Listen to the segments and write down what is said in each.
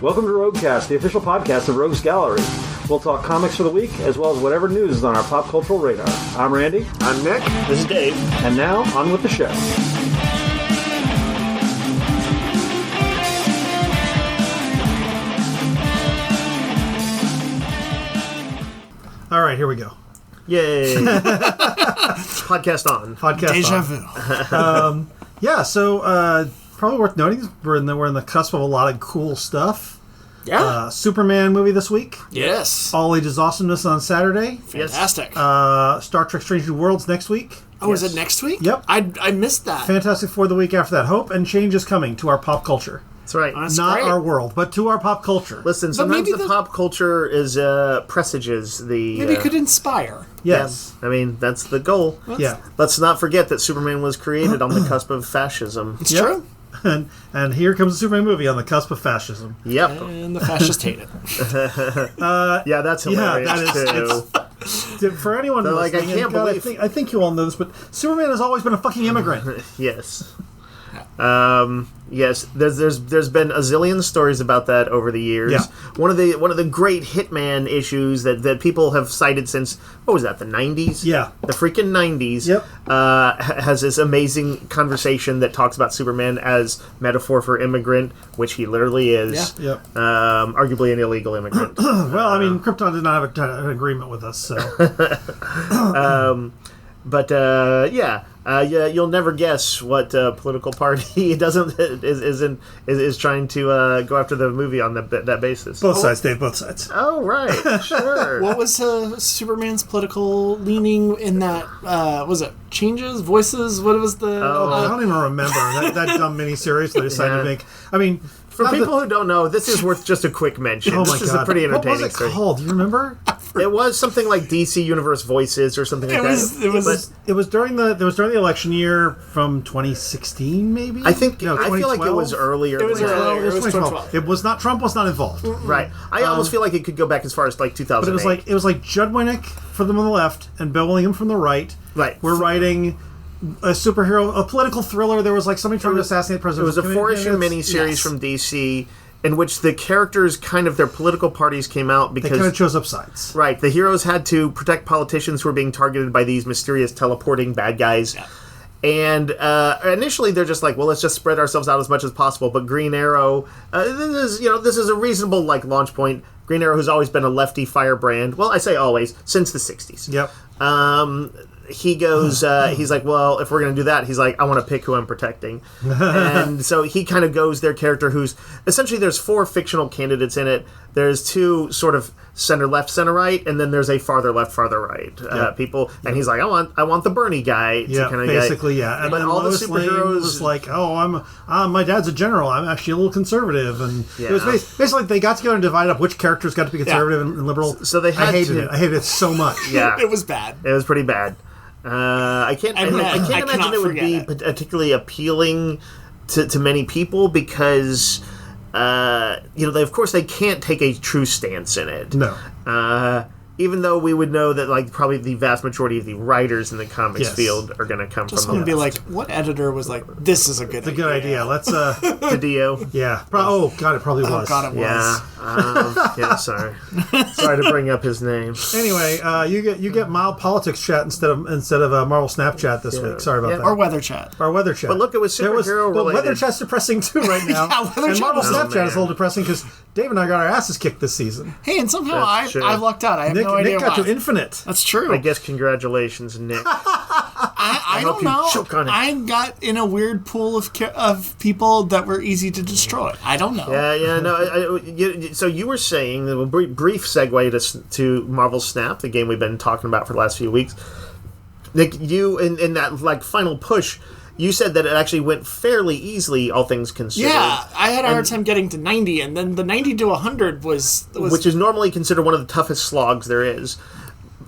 Welcome to Roguecast, the official podcast of Rogues Gallery. We'll talk comics for the week, as well as whatever news is on our pop cultural radar. I'm Randy. I'm Nick. This is Dave. And now, on with the show. All right, here we go. Yay. Podcast on. Podcast Deja on. vu. Probably worth noting, we're in the cusp of a lot of cool stuff. Yeah. Superman movie this week. Yes. All Ages Awesomeness on Saturday. Fantastic. Star Trek Strange New Worlds next week. Oh, is it next week? Yep. I missed that. Fantastic Four the week after that. Hope and change is coming to our pop culture. That's right. That's Not great. our world, but to our pop culture. Listen, sometimes the pop culture is presages the... Maybe it could inspire. Yes. I mean, that's the goal. Yeah. Let's not forget that Superman was created on the cusp of fascism. It's true. And here comes the Superman movie on the cusp of fascism. Yep. And the fascists hate it. Yeah, that's hilarious, too. For anyone They're like, listening, I can't believe... I think you all know this, but Superman has always been a fucking immigrant. Yes. Yes, there's been a zillion stories about that over the years. Yeah. One of the great Hitman issues that people have cited since, what was that, the 90s? Yeah. The freaking 90s. Yep. Has this amazing conversation that talks about Superman as metaphor for immigrant, which he literally is. Yeah. Yep. Arguably an illegal immigrant. Well, I mean, Krypton did not have an agreement with us, so... You'll never guess what political party is trying to go after the movie on that basis. Both sides, Dave, both sides. Oh, right, sure. What was Superman's political leaning in that? Was it Changes? Voices? What was the... I don't even remember that dumb miniseries they decided to make. I mean... For people who don't know, this is worth just a quick mention. Oh my this is God. a pretty entertaining What was it story. called? Do you remember? It was something like DC Universe Voices or something like that. It was during the election year from 2016, maybe. I feel like it was earlier. It was earlier. It was 2012. It was not. Trump was not involved. Right. I almost feel like it could go back as far as like 2008. But it was like Judd Winnick for them on the left and Bill Willingham from the right. Right. We're writing a superhero, a political thriller. There was like somebody trying to assassinate the It president. was a 4-issue miniseries from DC in which the characters, kind of their political parties came out because... They kind of chose up sides. Right. The heroes had to protect politicians who were being targeted by these mysterious teleporting bad guys. Yeah. And initially they're just like, well, let's just spread ourselves out as much as possible. But Green Arrow, this is a reasonable launch point. Green Arrow has always been a lefty firebrand. Well, I say always, since the 60s. Yep. He goes, he's like, well, if we're going to do that, he's like, I want to pick who I'm protecting. And so he kind of goes their character who's, essentially there's 4 fictional candidates in it. There's 2 sort of center left, center right, and then there's a farther left, farther right people. And he's like, I want the Bernie guy. Yeah, basically, yeah. And but all the superheroes was like, oh, my dad's a general. I'm actually a little conservative. And it was basically they got together and divided up which characters got to be conservative and liberal. So they had I hated it so much. Yeah. It was bad. It was pretty bad. I can't imagine it would be particularly appealing to many people because they can't take a true stance in it. No. Even though we would know that probably the vast majority of the writers in the comics field are going to come Just from want to be like, what editor was like, this is a good idea. It's a good idea. Let's DiDio. Yeah. Oh God, it probably was. Oh God, it was. Yeah. Sorry to bring up his name. Anyway, you get mild politics chat instead of Marvel Snapchat this week. Sorry about that. Or weather chat. Or weather chat. But look, it was superhero related. Weather chat's depressing too right now. Weather and Marvel chat Snapchat is a little depressing because Dave and I got our asses kicked this season. Hey, and somehow I lucked out. I have no idea Nick got why. to infinite. That's true. I guess congratulations, Nick. I don't hope you know. choke on it. I got in a weird pool of people that were easy to destroy. I don't know. Yeah, no. So you were saying, a brief segue to Marvel Snap, the game we've been talking about for the last few weeks. Nick, you in that final push, you said that it actually went fairly easily, all things considered. Yeah, I had a hard time getting to 90, and then the 90 to 100 was... Which is normally considered one of the toughest slogs there is.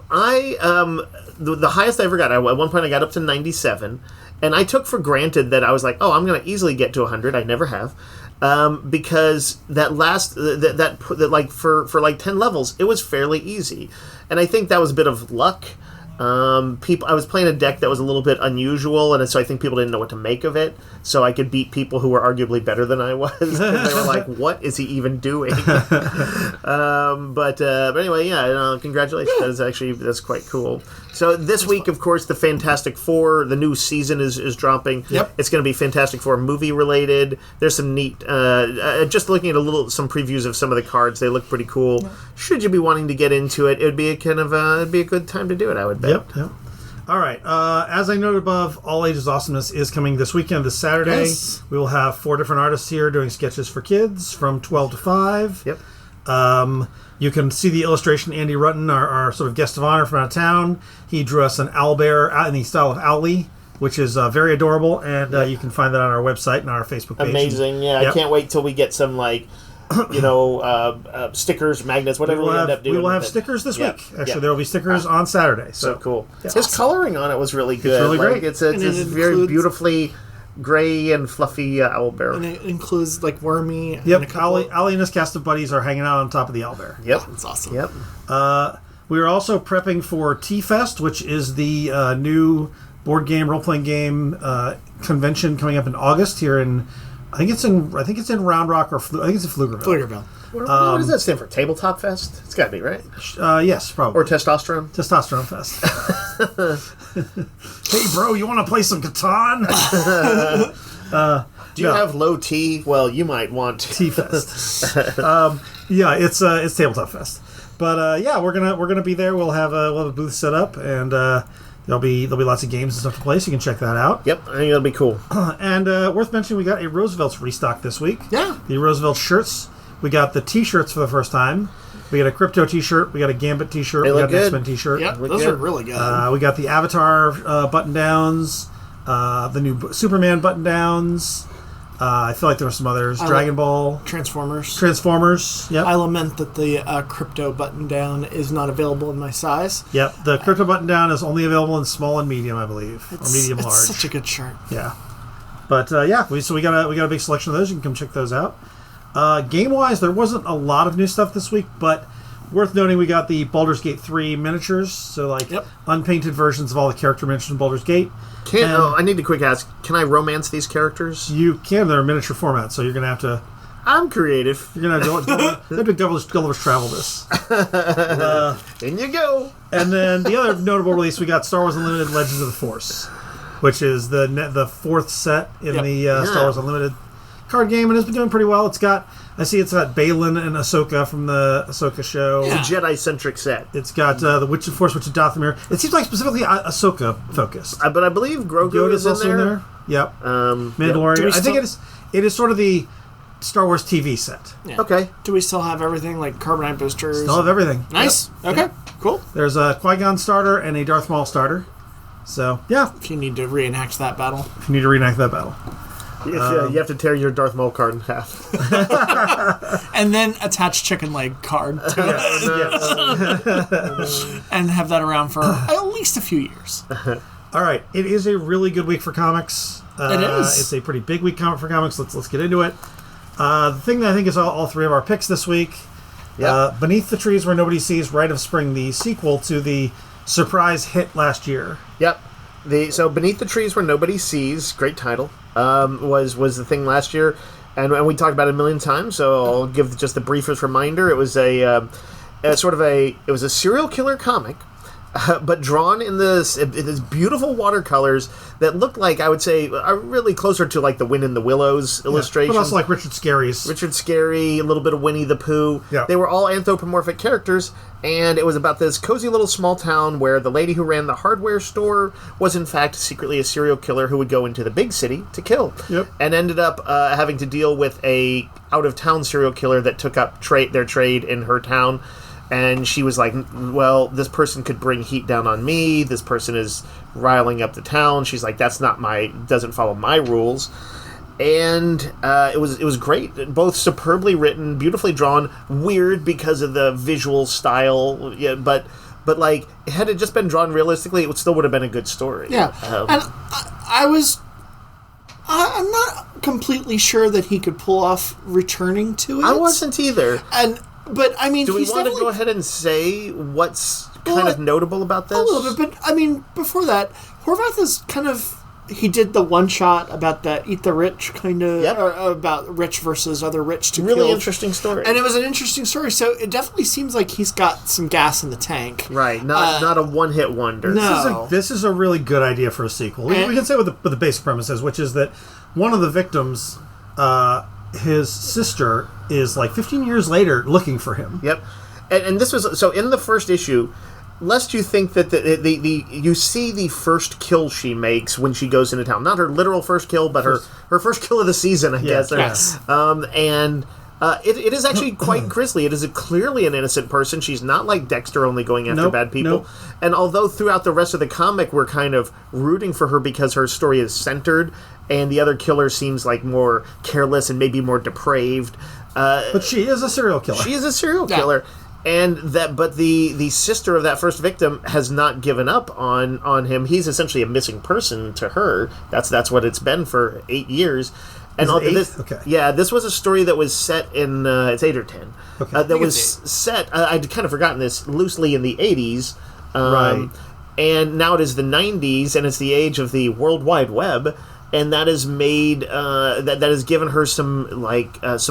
The highest I ever got, at one point I got up to 97, and I took for granted that I was like, oh, I'm going to easily get to 100. I never have. Because that last, for 10 levels, it was fairly easy. And I think that was a bit of luck. I was playing a deck that was a little bit unusual, and so I think people didn't know what to make of it. So I could beat people who were arguably better than I was. And they were like, "What is he even doing?" But anyway, congratulations. That's quite cool. So this week, of course, the Fantastic Four, the new season is dropping. Yep. It's going to be Fantastic Four movie related. There's some neat. Just looking at some previews of some of the cards, they look pretty cool. Should you be wanting to get into it, it'd be a good time to do it, I would bet. Yep. All right. As I noted above, All Ages Awesomeness is coming this weekend, this Saturday. Yes. We will have 4 different artists here doing sketches for kids from 12 to 5. Yep. You can see the illustration. Andy Rutten, our sort of guest of honor from out of town, he drew us an owlbear in the style of Owlie, which is very adorable, and you can find that on our website and our Facebook page. Amazing, yeah. Yep. I can't wait till we get some, stickers, magnets, whatever we end up doing. We will have stickers this week. Actually, Yeah. there will be stickers on Saturday. So cool. Yeah. His coloring on it was really good. It's really great. It's And it very includes- beautifully gray and fluffy owlbear. And it includes like Wormy. And a Yep, couple. Ollie and his cast of buddies are hanging out on top of the owlbear. Yep. That's awesome. Yep. We are also prepping for T-Fest, which is the new board game, role-playing game convention coming up in August here in. I think it's in Round Rock I think it's in Pflugerville. Pflugerville. What does that stand for? Tabletop Fest? It's got to be, right? Yes, probably. Or Testosterone? Testosterone Fest. Hey, bro, you want to play some Catan? Do you have low T? Well, you might want T-Fest. Yeah, it's Tabletop Fest. But we're gonna be there. We'll have a booth set up, and there'll be lots of games and stuff to play, so you can check that out. Yep, I think that'll be cool. And worth mentioning, we got a Roosevelt's restock this week. Yeah. The Roosevelt shirts. We got the T-shirts for the first time. We got a Crypto T-shirt. We got a Gambit T-shirt. They We look got an good. X-Men T-shirt. Yep, Look those good. are really good. We got the Avatar button-downs. The new Superman button-downs. I feel like there were some others. Dragon Ball. Transformers. Yep. I lament that the crypto button down is not available in my size. Yep. The Crypto button-down is only available in small and medium, I believe. Or medium large. It's such a good shirt. Yeah. But we got a big selection of those. You can come check those out. Game-wise, there wasn't a lot of new stuff this week, but worth noting, we got the Baldur's Gate 3 miniatures, so unpainted versions of all the character miniatures in Baldur's Gate. I need to quick ask, can I romance these characters? You can. They're miniature format, so you're going to have to... I'm creative. You're going to have to Gulliver's Travel this. In you go. And then the other notable release, we got Star Wars Unlimited Legends of the Force, which is the fourth set in the Star Wars Unlimited card game, and it's been doing pretty well. It's got Balin and Ahsoka from the Ahsoka show. It's a Jedi-centric set. It's got the Witch of Force, Witch of Dathomir. It seems like specifically Ahsoka focused. But I believe Grogu Yoda's is in also there. in there. Yep. Mandalorian. Do we I think it is sort of the Star Wars TV set. Yeah. Okay. Do we still have everything like carbonite boosters? Still have everything. Nice. Yep. Okay. Cool. There's a Qui-Gon starter and a Darth Maul starter. So yeah, If you need to reenact that battle. if you need to reenact that battle. You have to tear your Darth Maul card in half. And then attach chicken leg card to it. And have that around for at least a few years. All right, it is a really good week for comics. It is. It's a pretty big week for comics. Let's get into it. The thing that I think is all three of our picks this week. Yep. Beneath the Trees Where Nobody Sees, Rite of Spring, the sequel to the surprise hit last year. Yep. So Beneath the Trees Where Nobody Sees, great title, was the thing last year, and we talked about it a million times. So I'll give just the briefest reminder. It was a serial killer comic, but drawn in this beautiful watercolors that looked like, I would say, are really closer to like the Wind in the Willows illustrations. But also like Richard Scarry's. Richard Scarry, a little bit of Winnie the Pooh. Yeah. They were all anthropomorphic characters, and it was about this cozy little small town where the lady who ran the hardware store was in fact secretly a serial killer who would go into the big city to kill. Yep. And ended up having to deal with a out-of-town serial killer that took up their trade in her town. And she was like, well, this person could bring heat down on me. This person is riling up the town. She's like, doesn't follow my rules. And it was great. Both superbly written, beautifully drawn, weird because of the visual style. Yeah, but like, had it just been drawn realistically, it still would have been a good story. Yeah. And I'm not completely sure that he could pull off returning to it. I wasn't either. And But I mean, do we he's want to definitely go ahead and say what's kind of notable about this? a little bit. But I mean, before that, Horvath is kind of. He did the one shot about the eat the rich kind of, or about rich versus other rich to really kill. interesting story, and it was an interesting story. So it definitely seems like he's got some gas in the tank, right? Not a one hit wonder. No, this is a really good idea for a sequel. We can say what the basic premise is, which is that one of the victims, his sister, is like 15 years later looking for him. Yep, and this was so in the first issue. Lest you think that the you see the first kill she makes when she goes into town. Not her literal first kill, but her first kill of the season, I guess. Yes. It is actually quite grisly. It is clearly an innocent person. She's not like Dexter only going after bad people. Nope. And although throughout the rest of the comic we're kind of rooting for her because her story is centered and the other killer seems like more careless and maybe more depraved. But she is a serial killer. She is a serial killer. And but the sister of that first victim has not given up on him. He's essentially a missing person to her. That's what it's been for 8 years. And all this, this was a story that was set in it's 8 or 10. Okay. That was set. I'd kind of forgotten this loosely in the 80s. Right. And now it is the 90s, and it's the age of the World Wide Web. And that has made that has given her some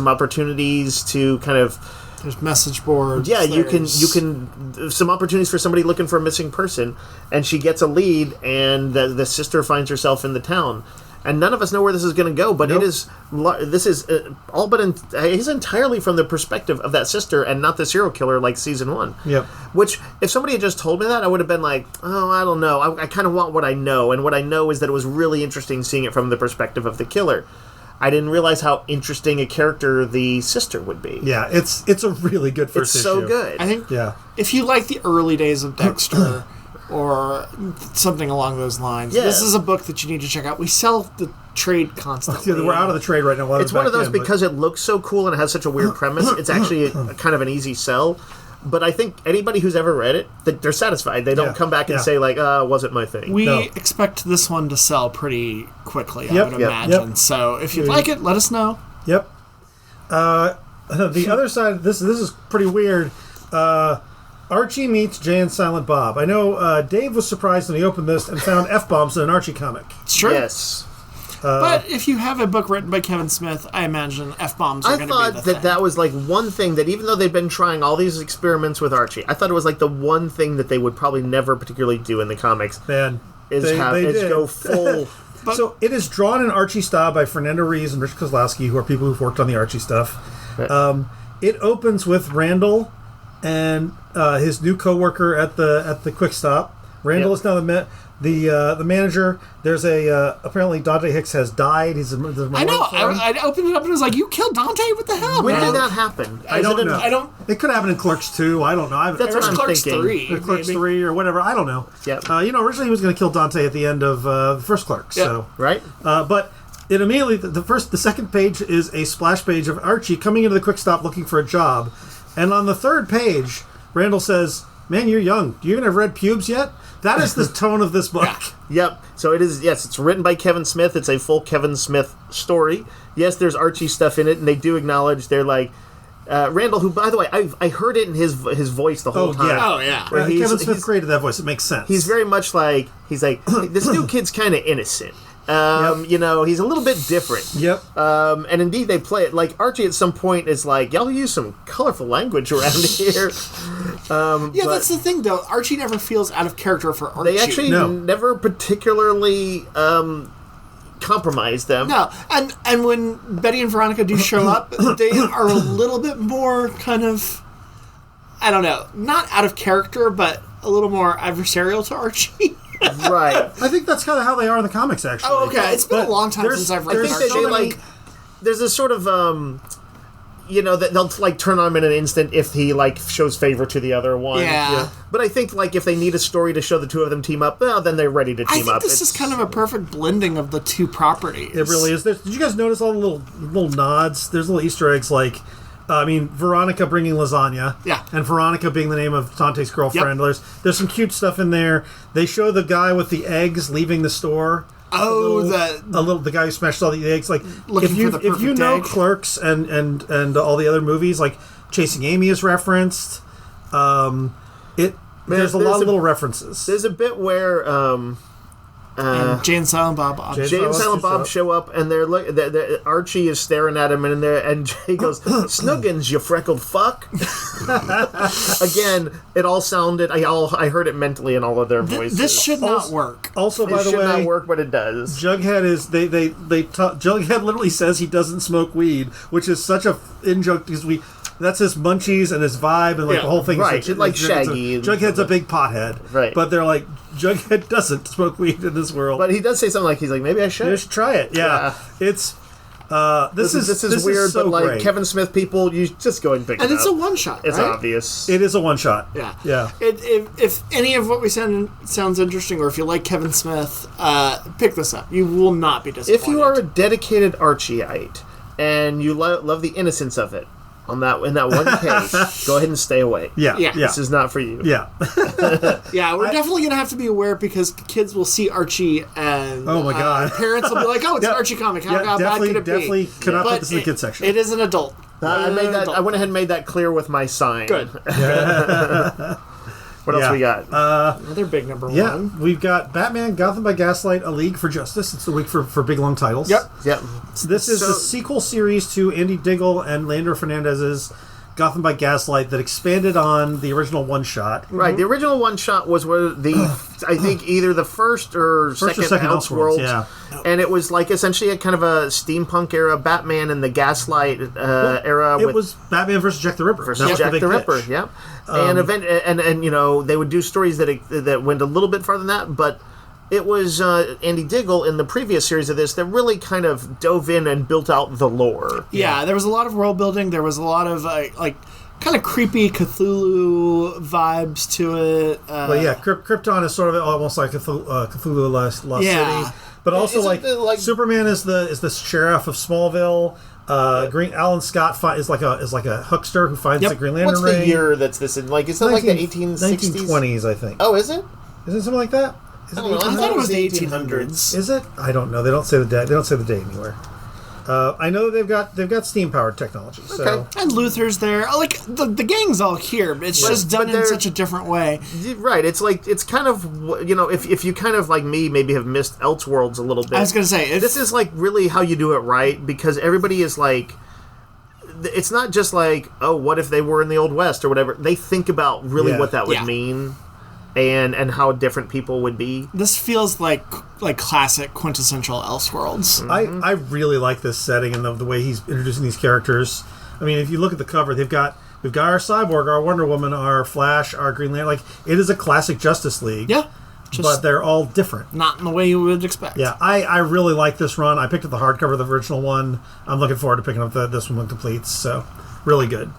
opportunities to kind of. There's message boards. Yeah, you can some opportunities for somebody looking for a missing person, and she gets a lead, and the sister finds herself in the town, and none of us know where this is going to go. But this is all but is entirely from the perspective of that sister, and not the serial killer like season 1. Yep. Which, if somebody had just told me that, I would have been like, oh, I don't know. I kind of want what I know, and what I know is that it was really interesting seeing it from the perspective of the killer. I didn't realize how interesting a character the sister would be. Yeah, it's a really good first issue. It's so good. I think if you like the early days of Dexter or something along those lines, this is a book that you need to check out. We sell the trade constantly. We're out of the trade right now. It's one of those because it looks so cool and it has such a weird premise. It's actually a kind of an easy sell. But I think anybody who's ever read it, they're satisfied. They don't come back and say, like, it wasn't my thing. We expect this one to sell pretty quickly, I would imagine. Yep. So if you'd like it, let us know. Yep. The other side, this is pretty weird. Archie meets Jay and Silent Bob. I know Dave was surprised when he opened this and found F-bombs in an Archie comic. It's true. Yes. But if you have a book written by Kevin Smith, I imagine F-bombs are going to be the thing. I thought that was like one thing that even though they've been trying all these experiments with Archie, I thought it was like the one thing that they would probably never particularly do in the comics. Man, is go full. So it is drawn in Archie style by Fernando Reyes and Rich Kozlowski, who are people who've worked on the Archie stuff. It opens with Randall and his new coworker at the Quick Stop. Randall is now the manager. There's apparently Dante Hicks has died. He's I know. I opened it up and I was like, "You killed Dante? What the hell?" When did that happen? I don't know. It could happen in Clerks 2. I don't know. That's what I'm Clerks thinking. 3, or Clerks 3 or whatever. I don't know. Yep. Originally he was going to kill Dante at the end of the first Clerks. Yep. So right. But it immediately the second page is a splash page of Archie coming into the Quick Stop looking for a job, and on the third page, Randall says, "Man, you're young. Do you even have red pubes yet?" That is the tone of this book. Yep. So it is. Yes, it's written by Kevin Smith. It's a full Kevin Smith story. Yes, there's Archie stuff in it, and they do acknowledge they're like Randall, who, by the way, I heard it in his voice the whole time. Oh yeah. Kevin Smith created that voice. It makes sense. He's very much like this new kid's kind of innocent. He's a little bit different. Yep. And indeed, they play it like Archie at some point is like, "Y'all use some colorful language around here." That's the thing, though. Archie never feels out of character for Archie. They actually never particularly compromise them. No, and when Betty and Veronica do show up, they are a little bit more kind of, I don't know, not out of character, but a little more adversarial to Archie. Right. I think that's kind of how they are in the comics, actually. Oh, okay. It's been a long time since I've read I think Archie. There's a sort of that they'll like turn on him in an instant if he like shows favor to the other one. Yeah. But I think like if they need a story to show the two of them team up, well, then they're ready to team up. I think this is kind of a perfect blending of the two properties. It really is. Did you guys notice all the little nods? There's little Easter eggs like. Veronica bringing lasagna. Yeah. And Veronica being the name of Dante's girlfriend. Yep. There's some cute stuff in there. They show the guy with the eggs leaving the store. Oh, the guy who smashed all the eggs. Like, looking for the if you perfect know egg. Clerks and all the other movies, like Chasing Amy is referenced. There's a lot of little references. There's a bit where and Jay and Silent Bob. Jay and Silent Bob show up, and Archie is staring at him, and Jay goes, "Snuggins, you freckled fuck." Again, it all sounded. I heard it mentally in all of their voices. This should not work. Also, by the way, it should not work, but it does. Jughead is Jughead literally says he doesn't smoke weed, which is such a in joke because that's his munchies and his vibe and the whole thing. Right, like Shaggy. Jughead's a big pothead. Right. But they're like, Jughead doesn't smoke weed in this world. But he does say something like, he's like, maybe I should. You should try it. Yeah. It's... This is weird, so but great. Kevin Smith people, you just go and pick it up. And it's a one-shot, It's right? obvious. It is a one-shot. Yeah. Yeah. If any of what we said sounds interesting, or if you like Kevin Smith, pick this up. You will not be disappointed. If you are a dedicated Archieite, and you love the innocence of it, in that one case, go ahead and stay away. Yeah. This is not for you. Yeah. Yeah, we're definitely going to have to be aware because kids will see Archie and oh my God. Parents will be like, oh, it's an Archie comic. How bad could it be? Definitely cannot put this in the kids section. It is an adult. I went ahead and made that clear with my sign. Good. What else we got? Another big number one. Yeah, we've got Batman, Gotham by Gaslight, A League for Justice. It's the week for big long titles. Yep. So this is the sequel series to Andy Diggle and Leandro Fernandez's Gotham by Gaslight that expanded on the original one-shot. Right, the original one-shot was I think either the first or second Elseworlds. Yeah. And it was like essentially a kind of a steampunk era Batman and the Gaslight era. It was Batman versus Jack the Ripper. Versus Jack the Ripper, yeah. And you know, they would do stories that went a little bit farther than that, but it was Andy Diggle in the previous series of this that really kind of dove in and built out the lore. Yeah, there was a lot of world building. There was a lot of kind of creepy Cthulhu vibes to it. But yeah, Krypton is sort of almost like Cthulhu Lost City. But also like Superman is the sheriff of Smallville. Alan Scott is like a huckster who finds the Green Lantern What's the year that's this in? Like, is that like the 1860s? 1920s, I think. Oh, is it? Is it something like that? I thought it was the 1800s. Is it? I don't know. They don't say the day. They don't say the day anywhere. I know they've got steam powered technology. So. Okay. And Luther's there. Like the gang's all here, but it's just done in such a different way. Right. It's like it's kind of if you kind of like me maybe have missed Elseworlds a little bit. I was gonna say this is like really how you do it right because everybody is like. It's not just like, oh, what if they were in the Old West or whatever. They think about really what that would mean. And how different people would be. This feels like classic quintessential Elseworlds. Mm-hmm. I really like this setting and the way he's introducing these characters. I mean, if you look at the cover, we've got our Cyborg, our Wonder Woman, our Flash, our Green Lantern. Like it is a classic Justice League. Yeah, but they're all different. Not in the way you would expect. Yeah, I really like this run. I picked up the hardcover of the original one. I'm looking forward to picking up this one when it completes. So, really good.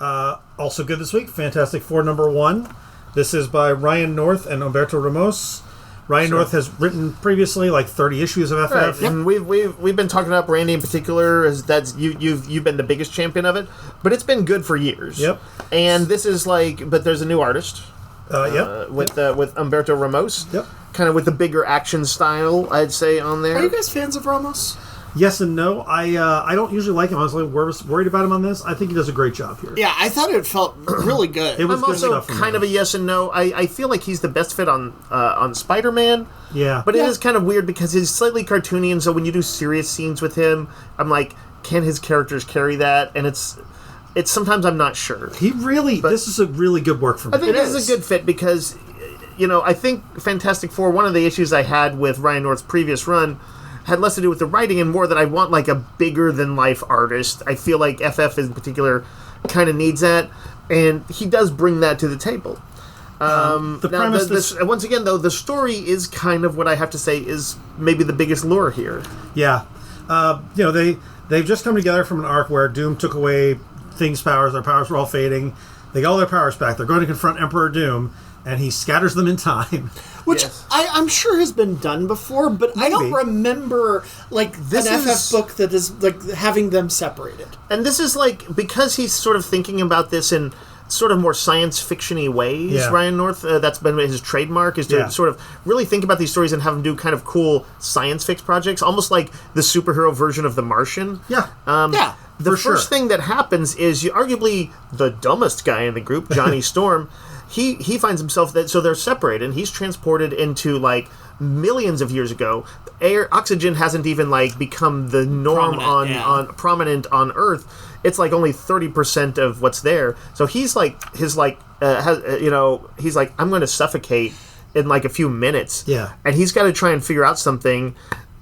Also good this week, Fantastic Four #1. This is by Ryan North and Humberto Ramos. Ryan North has written previously like 30 issues of FF. Right. And we've been talking about Randy in particular. You've been the biggest champion of it, but it's been good for years. Yep. And this is but there's a new artist. With Humberto Ramos. Yep. Kind of with the bigger action style, I'd say on there. Are you guys fans of Ramos? Yes and no. I don't usually like him. I was worried about him on this. I think he does a great job here. Yeah, I thought it felt really good. It was I'm good also stuff kind of a yes and no. I feel like he's the best fit on Spider-Man. Yeah. But it is kind of weird because he's slightly cartoony, and so when you do serious scenes with him, I'm like, can his characters carry that? And it's sometimes I'm not sure. This is a really good work for me. I think this is a good fit because, I think Fantastic Four, one of the issues I had with Ryan North's previous run had less to do with the writing and more that I want like a bigger than life artist. I feel like FF in particular kind of needs that, and he does bring that to the table. Once again, though, the story is kind of what I have to say is maybe the biggest lure here. Yeah, they've just come together from an arc where Doom took away Thing's powers. Their powers were all fading. They got all their powers back. They're going to confront Emperor Doom, and he scatters them in time. Which I'm sure has been done before, but I don't remember an FF book that is like having them separated. And this is like because he's sort of thinking about this in sort of more science fiction-y ways. Yeah. Ryan North, that's been his trademark, is to sort of really think about these stories and have them do kind of cool science fiction projects, almost like the superhero version of The Martian. Yeah. The first thing that happens is arguably the dumbest guy in the group, Johnny Storm. He finds himself so they're separated, and he's transported into like millions of years ago. Oxygen hasn't even like become the norm prominent on Earth. It's like only 30% of what's there. So he's like he's like I'm going to suffocate in like a few minutes. Yeah, and he's got to try and figure out something.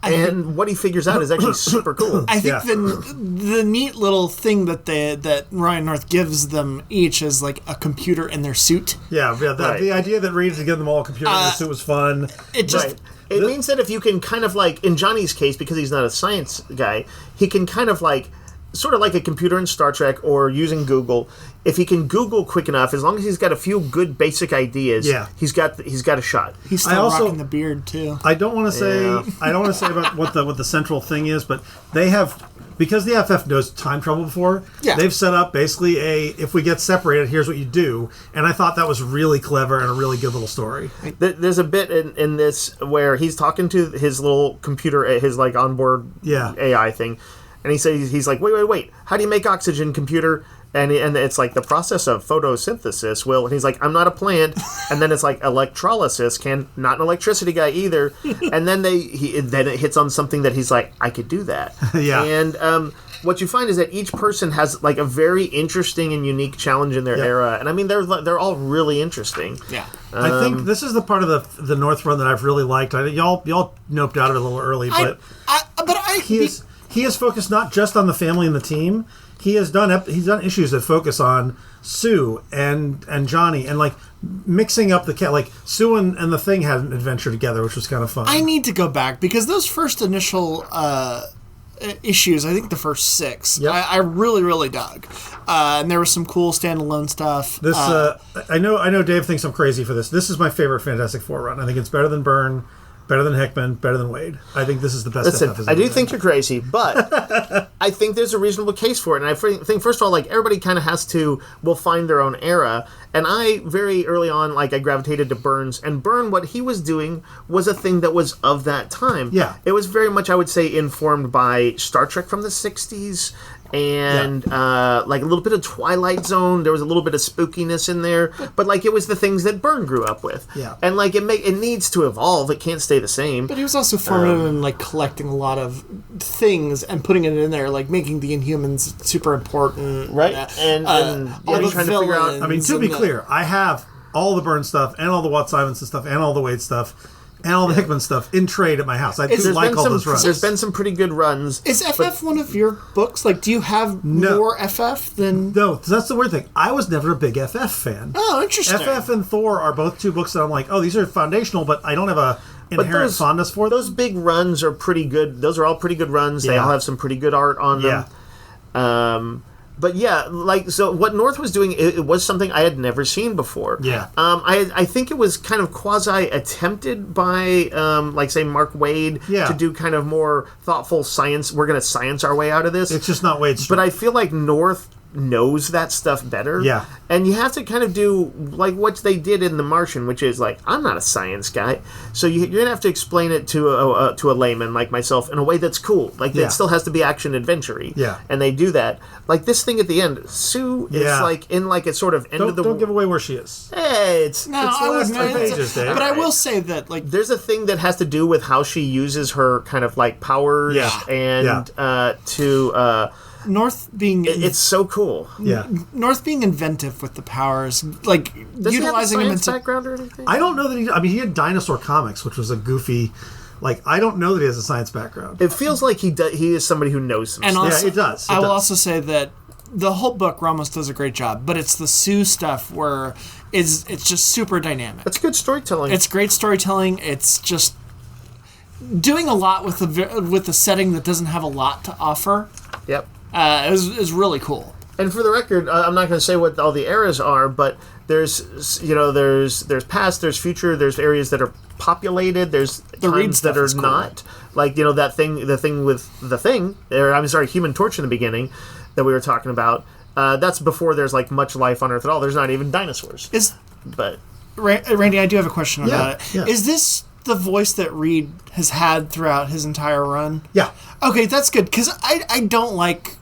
And what he figures out is actually super cool. I think the neat little thing that Ryan North gives them each is like a computer in their suit. Yeah. The idea that Reed to give them all a computer in their suit was fun. It means that if you can kind of like, in Johnny's case, because he's not a science guy, he can kind of like, sort of like a computer in Star Trek or using Google. If he can Google quick enough, as long as he's got a few good basic ideas, he's got a shot. He's still rocking the beard too. I don't want to say about what the central thing is, but they have, because the FF knows time travel before. Yeah. They've set up basically if we get separated, here's what you do, and I thought that was really clever and a really good little story. There's a bit in this where he's talking to his little computer, his like onboard AI thing. And he says, he's like, wait, how do you make oxygen, computer? And it's like the process of photosynthesis will. And he's like, I'm not a plant. And then it's like electrolysis, not an electricity guy either. And then then it hits on something that he's like, I could do that. Yeah. And what you find is that each person has like a very interesting and unique challenge in their era. And I mean, they're all really interesting. Yeah. I think this is the part of the North run that I've really liked. I think y'all noped out of it a little early, but he is focused not just on the family and the team. He's done issues that focus on Sue and Johnny and like mixing up the cat. Like Sue and the Thing had an adventure together, which was kind of fun. I need to go back because those first initial issues, I think the first 6, I really, really dug. And there was some cool standalone stuff. This I know Dave thinks I'm crazy for this. This is my favorite Fantastic Four run. I think it's better than Byrne, better than Hickman, better than Wade. I think this is the best stuff. I do think you're crazy, but I think there's a reasonable case for it. And I think, first of all, like everybody kind of will find their own era. And I, very early on, like I gravitated to Burns. And Byrne, what he was doing was a thing that was of that time. Yeah. It was very much, I would say, informed by Star Trek from the 60s. And like a little bit of Twilight Zone. There was a little bit of spookiness in there, but like it was the things that Byrne grew up with. Yeah. And like it needs to evolve. It can't stay the same. But he was also formative in like collecting a lot of things and putting it in there, like making the Inhumans super important, right? And all the trying to figure out. I mean, to be clear, I have all the Byrne stuff and all the Walt Simonson stuff and all the Wade stuff. And all the Hickman stuff in trade at my house. I do like all those runs. There's been some pretty good runs. Is FF one of your books? Like, do you have more FF than... No, that's the weird thing. I was never a big FF fan. Oh, interesting. FF and Thor are both 2 books that I'm like, oh, these are foundational, but I don't have a inherent fondness for them. Those big runs are pretty good. Those are all pretty good runs. They all have some pretty good art on them. Yeah. But yeah, like, so what North was doing, it was something I had never seen before. Yeah. I think it was kind of quasi-attempted by, like, say, Mark Waid to do kind of more thoughtful science. We're going to science our way out of this. It's just not Wade's But I feel like North knows that stuff better. Yeah. And you have to kind of do like what they did in The Martian, which is like, I'm not a science guy, so you're gonna have to explain it to a layman like myself in a way that's cool. Like it still has to be action adventure-y. Yeah. And they do that. Like this thing at the end, Sue is like in like a sort of end of the. Don't give away where she is. Hey, it's the last 2 pages, Dave. But I will say that like there's a thing that has to do with how she uses her kind of like powers and to. North being it's so cool. Yeah. North being inventive with the powers, like Does utilizing he have a them science background or anything? I don't know that he had Dinosaur Comics, which was a goofy. Like, I don't know that he has a science background. It feels like he is somebody who knows some stuff. Also, it does. I will also say that the whole book Ramos does a great job, but it's the Sue stuff where it's just super dynamic. It's good storytelling. It's great storytelling. It's just doing a lot with the setting that doesn't have a lot to offer. Yep. It was really cool. And for the record, I'm not going to say what all the eras are, but there's past, there's future, there's areas that are populated, there's times that are cool. Not. Like, the thing with the Thing, or I'm sorry, Human Torch in the beginning that we were talking about. That's before there's like much life on Earth at all. There's not even dinosaurs. But Randy, I do have a question about it. Yeah. Is this the voice that Reed has had throughout his entire run? Yeah. Okay, that's good, because I don't like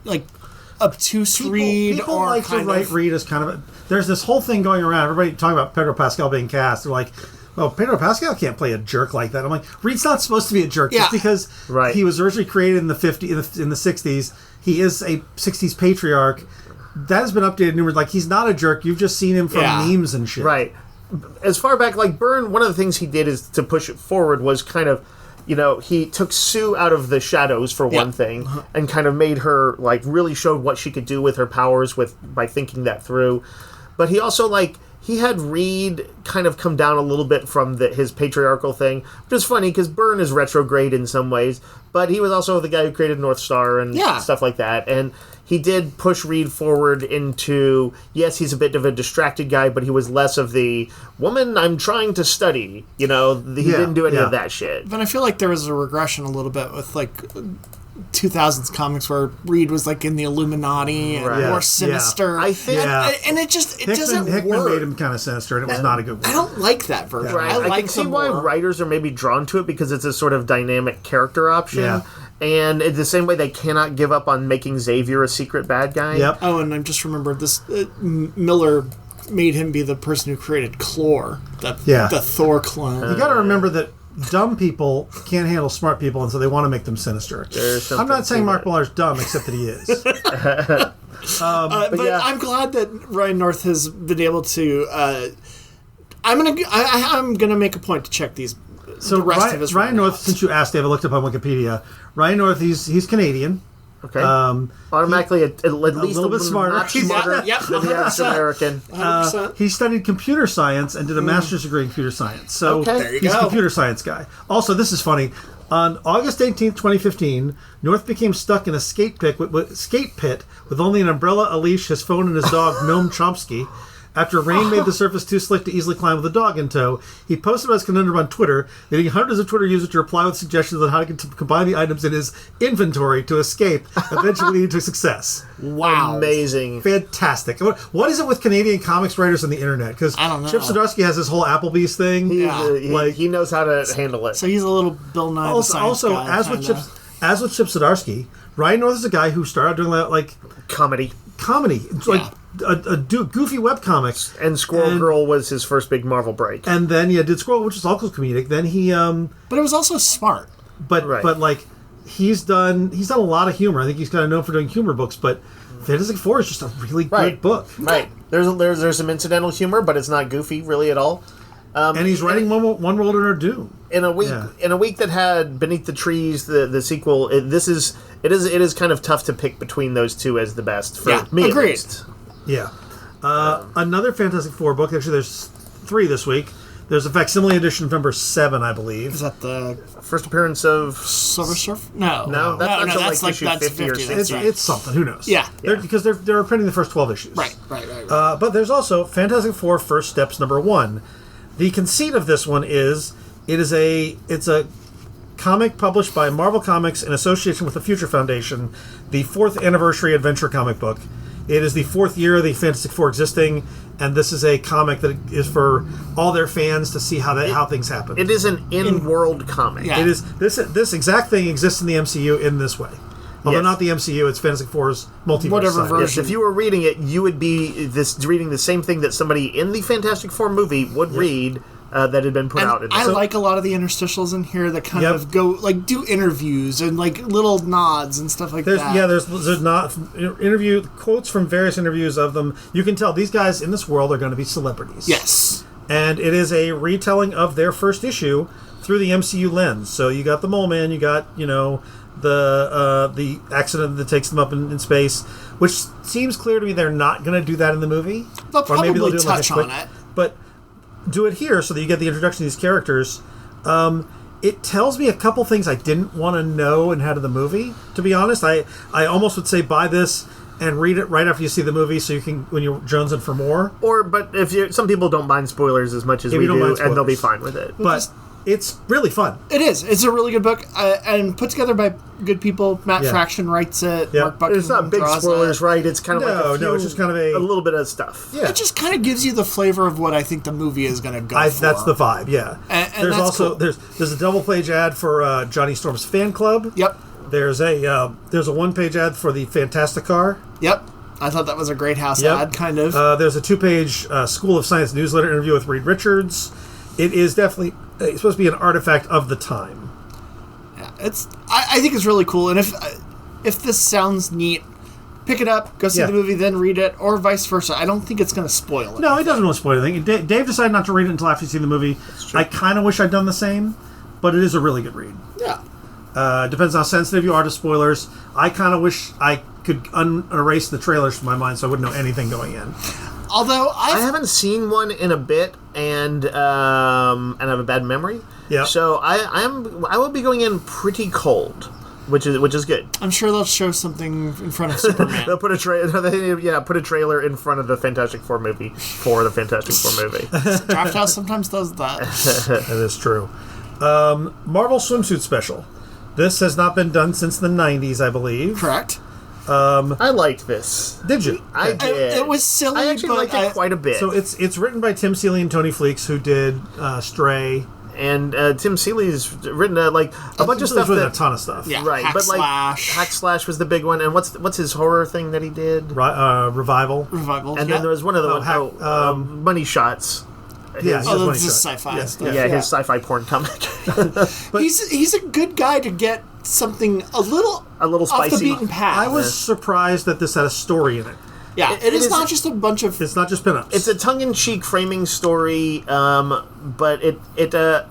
obtuse Reed People or like to write Reed as kind of there's this whole thing going around. Everybody talking about Pedro Pascal being cast. They're like, well, Pedro Pascal can't play a jerk like that. I'm like, Reed's not supposed to be a jerk just because he was originally created in the 60s. He is a 60s patriarch. That has been updated numerous. Like, he's not a jerk. You've just seen him from memes and shit. Right. As far back, like Byrne, one of the things he did is to push it forward was kind of, he took Sue out of the shadows for one thing, and kind of made her like really showed what she could do with her powers by thinking that through. But he also he had Reed kind of come down a little bit from his patriarchal thing, which is funny because Byrne is retrograde in some ways, but he was also the guy who created North Star and stuff like that. And he did push Reed forward into, yes, he's a bit of a distracted guy, but he was less of the woman I'm trying to study. He didn't do any of that shit. But I feel like there was a regression a little bit with 2000s comics where Reed was in the Illuminati and more sinister. I think, and it doesn't Hickman work. made him kind of sinister, and it was not a good one. I don't like that version. Right. I can see why writers are maybe drawn to it because it's a sort of dynamic character option. Yeah. And in the same way they cannot give up on making Xavier a secret bad guy. Yep. Oh, and I just remembered this. Miller made him be the person who created Clor, the Thor clone. You got to remember that dumb people can't handle smart people, and so they want to make them sinister. I'm not saying Mark Millar's dumb, except that he is. But I'm glad that Ryan North has been able to. I'm gonna make a point to check these. So the rest of his Ryan North, since you asked, Dave, I looked up on Wikipedia. Ryan North, he's Canadian. Okay. Automatically, at least little bit smarter. Not smarter than the average American. 100%. He studied computer science and did a master's degree in computer science. So there you he's a go. computer science guy. Also, this is funny. On August 18th, 2015, North became stuck in a skate pit with only an umbrella, a leash, his phone, and his dog, Noam Chomsky. After rain made the surface too slick to easily climb with a dog in tow, he posted about his conundrum on Twitter, leading hundreds of Twitter users to reply with suggestions on how to combine the items in his inventory to escape, eventually leading to success. Wow. Amazing. Fantastic. What is it with Canadian comics writers on the internet? Because Chip Zdarsky has this whole Applebee's thing. He knows how to handle it. So he's a little Bill Nye the Science guy. As with Chip Zdarsky, Ryan North is a guy who started doing that, comedy. It's a goofy webcomics. And Squirrel Girl was his first big Marvel break. And then did Squirrel, which is also comedic. Then he but it was also smart. But he's done a lot of humor. I think he's kind of known for doing humor books, but Fantastic Four is just a really good book. Right. There's some incidental humor, but it's not goofy really at all. And he's writing One World Under Doom. In a week that had Beneath the Trees, the sequel, it is kind of tough to pick between those two as the best for me. Agreed. At least. Yeah. Another Fantastic Four book. Actually, there's 3 this week. There's a facsimile edition of number 7, I believe. Is that the first appearance of Silver Surfer? No, that's issue 50 or 60. It's something. Who knows? Yeah. Because they're printing the first 12 issues. Right. But there's also Fantastic Four First Steps number 1. The conceit of this one is it's a comic published by Marvel Comics in association with the Future Foundation, the 4th anniversary adventure comic book. It is the 4th year of the Fantastic Four existing, and this is a comic that is for all their fans to see how things happen. It is an in-world comic. Yeah. It is this exact thing exists in the MCU in this way. Although not the MCU, it's Fantastic Four's multiverse. Whatever version. Yes, if you were reading it, you would be reading the same thing that somebody in the Fantastic Four movie would read that had been put out. I like a lot of the interstitials in here that kind of go do interviews and little nods and stuff like that. Yeah, there's interview quotes from various interviews of them. You can tell these guys in this world are going to be celebrities. Yes, and it is a retelling of their first issue through the MCU lens. So you got the Mole Man, you got the accident that takes them up in space, which seems clear to me they're not going to do that in the movie. They'll probably touch on it, but do it here so that you get the introduction to these characters. It tells me a couple things I didn't want to know and had in the movie. To be honest, I almost would say buy this and read it right after you see the movie, so you can when you're jonesing for more. But if some people don't mind spoilers as much as we do, and they'll be fine with it. But It's really fun. It is. It's a really good book, and put together by good people. Matt Fraction writes it. Yeah. Mark Buckingham It's not big draws spoilers, it. right? It's kind of like No, it's just kind of a little bit of stuff. Yeah. It just kind of gives you the flavor of what I think the movie is going to go for. That's the vibe, yeah. And there's that's also cool. there's a double page ad for Johnny Storm's fan club. Yep. There's a one page ad for the Fantastic Car. Yep. I thought that was a great house Yep. ad, kind of. There's a 2-page School of Science newsletter interview with Reed Richards. It is definitely it's supposed to be an artifact of the time. Yeah, I think it's really cool, and if this sounds neat, pick it up, go see the movie, then read it, or vice versa. I don't think it's going to spoil it. No, it doesn't really spoil anything. Dave decided not to read it until after he's seen the movie. I kind of wish I'd done the same, but it is a really good read. Yeah. Depends how sensitive you are to spoilers. I kind of wish I could erase the trailers from my mind so I wouldn't know anything going in. Although I haven't seen one in a bit, and I have a bad memory. Yeah. So I will be going in pretty cold, which is good. I'm sure they'll show something in front of Superman. They'll put a trailer in front of the Fantastic Four movie for the Fantastic Four movie. Draft House sometimes does that. That is true. Marvel Swimsuit Special. This has not been done since the 90s, I believe. Correct. I liked this. Did you? I did. It was silly, I actually but liked it quite a bit. So it's written by Tim Seeley and Tony Fleecs, who did Stray. And Tim Seeley's written a bunch of stuff. Written a ton of stuff. Yeah. Right, Hack but like Slash. Hack Slash was the big one, and what's his horror thing that he did? Revival. Revival. And then there was one of the Money Shots. Yeah, His- Oh, Money this is Shot. sci-fi stuff. yeah, his sci-fi porn comic. He's a good guy to get something a little off spicy. the beaten path. I was surprised that this had a story in it. Yeah, It it is is- not just a bunch of. It's not just pinups. It's a tongue-in-cheek framing story, but it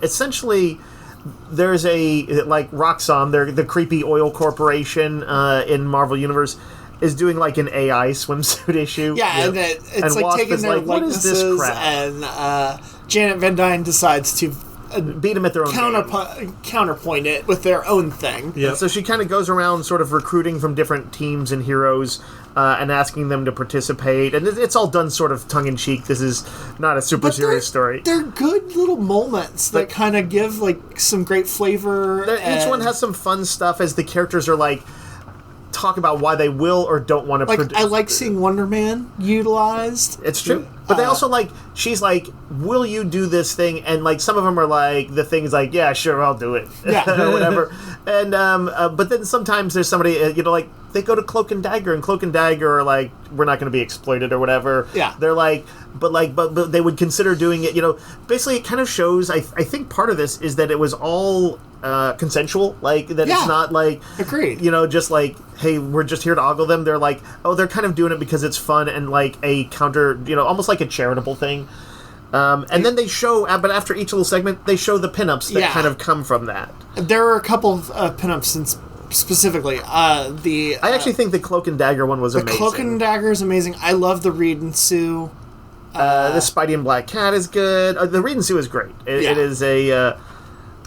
essentially there's a like Roxxon, they're the creepy oil corporation in Marvel Universe, is doing like an AI swimsuit issue. Yeah, and it's And like Wasp taking is their like, what is this likenesses, crap? and Janet Van Dyne decides to Beat them at their own game. counterpoint it with their own thing. Yep. So she kind of goes around sort of recruiting from different teams and heroes and asking them to participate. And it's all done sort of tongue-in-cheek. This is not a super serious story. They're good little moments that kind of give like some great flavor. Each one has some fun stuff as the characters are like talk about why they will or don't want to like I like seeing Wonder Man utilized. It's true. But they also like, she's like, will you do this thing? And like, some of them are like, the thing's like, yeah, sure, I'll do it. Yeah. or whatever. And, but then sometimes there's somebody, like, they go to Cloak and Dagger, and Cloak and Dagger are like, we're not going to be exploited or whatever. Yeah. They're like, but they would consider doing it, basically it kind of shows, I think part of this is that it was all consensual, like, that it's not like, Agreed. just like, hey, we're just here to ogle them. They're like, oh, they're kind of doing it because it's fun and like a counter, almost like a charitable thing. And then they show, but after each little segment, they show the pinups that kind of come from that. There are a couple of pinups specifically. I actually think the Cloak and Dagger one was amazing. The Cloak and Dagger is amazing. I love the Reed and Sue. The Spidey and Black Cat is good. The Reed and Sue is great. It is a...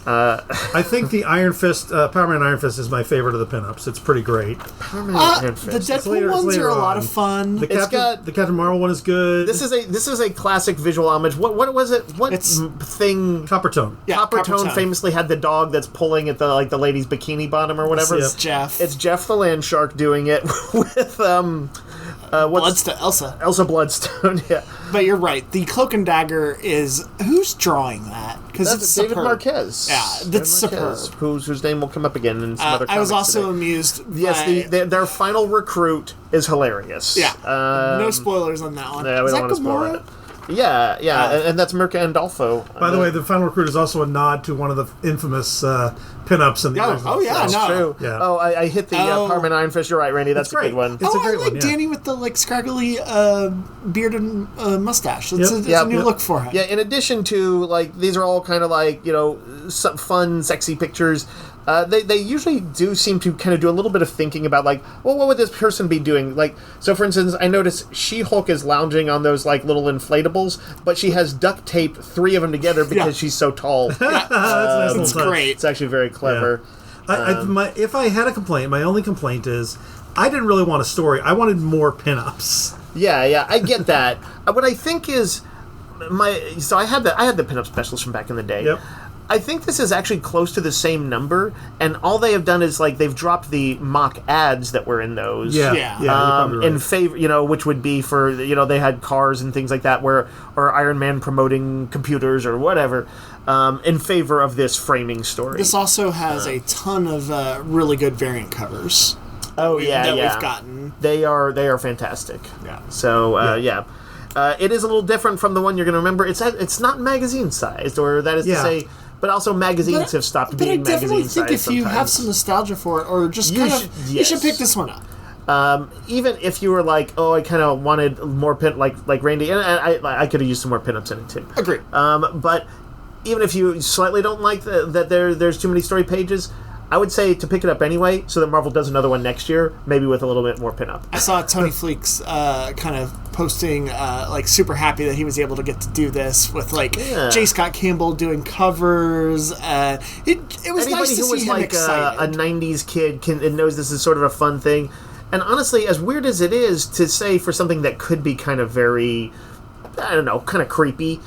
I think the Iron Fist, Power Man Iron Fist is my favorite of the pinups. It's pretty great. The Deadpool ones are a lot of fun. The Captain Marvel one is good. This is a classic visual homage. What was it? Thing? Coppertone. Yeah, Coppertone famously had the dog that's pulling at the lady's bikini bottom or whatever. It's Jeff. It's Jeff the Land Shark doing it with Elsa. Elsa Bloodstone. Yeah. But you're right. The Cloak and Dagger is who's drawing that? Because it's David superb. Marquez. Yeah, that's superb. Whose name will come up again in some other. I was comics also today. amused. Yes, their final recruit is hilarious. Yeah. No spoilers on that one. Yeah, we is don't that want to spoil Gamora? it. Yeah, and that's Mirka Andolfo. By the way, the Final Recruit is also a nod to one of the infamous pinups in the original. Oh yeah, That's no. true. Yeah. Oh, I hit the Power Man Iron Fist. You're right, Randy. That's a great. good one. It's a great I like one, yeah. Danny with the scraggly beard and mustache. It's Yep. a new look for him. Yeah, in addition to, these are all kind of some fun, sexy pictures. They usually do seem to kind of do a little bit of thinking about, what would this person be doing? So for instance, I noticed She-Hulk is lounging on those, little inflatables, but she has duct tape 3 of them together because she's so tall. That's a nice little It's touch. great. It's actually very clever. If I had a complaint, my only complaint is I didn't really want a story. I wanted more pinups. Yeah, I get that. What I think is I had the pinup specials from back in the day. Yep. I think this is actually close to the same number, and all they have done is like they've dropped the mock ads that were in those. Yeah. you're probably right. In favor, which would be for they had cars and things like that, or Iron Man promoting computers or whatever, in favor of this framing story. This also has a ton of really good variant covers. Oh yeah, we've gotten. They are fantastic. Yeah. So it is a little different from the one you're going to remember. It's not magazine sized, or that is to say, but also magazines have stopped being magazine sized. But I definitely think if you sometimes. have some nostalgia for it, or just you should pick this one up. Even if you were like, oh, I kind of wanted more pin like Randy, and I could have used some more pinups in it too. Agreed. But even if you slightly don't like that there's too many story pages, I would say to pick it up anyway, so that Marvel does another one next year, maybe with a little bit more pinup. I saw Tony Fleeks kind of posting, super happy that he was able to get to do this with J. Scott Campbell doing covers. It was Anybody nice to who see was him like excited. a '90s kid and knows this is sort of a fun thing, and honestly, as weird as it is to say for something that could be kind of very, I don't know, kind of creepy.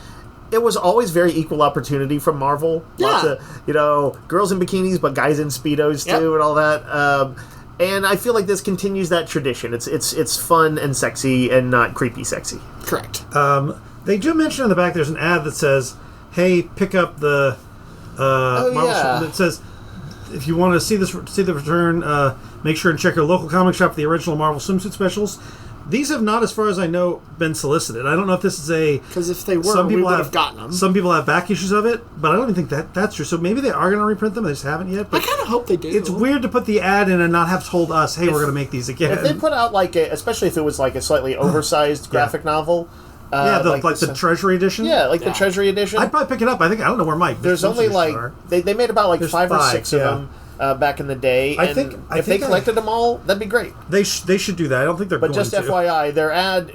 It was always very equal opportunity from Marvel. Yeah. Lots of, girls in bikinis, but guys in Speedos too, and all that. And I feel like this continues that tradition. It's fun and sexy and not creepy sexy. Correct. They do mention in the back there's an ad that says, hey, pick up the Marvel that says, if you want to see the return, make sure and check your local comic shop for the original Marvel swimsuit specials. These have not, as far as I know, been solicited. I don't know if this is because if they were, we would have gotten them. Some people have back issues of it, but I don't even think that's true. So maybe they are going to reprint them. They just haven't yet. But I kind of hope they do. It's weird to put the ad in and not have told us, hey, we're going to make these again. If they put out especially if it was like a slightly oversized graphic novel. The Treasury edition? Yeah, the Treasury edition. I'd probably pick it up. I don't know where Mike. There's only they made about There's 5 or 6 5, of them back in the day. I And think if they collected them all, that'd be great. They should do that. I don't think they're But going just to. FYI, their ad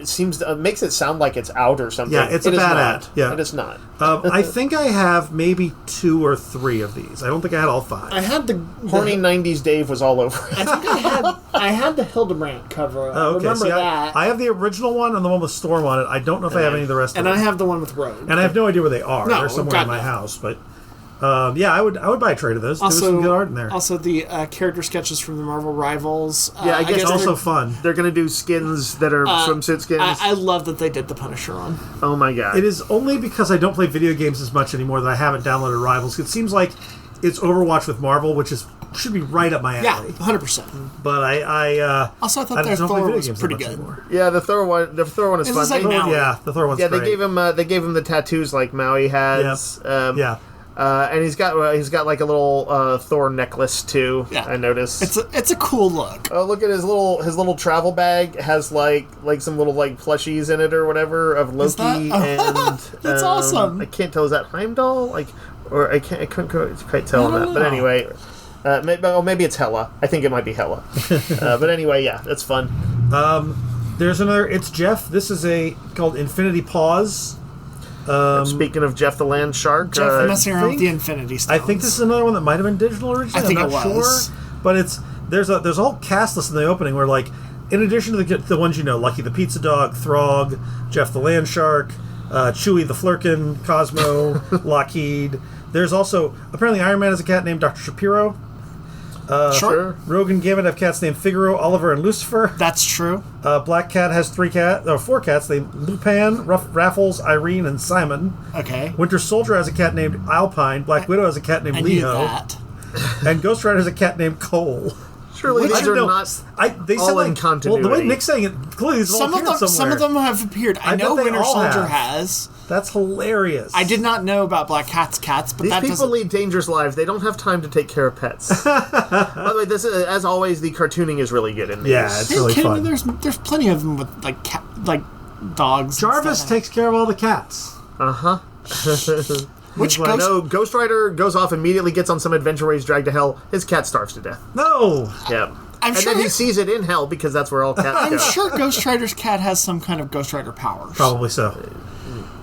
makes it sound like it's out or something. Yeah, it's a bad ad. Yeah. It is not. I think I have maybe 2 or 3 of these. I don't think I had all 5. I had the Horny 90s Dave was all over it. I think I had the Hildebrandt cover. Oh, okay. Remember that? I have the original one and the one with Storm on it. I don't know if I have any of the rest of them. And I have the one with Rogue. And I have no idea where they are. No, They're somewhere God, in my no. house, but I would buy a trade of those. There's some good art in there. Also, the character sketches from the Marvel Rivals. I guess also fun. They're going to do skins that are swimsuit skins. I love that they did the Punisher on. Oh my god! It is only because I don't play video games as much anymore that I haven't downloaded Rivals. It seems like it's Overwatch with Marvel, which should be right up my alley. Yeah, 100%. But I Also, I thought their Thor was pretty good. Anymore. Yeah, the Thor one. The Thor one is fun. Like Maui. Yeah, the Thor one's Yeah, great. they gave him the tattoos like Maui has. Yeah. And he's got like a little Thor necklace too. Yeah. I noticed. It's a cool look. Oh, look at his little travel bag has like some little plushies in it or whatever of Loki and That's awesome. I can't tell, is that Heimdall? I couldn't quite tell on that. know. But anyway, maybe it's Hela. I think it might be Hela. But anyway, yeah, that's fun. There's another. It's Jeff. This is called Infinity Paws. Speaking of Jeff the Land Shark, Jeff messing around with the Infinity Stones. I think this is another one that might have been digital originally. I think I'm not it was. sure, but there's a whole cast list in the opening where in addition to the ones you know, Lucky the Pizza Dog, Throg, Jeff the Land Shark, Chewie the Flurkin, Cosmo, Lockheed. There's also apparently Iron Man has a cat named Dr. Shapiro. sure. Rogue and Gambit have cats named Figaro, Oliver, and Lucifer. That's true. Black Cat has 4 cats named Lupin, Raffles, Irene, and Simon. Okay. Winter Soldier has a cat named Alpine. Black Widow has a cat named I knew Leo. that. And Ghost Rider has a cat named Cole. Surely these are not they all said in continuity. Well, the way Nick's saying it, clearly these Some all appeared of them have appeared. I know bet they Winter all Soldier have. has. That's hilarious. I did not know about Black Cat's cats, but These that people doesn't. lead dangerous lives. They don't have time to take care of pets. By the way, this is, as always, the cartooning is really good in these. Yeah, it's Are you really kidding fun. me? There's plenty of them with dogs. and Jarvis stuff. takes care of all the cats. Which like, Ghost? No, Ghost Rider goes off, immediately gets on some adventure where he's dragged to hell. His cat starves to death. No! Yeah. I'm and sure then he sees it in hell because that's where all cats go. I'm sure Ghost Rider's cat has some kind of Ghost Rider powers. Probably so.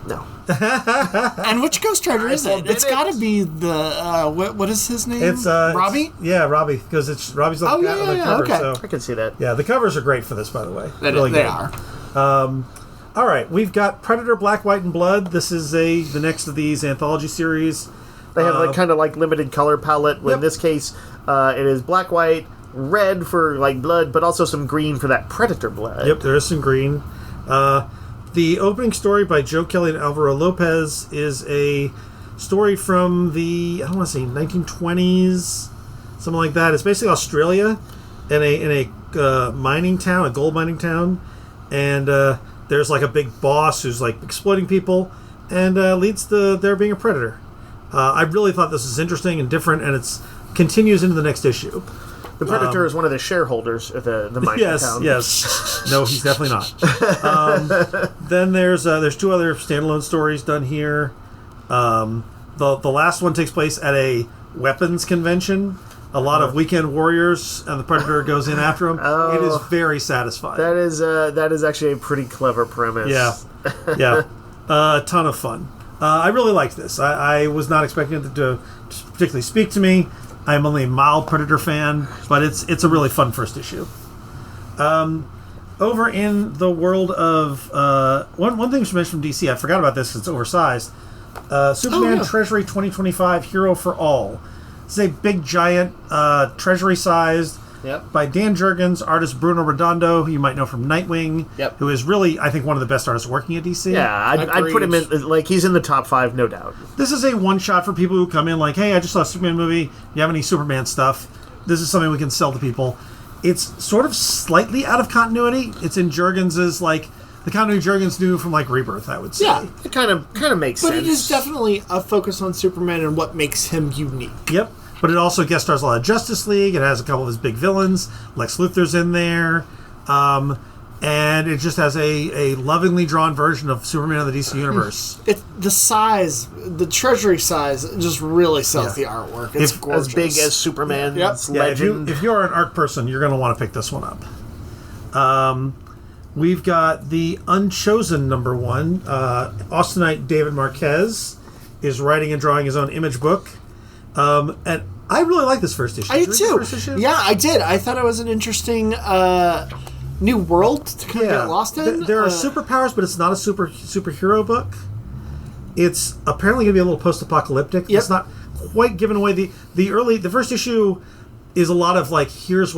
No. And which Ghost Rider is it? forbid It's got to be the what is his name? It's Robbie. Yeah, Robbie, because it's Robbie's little cat on the cover. okay. So. I can see that. Yeah, the covers are great for this, by the way. They Really good. are. All right, we've got Predator: Black, White, and Blood. This is the next of these anthology series. They have like kind of like limited color palette. In this case, it is black, white, red for like blood, but also some green for that predator blood. Yep, there is some green. The opening story by Joe Kelly and Alvaro Lopez is a story from the, I don't want to say 1920s, something like that. It's basically Australia in a mining town, a gold mining town, and there's like a big boss who's like exploiting people and leads to there being a predator. I really thought this was interesting and different, and it continues into the next issue. The Predator is one of the shareholders of the mining town. Yes. No, he's definitely not. Then there's 2 other standalone stories done here. The last one takes place at a weapons convention. A lot of weekend warriors, and the Predator goes in after him. It is very satisfying. That is actually a pretty clever premise. Yeah. A ton of fun. I really liked this. I was not expecting it to particularly speak to me. I'm only a mild Predator fan, but it's a really fun first issue. Over in the world of... one thing we should mention from DC, I forgot about this because it's oversized. Superman Treasury 2025 Hero for All. It's a big, giant, treasury-sized, by Dan Jurgens, artist Bruno Redondo, who you might know from Nightwing, who is really, I think, one of the best artists working at DC. Yeah, I'd put him in, like, he's in the top 5, no doubt. This is a one-shot for people who come in like, hey, I just saw a Superman movie, you have any Superman stuff? This is something we can sell to people. It's sort of slightly out of continuity. It's in Jurgens' like, the continuity Jurgens knew from, like, Rebirth, I would say. Yeah, it kind of makes sense. But it is definitely a focus on Superman and what makes him unique. Yep. But it also guest stars a lot of Justice League. It has a couple of his big villains. Lex Luthor's in there. And it just has a lovingly drawn version of Superman of the DC Universe. The size, the Treasury size, just really sells the artwork. It's gorgeous. As big as Superman's legend. If you're an art person, you're going to want to pick this one up. We've got the Unchosen #1. Austinite David Marquez is writing and drawing his own image book. And I really like this first issue. I did too. Yeah, I did. I thought it was an interesting new world to kind of get lost in. There are superpowers, but it's not a superhero book. It's apparently going to be a little post-apocalyptic. Yep. It's not quite giving away the first issue is a lot of like here's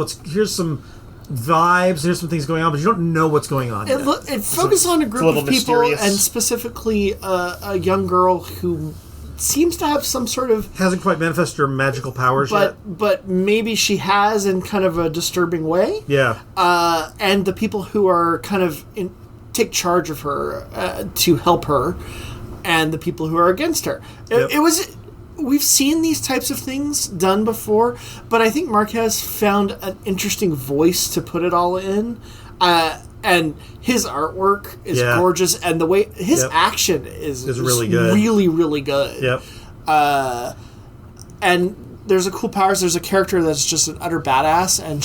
some vibes, here's some things going on, but you don't know what's going on. It focuses on a group of people, mysterious. And specifically a young girl who seems to have some sort of... Hasn't quite manifested her magical powers yet. But maybe she has in kind of a disturbing way. Yeah. And the people who are kind of take charge of her to help her, and the people who are against her. It was... We've seen these types of things done before, but I think Marquez found an interesting voice to put it all in. And his artwork is gorgeous, and the way his action is really good. Really, really good. Yep. And there's a cool powers. There's a character that's just an utter badass, and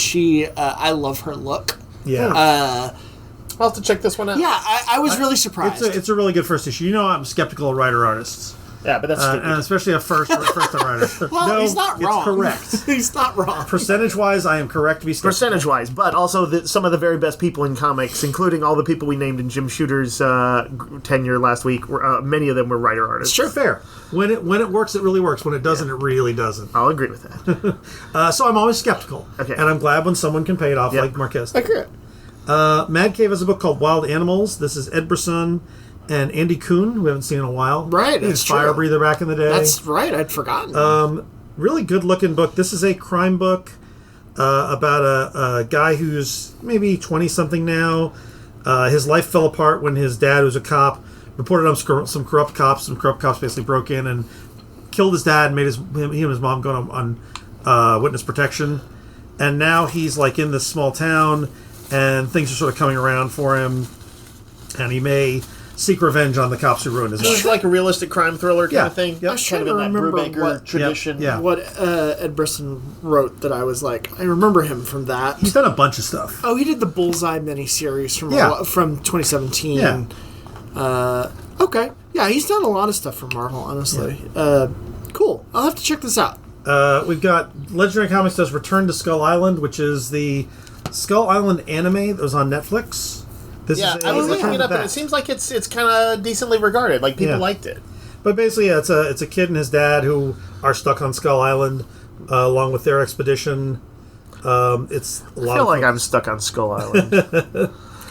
I love her look. Yeah. I'll have to check this one out. Yeah, I was really surprised. It's a really good first issue. You know I'm skeptical of writer-artists. Yeah, but that's stupid. And especially a first-time writer. Well, no, he's not wrong. It's correct. He's not wrong. Percentage-wise, I am correct to be skeptical. Percentage-wise, but also some of the very best people in comics, including all the people we named in Jim Shooter's tenure last week, many of them were writer-artists. Sure, fair. When it works, it really works. When it doesn't, it really doesn't. I'll agree with that. So I'm always skeptical. Okay. And I'm glad when someone can pay it off like Marquez. I agree. Mad Cave has a book called Wild Animals. This is Ed Brisson and Andy Kuhn, who we haven't seen in a while. Right, he was Fire Breather back in the day. That's right, I'd forgotten. Really good-looking book. This is a crime book about a guy who's maybe 20-something now. His life fell apart when his dad, who's a cop, reported on some corrupt cops. Some corrupt cops basically broke in and killed his dad and made he and his mom go on witness protection. And now he's like in this small town, and things are sort of coming around for him, and he may seek revenge on the cops who ruined his life. It's like a realistic crime thriller kind of thing. Yep. I was trying to remember what tradition. What Ed Brisson wrote that I was like, I remember him from that. He's done a bunch of stuff. Oh, he did the Bullseye miniseries from 2017. Yeah. Okay. Yeah, he's done a lot of stuff for Marvel, honestly. Yeah. Cool. I'll have to check this out. We've got Legendary Comics does Return to Skull Island, which is the Skull Island anime that was on Netflix. I was looking it up, and it seems like it's kind of decently regarded. Like, people liked it. But basically, yeah, it's a kid and his dad who are stuck on Skull Island, along with their expedition. It's a lot I feel like I'm stuck on Skull Island.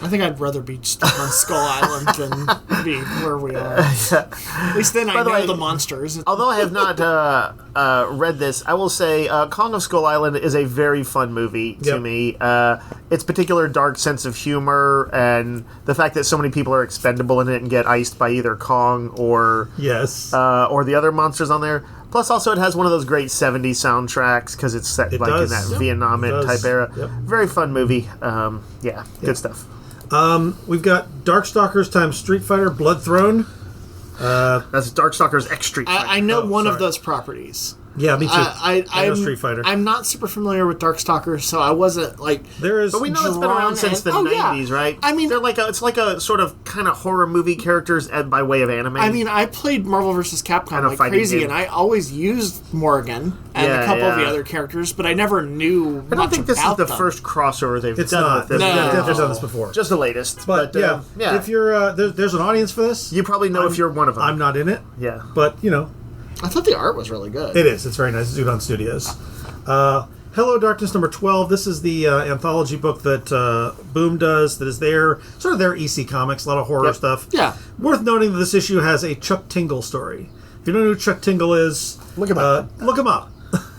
I think I'd rather be stuck on Skull Island than be where we are. At least then I know the monsters. Although I have not read this, I will say Kong of Skull Island is a very fun movie to me. Its particular dark sense of humor and the fact that so many people are expendable in it and get iced by either Kong or the other monsters on there. Plus, also, it has one of those great 70s soundtracks because it's set in that Vietnam type era. Yep. Very fun movie. Good stuff. We've got Darkstalkers times Street Fighter Blood Throne. That's Darkstalkers X Street Fighter. I know one of those properties. Yeah, me too. I know Street Fighter. I'm not super familiar with Darkstalkers, so I wasn't like. But we know it's been around since the 90s, right? I mean, it's like a sort of kind of horror movie characters by way of anime. I mean, I played Marvel vs. Capcom like crazy, game. And I always used Morgan and a couple of the other characters, but I never knew. I don't think this is the them. first crossover they've it's done not. with this. They've definitely done this before. Just the latest. But if you're there's an audience for this, you probably know if you're one of them. I'm not in it. Yeah, but I thought the art was really good. It is. It's very nice. It's Udon Studios. Hello, Darkness number 12. This is the anthology book that Boom does. That is sort of their EC Comics. A lot of horror stuff. Yeah. Worth noting that this issue has a Chuck Tingle story. If you don't know who Chuck Tingle is, look him up. Look him up.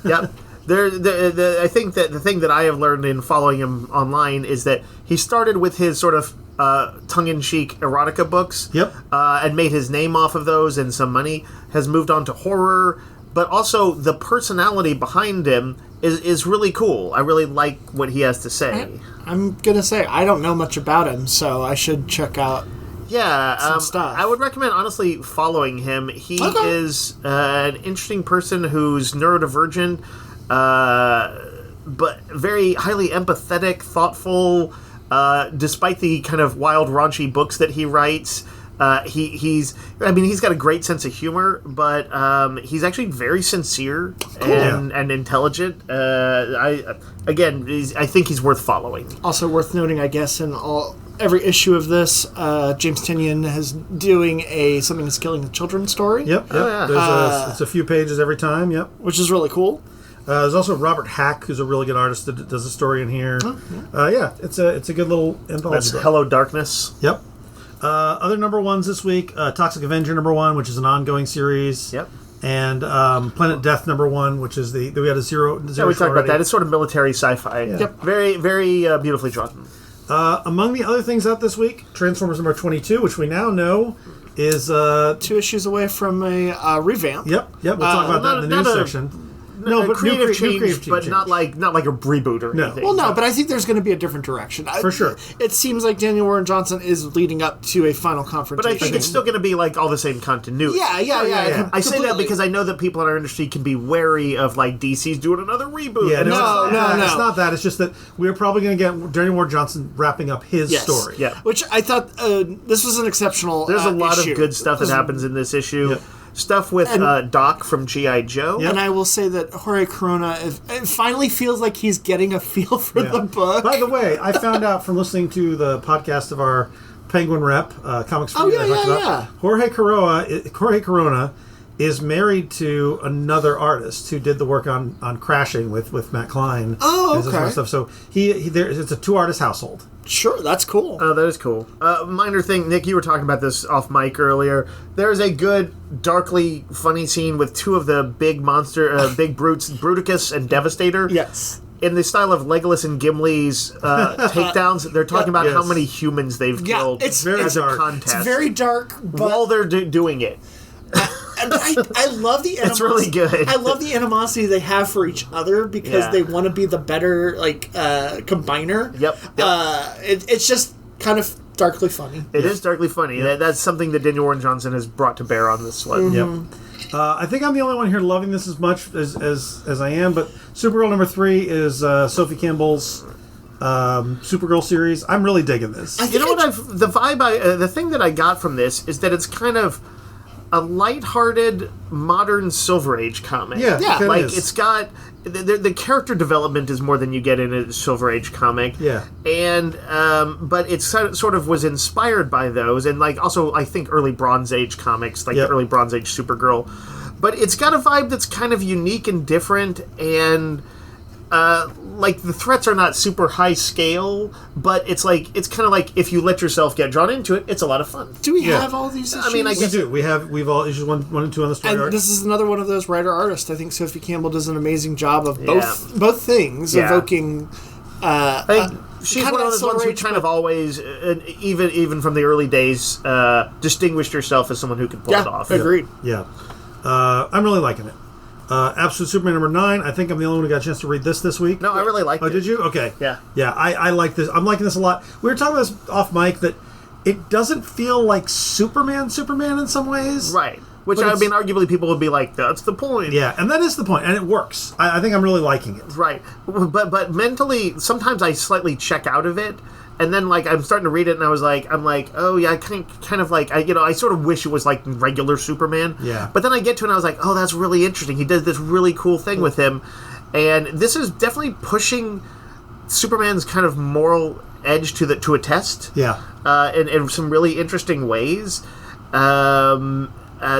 Yep. I think that the thing that I have learned in following him online is that he started with his sort of tongue-in-cheek erotica books. Yep. And made his name off of those and some money. Has moved on to horror, but also the personality behind him is really cool. I really like what he has to say. I'm gonna say I don't know much about him, so I should check out. Some stuff. I would recommend honestly following him. He is an interesting person who's neurodivergent, but very highly empathetic, thoughtful. Despite the kind of wild, raunchy books that he writes, he's got a great sense of humor, but he's actually very sincere and intelligent. I think he's worth following. Also worth noting, I guess, in every issue of this, James Tynion is doing Something Is Killing the Children story. Yep. There's it's a few pages every time. Yep, which is really cool. There's also Robert Hack, who's a really good artist that does a story in here. It's a good little anthology. That's Hello Darkness. Yep. Other number ones this week: Toxic Avenger number 1, which is an ongoing series. Yep. And Planet Death number 1, which is we had a zero. We talked about that. It's sort of military sci-fi. Yeah. Yep. Very, very beautifully drawn. Among the other things out this week, Transformers number 22, which we now know is 2 issues away from a revamp. Yep. We'll talk about that in the news section. No, but creative change, but not like a reboot or anything. Well, no, but I think there's going to be a different direction. For sure. It seems like Daniel Warren Johnson is leading up to a final confrontation. But I think it's still going to be like all the same continuity. Yeah. I say that because I know that people in our industry can be wary of like DC's doing another reboot. Yeah, no. It's not that. It's just that we're probably going to get Daniel Warren Johnson wrapping up his story. Yeah. Which I thought this was an exceptional There's a lot issue. of good stuff that happens in this issue. Yep. Stuff with Doc from G.I. Joe. Yep. And I will say that Jorge Corona it finally feels like he's getting a feel for the book. By the way, I found out from listening to the podcast of our Penguin rep, Comics for You, Jorge Corona is married to another artist who did the work on Crashing with Matt Klein. Oh, okay. And stuff. So it's a 2-artist household. Sure, that's cool. Oh, that is cool. Minor thing, Nick, you were talking about this off mic earlier. There's a good, darkly funny scene with 2 of the big big brutes, Bruticus and Devastator. Yes. In the style of Legolas and Gimli's takedowns, they're talking about how many humans they've killed. It's very dark. Contest. It's very dark, but while they're doing it. And I love the animosity. It's really good. I love the animosity they have for each other because they want to be the better combiner. Yep. It's just kind of darkly funny. It is darkly funny. Yep. That's something that Daniel Warren Johnson has brought to bear on this one. Mm-hmm. Yep. I think I'm the only one here loving this as much as I am, but Supergirl number 3 is Sophie Campbell's Supergirl series. I'm really digging this. The thing that I got from this is that it's kind of a lighthearted modern Silver Age comic. Yeah, Yeah, it It's got the character development is more than you get in a Silver Age comic. Yeah. And but it sort of was inspired by those, and also I think early Bronze Age comics, the early Bronze Age Supergirl. But it's got a vibe that's kind of unique and different, and the threats are not super high scale, but it's kind of like if you let yourself get drawn into it, it's a lot of fun. Do we have all these issues? I mean, I guess We do. We've all issues 1 and 2 on the story and arc. this is another one of those writer-artists. I think Sophie Campbell does an amazing job of Yeah. both things, evoking... She's kind one of of those ones who Silver Age, kind of always, even from the early days, distinguished herself as someone who could pull it off. Agreed. Yeah. I'm really liking it. Absolute Superman number 9. I think I'm the only one who got a chance to read this week. No, I really liked it. Oh, did you? Okay. Yeah. Yeah, I like this. I'm liking this a lot. We were talking about this off mic that it doesn't feel like Superman in some ways. Right. Which, But I mean, arguably people would be like, that's the point. Yeah, and that is the point, and it works. I think I'm really liking it. Right. But mentally, sometimes I slightly check out of it, and then, I'm starting to read it, and I'm like, oh, yeah, I kind of I sort of wish it was like regular Superman. Yeah. But then I get to it, and I was like, oh, that's really interesting. He did this really cool thing with him, and this is definitely pushing Superman's kind of moral edge to a test. Yeah. In some really interesting ways.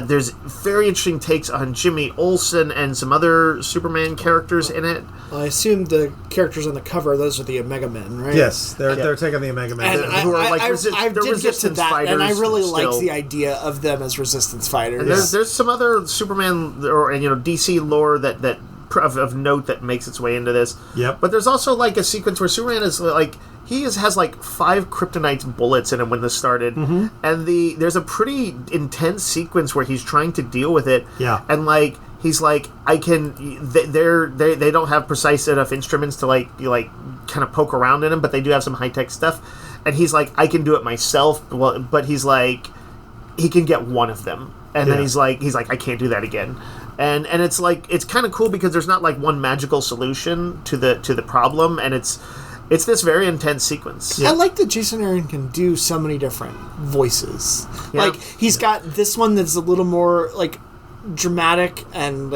There's very interesting takes on Jimmy Olsen and some other Superman characters in it. I assume the characters on the cover, those are the Omega Men, right? Yes, they're taking the Omega Man. And who are I they're did get to resistance that, fighters and I really still. liked the idea of them as resistance fighters. And there's some other Superman or DC lore that of note that makes its way into this. Yep. But there's also a sequence where Superman is has 5 kryptonite bullets in him when this started, and there's a pretty intense sequence where he's trying to deal with it. Yeah. And he's like, I can. They don't have precise enough instruments to kind of poke around in them, but they do have some high tech stuff. And he's like, I can do it myself. Well, but he's like, he can get one of them, and then he's like, I can't do that again. And it's it's kind of cool because there's not one magical solution to the problem, and it's this very intense sequence. I like that Jason Aaron can do so many different voices. Yeah. He's got this one that's a little more dramatic and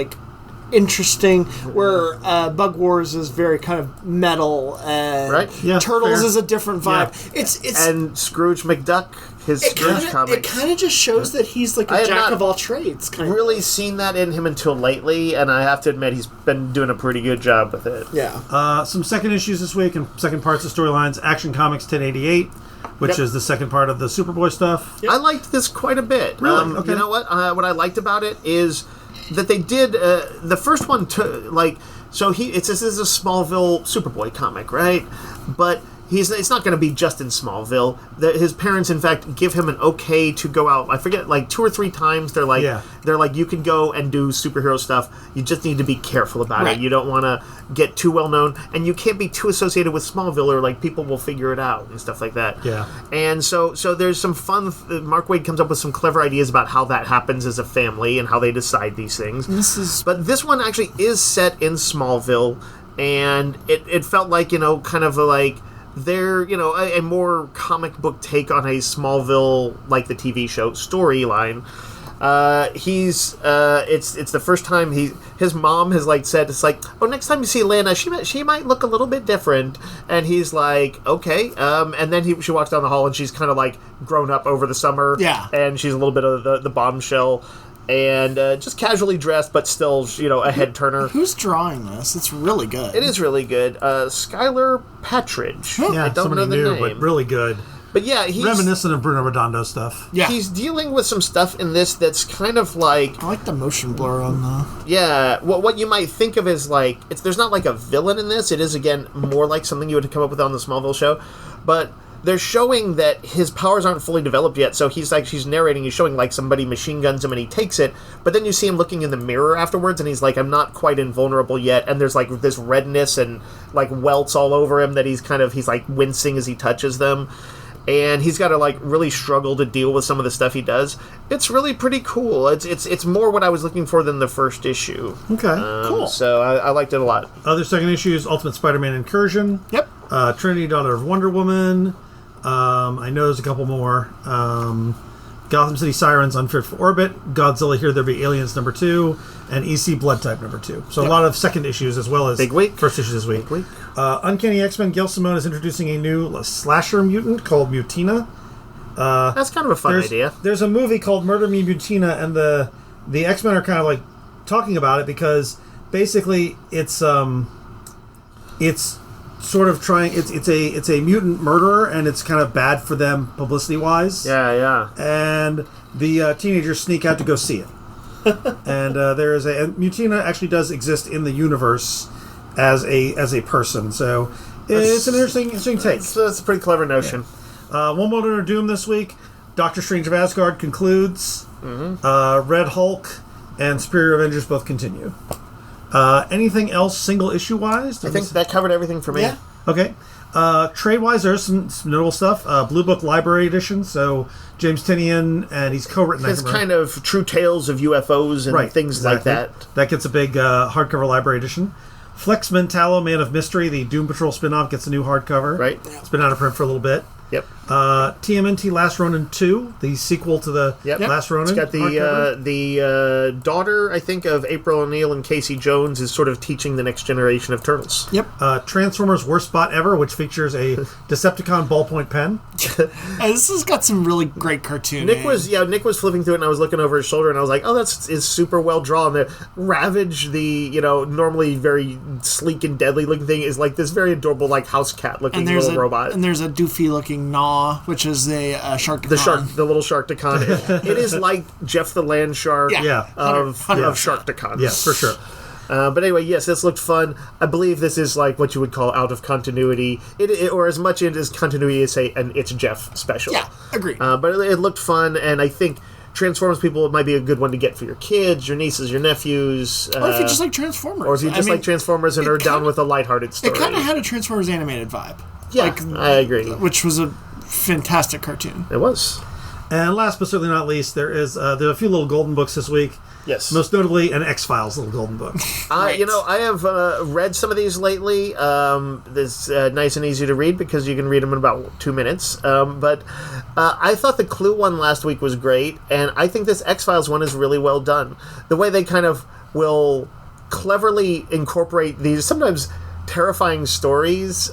interesting, where Bug Wars is very kind of metal, and Right. Yeah, Turtles fair. is a different vibe. Yeah. It's And Scrooge McDuck, his Scrooge it comic. kind of just shows that he's a I have jack not of all trades. Kind really seen that in him until lately, and I have to admit he's been doing a pretty good job with it. yeah. Some second issues this week and second parts of storylines. Action Comics 1088, which Yep. is the second part of the Superboy stuff. I liked this quite a bit. Really? Okay. You know what? What I liked about it is that they did the first one so this is a Smallville Superboy comic, right? But it's not going to be just in Smallville. His parents, in fact, give him an okay to go out. I forget, 2 or 3 times. They're like, you can go and do superhero stuff. You just need to be careful about Right. it. You don't want to get too well known, and you can't be too associated with Smallville, or people will figure it out and stuff like that. Yeah. And so there's some fun. Mark Waid comes up with some clever ideas about how that happens as a family and how they decide these things. But this one actually is set in Smallville, and it felt like kind of they're a more comic book take on a Smallville, the TV show storyline. It's the first time his mom has said, it's next time you see Lana, she might look a little bit different, and he's like, okay, and then she walks down the hall and she's kind of grown up over the summer, and she's a little bit of the bombshell, and just casually dressed, but still, a head turner. Who's drawing this? It's really good. It is really good. Skylar Patridge. Yeah, I don't somebody know the new, name, but really good. But yeah, he's Reminiscent of Bruno Redondo stuff. Yeah. He's dealing with some stuff in this that's kind of I like the motion blur on the... yeah, what you might think of as there's not a villain in this. It is, again, more like something you would come up with on the Smallville show, but they're showing that his powers aren't fully developed yet. So she's narrating, he's showing somebody machine guns him and he takes it, but then you see him looking in the mirror afterwards, and he's I'm not quite invulnerable yet, and there's this redness and welts all over him that he's wincing as he touches them. And he's got to really struggle to deal with some of the stuff he does. It's really pretty cool. It's more what I was looking for than the first issue. Okay, cool. So I liked it a lot. Other second issues: Ultimate Spider-Man Incursion. Yep. Trinity, Daughter of Wonder Woman. I know there's a couple more. Gotham City Sirens Unfit for Orbit, Godzilla Here There Be Aliens number 2, and EC Blood Type number 2. So a lot of second issues as well as Big week. first issues this week. Uncanny X-Men, Gail Simone is introducing a new slasher mutant called Mutina. That's kind of a fun idea. There's a movie called Murder Me Mutina, and the X-Men are kind of like talking about it because basically it's sort of trying. It's a mutant murderer, and it's kind of bad for them publicity wise. Yeah. And the teenagers sneak out to go see it. And there is and Mutina actually does exist in the universe as a person. So it's an interesting take. That's a pretty clever notion. Yeah. One more Under Doom this week. Doctor Strange of Asgard concludes. Red Hulk and Superior Avengers both continue. Anything else single issue wise? I think that covered everything for me. Yeah. Okay. Trade wise, there's some notable stuff. Blue Book Library Edition. So James Tynion, and he's co-written. It's kind of true tales of UFOs and things like that. That gets a big hardcover library edition. Flex Mentallo, Man of Mystery, the Doom Patrol spinoff, gets a new hardcover. Right. It's been out of print for a little bit. Yep. TMNT Last Ronin 2, the sequel to the Last Ronin. It's got the daughter, I think, of April O'Neil and Casey Jones is sort of teaching the next generation of Turtles. Yep. Transformers Worst Spot Ever, which features a Decepticon ballpoint pen. This has got some really great cartoon. Nick was flipping through it, and I was looking over his shoulder, and I was like, "Oh, is super well drawn." The Ravage, the normally very sleek and deadly looking thing, is like this very adorable, like house cat looking little robot. And there's a doofy looking Gnaw, which is the Sharktacon. The little Sharktacon. It is like Jeff the Land Shark of Sharktacon. Yes, for sure. But anyway, yes, this looked fun. I believe this is like what you would call out of continuity, or as much as continuity as say an It's Jeff special. Yeah, agreed. But it looked fun, and I think Transformers people might be a good one to get for your kids, your nieces, your nephews. Or if you just like Transformers. Or if you just like Transformers and are down with a lighthearted story. It kind of had a Transformers animated vibe. Yeah, I agree. Which was a fantastic cartoon. It was. And last but certainly not least, there's a few little golden books this week. Yes. Most notably, an X-Files little golden book. Right. I have read some of these lately. It's nice and easy to read because you can read them in about 2 minutes. But I thought the Clue one last week was great, and I think this X-Files one is really well done. The way they kind of will cleverly incorporate these sometimes terrifying stories.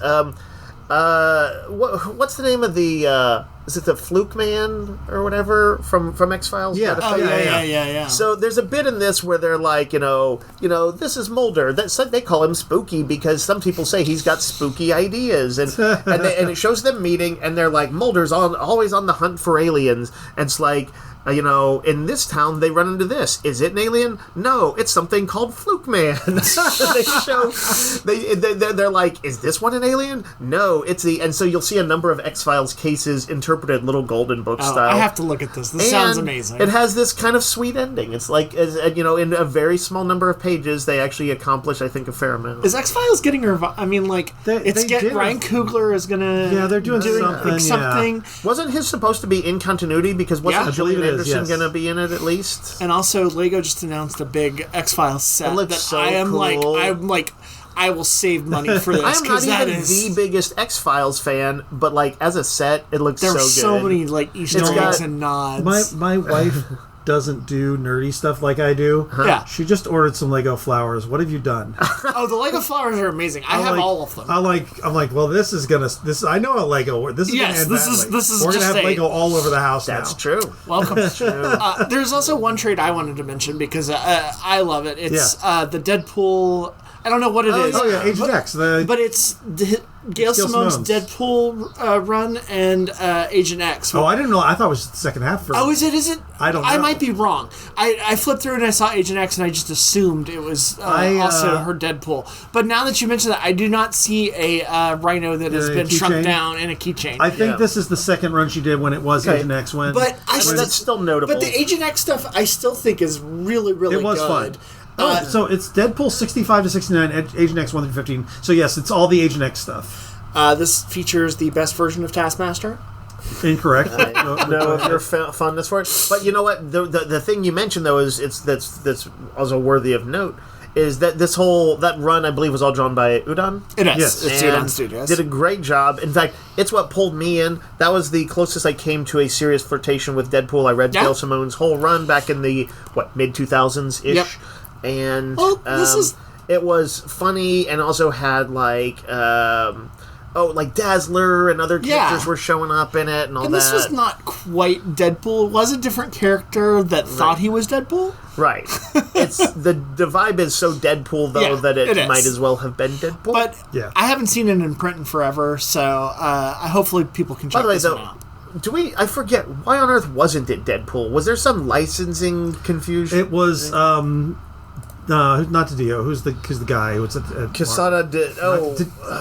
What's the name of the is it the Fluke Man or whatever from X-Files? Yeah. Yeah. So there's a bit in this where they're like, this is Mulder. They call him Spooky because some people say he's got spooky ideas, and it shows them meeting, and they're like, Mulder's always on the hunt for aliens, and it's like, in this town they run into this. Is it an alien? No, it's something called Fluke Man. They're like, is this one an alien? No, it's and so you'll see a number of X-Files cases interpreted little golden book style. I have to look at this. This sounds amazing. It has this kind of sweet ending. It's like, in a very small number of pages, they actually accomplish, I think, a fair amount. Is X-Files getting Ryan Coogler is gonna. Yeah, they're doing something. Yeah. Wasn't his supposed to be in continuity because wasn't Gillian Anderson going to be in it at least? And also, Lego just announced a big X-Files set. It looks so cool. I will save money for this. I'm not even the biggest X-Files fan, but as a set, it looks so good. There's so many Easter eggs and nods. My wife doesn't do nerdy stuff like I do. Yeah. She just ordered some Lego flowers. What have you done? Oh, the Lego flowers are amazing. I have all of them. I'm like, well, this is gonna. I know a Lego. This is yes. This is. We're gonna have Lego all over the house. That's now. true. Welcome. That's true. There's also one trade I wanted to mention because I love it. It's the Deadpool. I don't know what it is. Oh yeah, Agent X. But it's Gail Simone's Deadpool run and Agent X. Oh, I didn't know. I thought it was the second half. Is it? I don't know. I might be wrong. I flipped through and I saw Agent X and I just assumed it was also her Deadpool. But now that you mention that, I do not see a Rhino that has been shrunk down in a keychain. I think this is the second run she did when it was Agent X. But that's still notable. But the Agent X stuff I still think is really, really good. It was fun. So it's Deadpool 65 to 69, Agent X 1 through 15. So yes, it's all the Agent X stuff. This features the best version of Taskmaster. Incorrect. No, if you're fondness for it. But you know what? The thing you mentioned though is that's also worthy of note is that that run, I believe, was all drawn by Udon. It is. Yes. It's And Udon Studios. did a great job. In fact, it's what pulled me in. That was the closest I came to a serious flirtation with Deadpool. I read Yeah. Gail Simone's whole run back in the mid-2000s ish, Yep. and Well, this is- it was funny and also had like Dazzler and other characters were showing up in it and all And that. this was not quite Deadpool. It was a different character that thought he was Deadpool. Right. It's the vibe is so Deadpool though Yeah, that it it is. might as well have been Deadpool. But Yeah. I haven't seen it in print in forever, so hopefully people can by check the way, this though, one out. I forget why on earth wasn't it Deadpool? Was there some licensing confusion? It was not Didio. Who's the guy? What's it? Casada did. Oh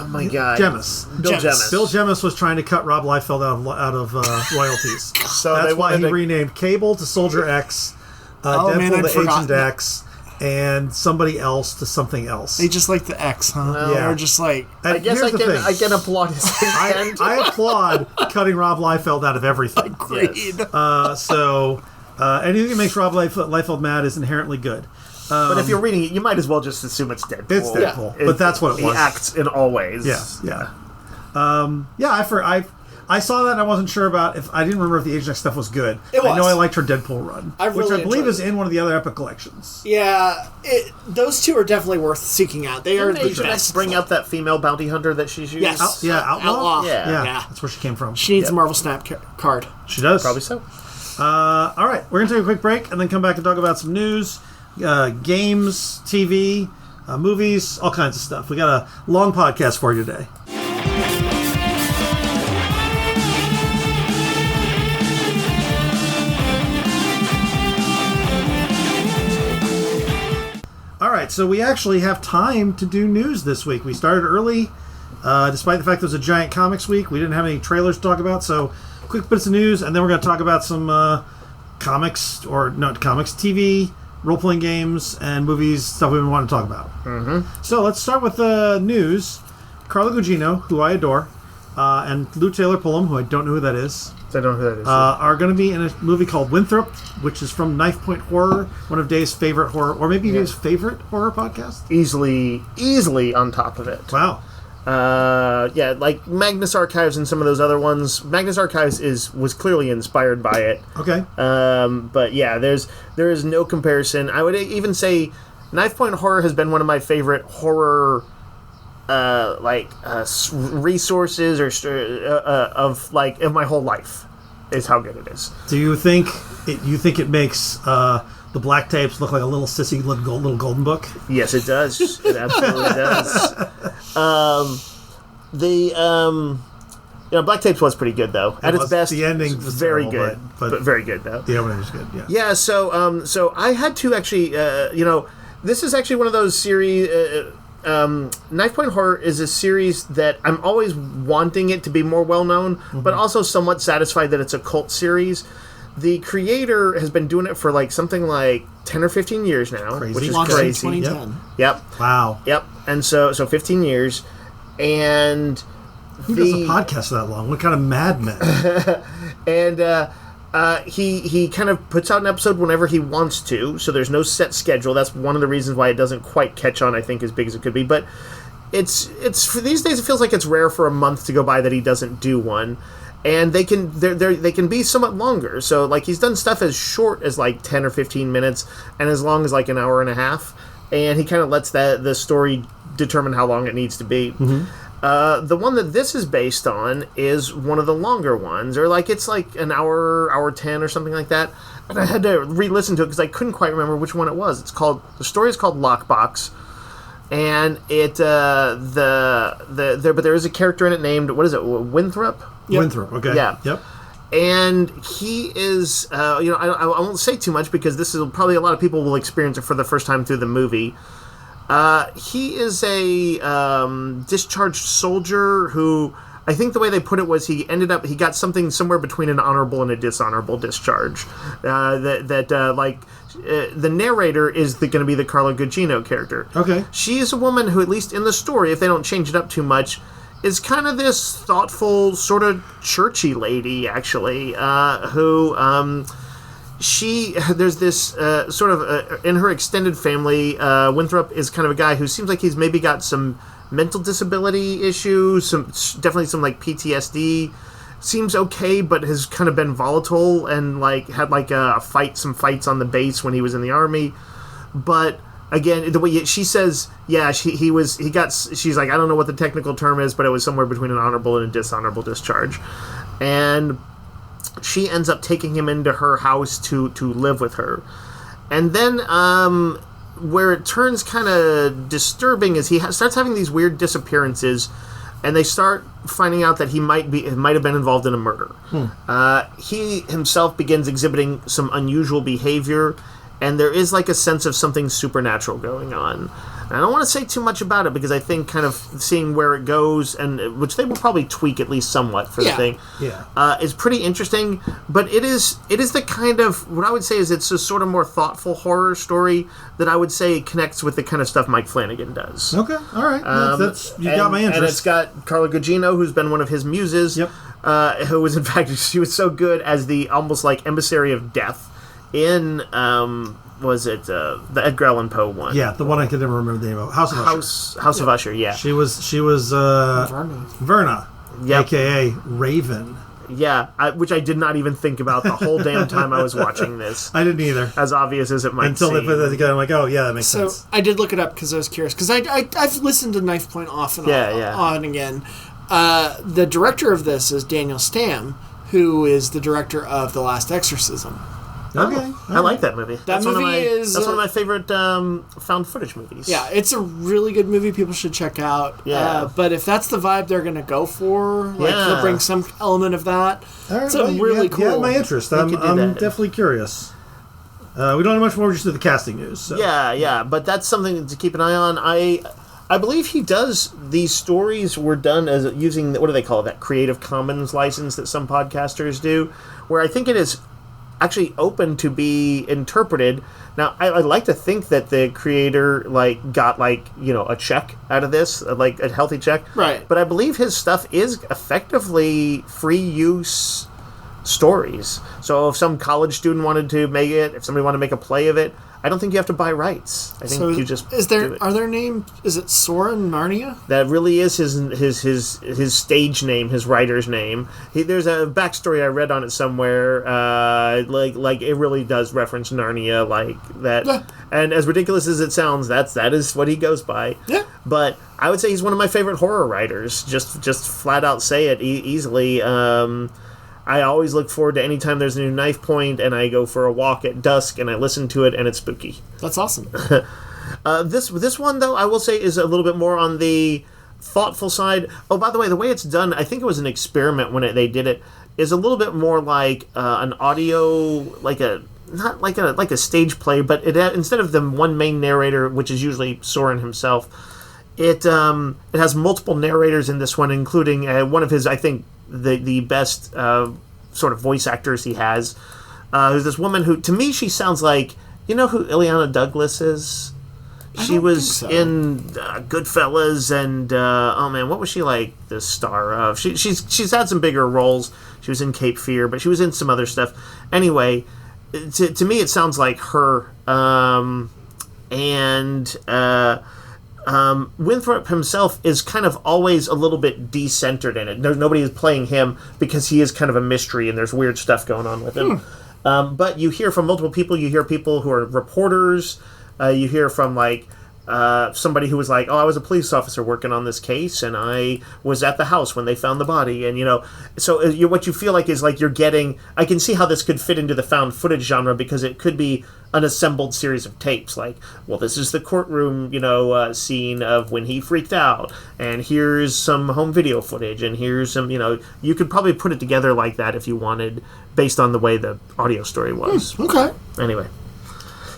my God, Gemmis. Bill Gemmis. Gemmis. Bill Gemmis was trying to cut Rob Liefeld out of royalties. So That's they why wanted he to- renamed Cable to Soldier X, Deadpool I'd to forgotten. Agent X, and somebody else to something else. They just like the X, huh? Yeah. They're just like, And I guess here's the thing. I can applaud his intent. I applaud cutting Rob Liefeld out of everything. agreed. So anything that makes Rob Liefeld mad is inherently good. But if you're reading it, you might as well just assume it's Deadpool. It's Deadpool, but that's what it was. He acts in all ways. Yeah. I saw that and I wasn't sure about I didn't remember if the Agent X stuff was good. It was. I know I liked her Deadpool run, I which really I believe enjoyed is it. in one of the other Epic collections. Yeah, those two are definitely worth seeking out. They are Didn't the Agent X best. bring up that female bounty hunter that she's used? Yes. Outlaw? Yeah. Yeah. That's where she came from. She needs a Marvel Snap card. She does. Probably so. All right, we're going to take a quick break and then come back and talk about some news, games, TV, movies, all kinds of stuff. We got a long podcast for you today. All right, so we actually have time to do news this week. We started early, despite the fact there was a giant comics week. We didn't have any trailers to talk about, so quick bits of news, and then we're going to talk about some TV, role-playing games, and movies, stuff we want to talk about. Mm-hmm. So let's start with the news. Carla Gugino, who I adore, and Lou Taylor Pullum, who I don't know who that is, I don't know who that is. are going to be in a movie called Winthrop, which is from Knife Point Horror, one of Dave's favorite horror, or maybe Dave's favorite horror podcast. Easily on top of it. Wow. Like Magnus Archives and some of those other ones. Magnus Archives was clearly inspired by it. Okay. But yeah, there is no comparison. I would even say Knife Point Horror has been one of my favorite horror resources of my whole life. Is how good it is. Do you think it makes the black tapes look like a little sissy little golden book? Yes, it does. It absolutely does. Black Tapes was pretty good though. At its best, the ending was very terrible, good, but but very good though. the opening was good. Yeah. Yeah. So I had to actually, this is actually one of those series. Knife Point Horror is a series that I'm always wanting it to be more well known, but also somewhat satisfied that it's a cult series. The creator has been doing it for something like 10 or 15 years now, Crazy. which is Launched in crazy. 2010. Yep. Wow. Yep. And so 15 years, and Who does a podcast for that long? What kind of madman? and he kind of puts out an episode whenever he wants to, so there's no set schedule. That's one of the reasons why it doesn't quite catch on, I think, as big as it could be. But it's for these days, it feels like it's rare for a month to go by that he doesn't do one. And they can be somewhat longer. So he's done stuff as short as 10 or 15 minutes, and as long as an hour and a half. And he kind of lets the story determine how long it needs to be. Mm-hmm. The one that this is based on is one of the longer ones, or it's an hour 10 or something like that. And I had to re-listen to it because I couldn't quite remember which one it was. The story is called Lockbox, and it but there is a character in it named, what is it, Winthrop? Yep. Winthrop. Okay. Yeah. Yep. And he is, I won't say too much because this is probably a lot of people will experience it for the first time through the movie. He is a discharged soldier who, I think the way they put it was he got something somewhere between an honorable and a dishonorable discharge. The narrator is going to be the Carla Gugino character. Okay. She is a woman who, at least in the story, if they don't change it up too much, is kind of this thoughtful, sort of churchy lady, actually, who there's this sort of in her extended family, Winthrop is kind of a guy who seems like he's maybe got some mental disability issues, definitely some like PTSD. Seems okay, but has kind of been volatile and like had like some fights on the base when he was in the army. But again, the way she says, yeah, she's like, I don't know what the technical term is, but it was somewhere between an honorable and a dishonorable discharge, and she ends up taking him into her house to live with her, and then where it turns kind of disturbing is he starts having these weird disappearances. And they start finding out that he might have been involved in a murder. He himself begins exhibiting some unusual behavior, and there is like a sense of something supernatural going on. And I don't want to say too much about it because I think kind of seeing where it goes, and which they will probably tweak at least somewhat for the thing, is pretty interesting. But it is the kind of, what I would say is it's a sort of more thoughtful horror story that I would say connects with the kind of stuff Mike Flanagan does. Okay, all right, got my interest. And it's got Carla Gugino, who's been one of his muses, who was in fact she was so good as the almost like emissary of death in. Was it the Edgar Allan Poe one? Yeah, the one I can never remember the name of. House of Usher. House of Usher, yeah. She was Verna, a.k.a. Raven. Yeah, which I did not even think about the whole damn time I was watching this. I didn't either. As obvious as it might Until seem. they put that together, I'm like, oh, yeah, that makes sense. So I did look it up because I was curious. Because I've listened to Knife Point off and on again. The director of this is Daniel Stamm, who is the director of The Last Exorcism. Okay, I like that movie. That's one of my favorite found footage movies. Yeah, it's a really good movie. People should check out. Yeah, but if that's the vibe they're going to go for, they'll bring some element of that. All right, it's really cool. Yeah, my interest. I'm definitely curious. We don't have much more. Just do the casting news. So. Yeah, but that's something to keep an eye on. I believe he does these stories were done as using what do they call it, that Creative Commons license that some podcasters do, where I think it is actually open to be interpreted. Now, I like to think that the creator got a check out of this, like a healthy check. Right. But I believe his stuff is effectively free use stories. So if some college student wanted to make it, if somebody wanted to make a play of it, I don't think you have to buy rights. I think you just do it. Are there names? Is it Soren Narnia? That really is his stage name, his writer's name. There's a backstory I read on it somewhere. Like it really does reference Narnia, like that. Yeah. And as ridiculous as it sounds, that is what he goes by. Yeah. But I would say he's one of my favorite horror writers. Just flat out say it easily. I always look forward to any time there's a new Knife Point, and I go for a walk at dusk, and I listen to it, and it's spooky. That's awesome. This one, though, I will say is a little bit more on the thoughtful side. Oh, by the way, the way it's done, I think it was an experiment when they did it, is a little bit more like an audio, not like a stage play, but instead of the one main narrator, which is usually Soren himself, it has multiple narrators in this one, including one of his, I think, the best sort of voice actors he has. There's this woman who, to me, she sounds like, you know who Ileana Douglas is? She was in Goodfellas and what was she like the star of? She's had some bigger roles. She was in Cape Fear, but she was in some other stuff. Anyway, to me, it sounds like her. Winthrop himself is kind of always a little bit decentered in it. Nobody is playing him because he is kind of a mystery and there's weird stuff going on with him. But you hear from multiple people. You hear people who are reporters. You hear from somebody who was like, oh, I was a police officer working on this case and I was at the house when they found the body. And, so what you feel like is like you're getting, I can see how this could fit into the found footage genre because it could be an assembled series of tapes. Like, well, this is the courtroom, scene of when he freaked out. And here's some home video footage. And here's some, you could probably put it together like that if you wanted based on the way the audio story was. Okay. Anyway.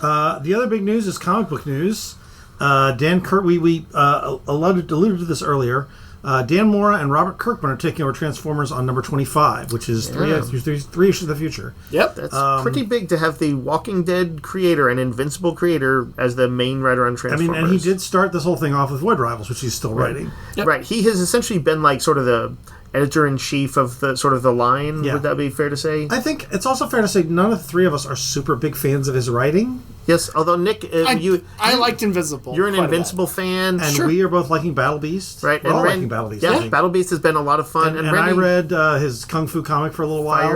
The other big news is comic book news. Dan Kirk, we alluded to this earlier. Dan Mora and Robert Kirkman are taking over Transformers on number 25, which is three issues of the future. Yep, that's pretty big to have the Walking Dead creator and Invincible creator as the main writer on Transformers. And he did start this whole thing off with Void Rivals, which he's still writing. Yep. Right, he has essentially been like sort of editor-in-chief of the sort of the line. Yeah. Would that be fair to say? I think it's also fair to say none of the three of us are super big fans of his writing. Yes, although Nick, I liked Invincible. You're an quite a bit. Invincible fan. And we are both liking Battle Beast. Right, We're and all Ren- liking Battle Beast. Yeah, I think. Battle Beast has been a lot of fun. And Rennie, I read his Kung Fu comic for a little while.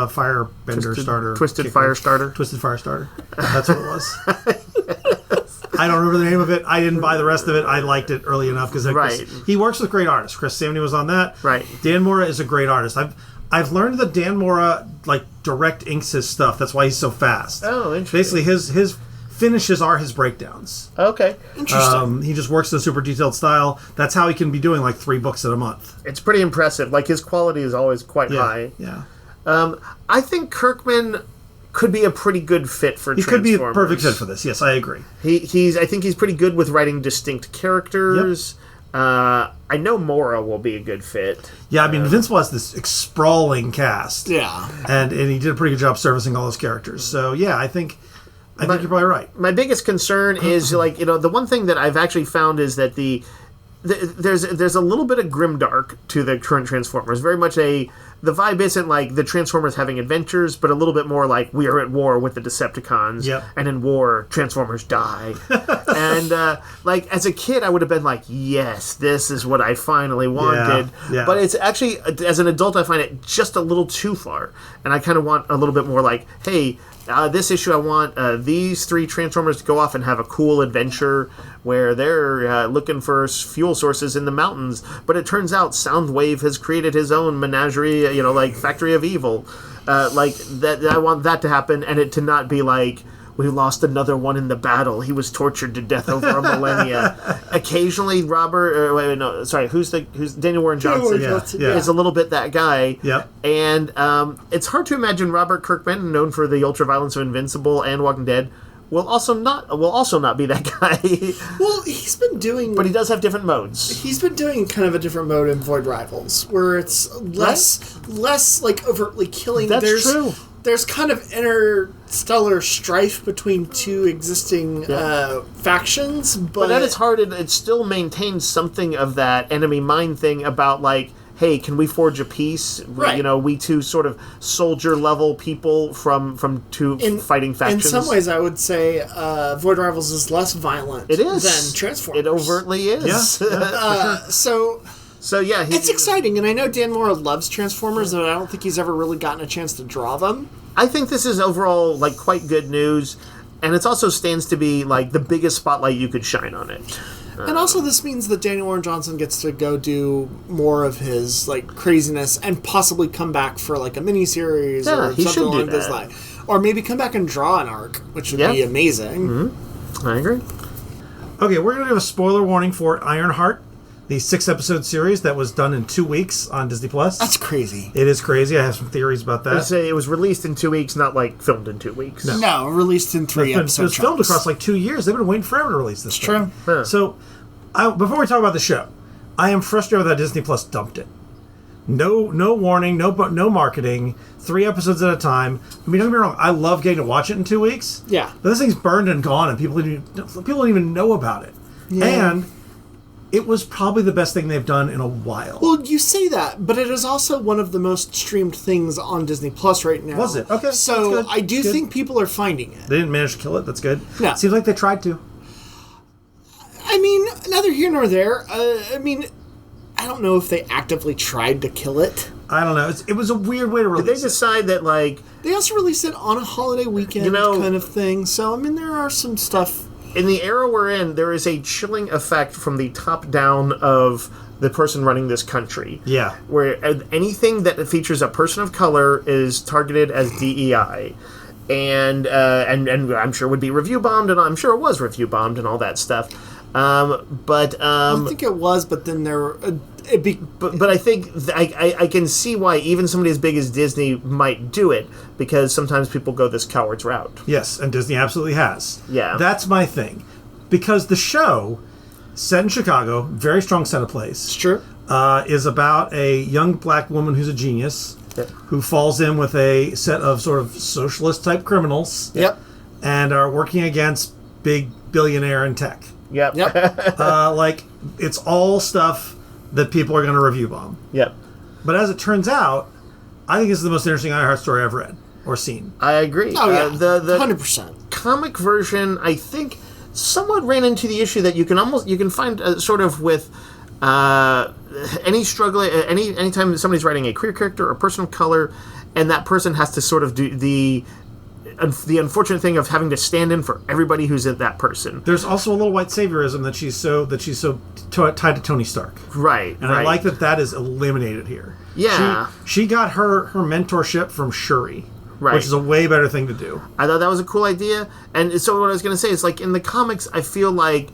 Firebender Starter. Twisted Kicker. Fire Starter. Twisted Fire Starter. That's what it was. I don't remember the name of it. I didn't buy the rest of it. I liked it early enough because Right. he works with great artists. Chris Samney was on that. Right. Dan Mora is a great artist. I've learned that Dan Mora direct inks his stuff. That's why he's so fast. Oh, interesting. Basically, his finishes are his breakdowns. Okay. Interesting. He just works in a super detailed style. That's how he can be doing 3 books in a month. It's pretty impressive. His quality is always quite high. Yeah. I think Kirkman could be a pretty good fit for He could be a Transformers. perfect fit for this. Yes, I agree. I think he's pretty good with writing distinct characters. I know Mora will be a good fit. Yeah, I mean, Invincible has this sprawling cast. Yeah. And he did a pretty good job servicing all those characters. So, yeah, I think you're probably right. My biggest concern is the one thing that I've actually found is that there's a little bit of grimdark to the current Transformers. Very much the vibe isn't like the Transformers having adventures, but a little bit more like we are at war with the Decepticons. Yep. And in war, Transformers die. And as a kid, I would have been like, yes, this is what I finally wanted. Yeah. But it's actually, as an adult, I find it just a little too far. And I kind of want a little bit more like, hey, this issue I want these 3 Transformers to go off and have a cool adventure where they're looking for fuel sources in the mountains, but it turns out Soundwave has created his own menagerie, factory of evil. That I want that to happen, and it to not be like we lost another one in the battle. He was tortured to death over a millennia. Occasionally, who's Daniel Warren Johnson? Yeah. Is a little bit that guy. Yep. And it's hard to imagine Robert Kirkman, known for the ultraviolence of Invincible and Walking Dead, will also not be that guy. Well, he's been doing... But he does have different modes. He's been doing kind of a different mode in Void Rivals, where it's less overtly killing. That's true. There's kind of interstellar strife between 2 existing factions, But at its heart, it still maintains something of that enemy mine thing about hey, can we forge a peace? Right. We 2 sort of soldier level people from 2 fighting factions. In some ways, I would say Void Rivals is less violent than Transformers. It overtly is. Yeah. So yeah, it's exciting, and I know Dan Mora loves Transformers, but I don't think he's ever really gotten a chance to draw them. I think this is overall quite good news, and it also stands to be the biggest spotlight you could shine on it. And also, this means that Daniel Warren Johnson gets to go do more of his craziness and possibly come back for a miniseries or he something should do along those that. lines, or maybe come back and draw an arc, which would be amazing. Mm-hmm. I agree. Okay, we're going to do a spoiler warning for Ironheart, the 6-episode series that was done in 2 weeks on Disney+. That's crazy. It is crazy. I have some theories about that. I say it was released in 2 weeks, not filmed in 2 weeks. No, released in 3 episodes. It was filmed across 2 years. They've been waiting forever to release this. It's true. Huh. So, before we talk about the show, I am frustrated that Disney Plus dumped it. No warning, no marketing. 3 episodes at a time. I mean, don't get me wrong. I love getting to watch it in 2 weeks. Yeah. But this thing's burned and gone, and people don't even know about it. Yeah. And it was probably the best thing they've done in a while. Well, you say that, but it is also one of the most streamed things on Disney Plus right now. Was it? Okay. So that's good. I do That's good. think people are finding it. They didn't manage to kill it. That's good. No. Seems like they tried to. I mean, neither here nor there. I don't know if they actively tried to kill it. I don't know. It was a weird way to release Did they decide that They also released it on a holiday weekend kind of thing. So, there are some stuff. in the era we're in, there is a chilling effect from the top down of the person running this country. Yeah. Where anything that features a person of color is targeted as DEI. And I'm sure would be review bombed, and I'm sure it was review bombed and all that stuff. I think it was, but then there were... But I think I can see why even somebody as big as Disney might do it, because sometimes people go this coward's route. Yes, and Disney absolutely has. Yeah. That's my thing. Because the show, set in Chicago, very strong set of place. It's true. Is about a young black woman who's a genius, who falls in with a set of sort of socialist-type criminals. Yep. And are working against big billionaire in tech. Yep. It's all stuff that people are going to review bomb. Yep. But as it turns out, I think this is the most interesting Ironheart story I've read or seen. I agree. Oh, yeah. The 100%. comic version, I think, somewhat ran into the issue that you can find sort of with any struggle, anytime somebody's writing a queer character or person of color, and that person has to sort of do the unfortunate thing of having to stand in for everybody who's in that person. There's also a little white saviorism that she's so tied to Tony Stark. Right. And I like that is eliminated here. Yeah. She got her mentorship from Shuri. Right. Which is a way better thing to do. I thought that was a cool idea. And so what I was going to say is, like, in the comics, I feel like,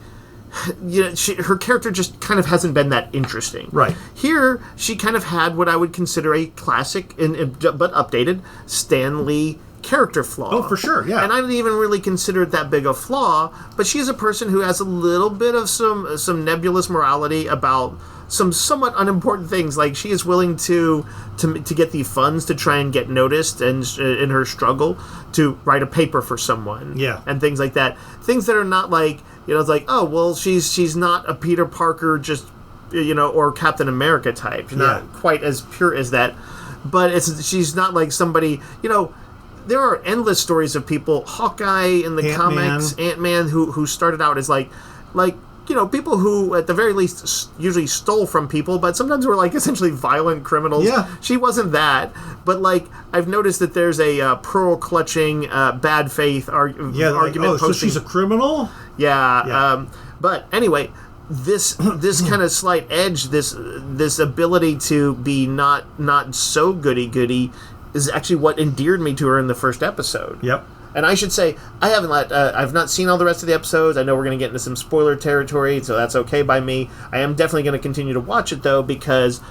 her character just kind of hasn't been that interesting. Right. Here, she kind of had what I would consider a classic, but updated, Stan Lee character flaw. Oh, for sure, yeah. And I didn't even really consider it that big a flaw, but she's a person who has a little bit of some nebulous morality about some somewhat unimportant things. Like, she is willing to get the funds to try and get noticed, and in her struggle to write a paper for someone, and things like that. Things that are not like, it's like, oh well, she's not a Peter Parker, just or Captain America type. She's not quite as pure as that, but she's not like somebody. There are endless stories of people, Hawkeye in the comics, Ant-Man, who started out as like people who, at the very least, usually stole from people, but sometimes were, like, essentially violent criminals. Yeah. She wasn't that, but, like, I've noticed that there's a pearl-clutching, bad faith argument posting. So she's a criminal? Yeah. But, anyway, this kind of slight edge, this ability to be not so goody-goody is actually what endeared me to her in the first episode. Yep. And I should say, I've not seen all the rest of the episodes. I know we're going to get into some spoiler territory, so that's okay by me. I am definitely going to continue to watch it, though, because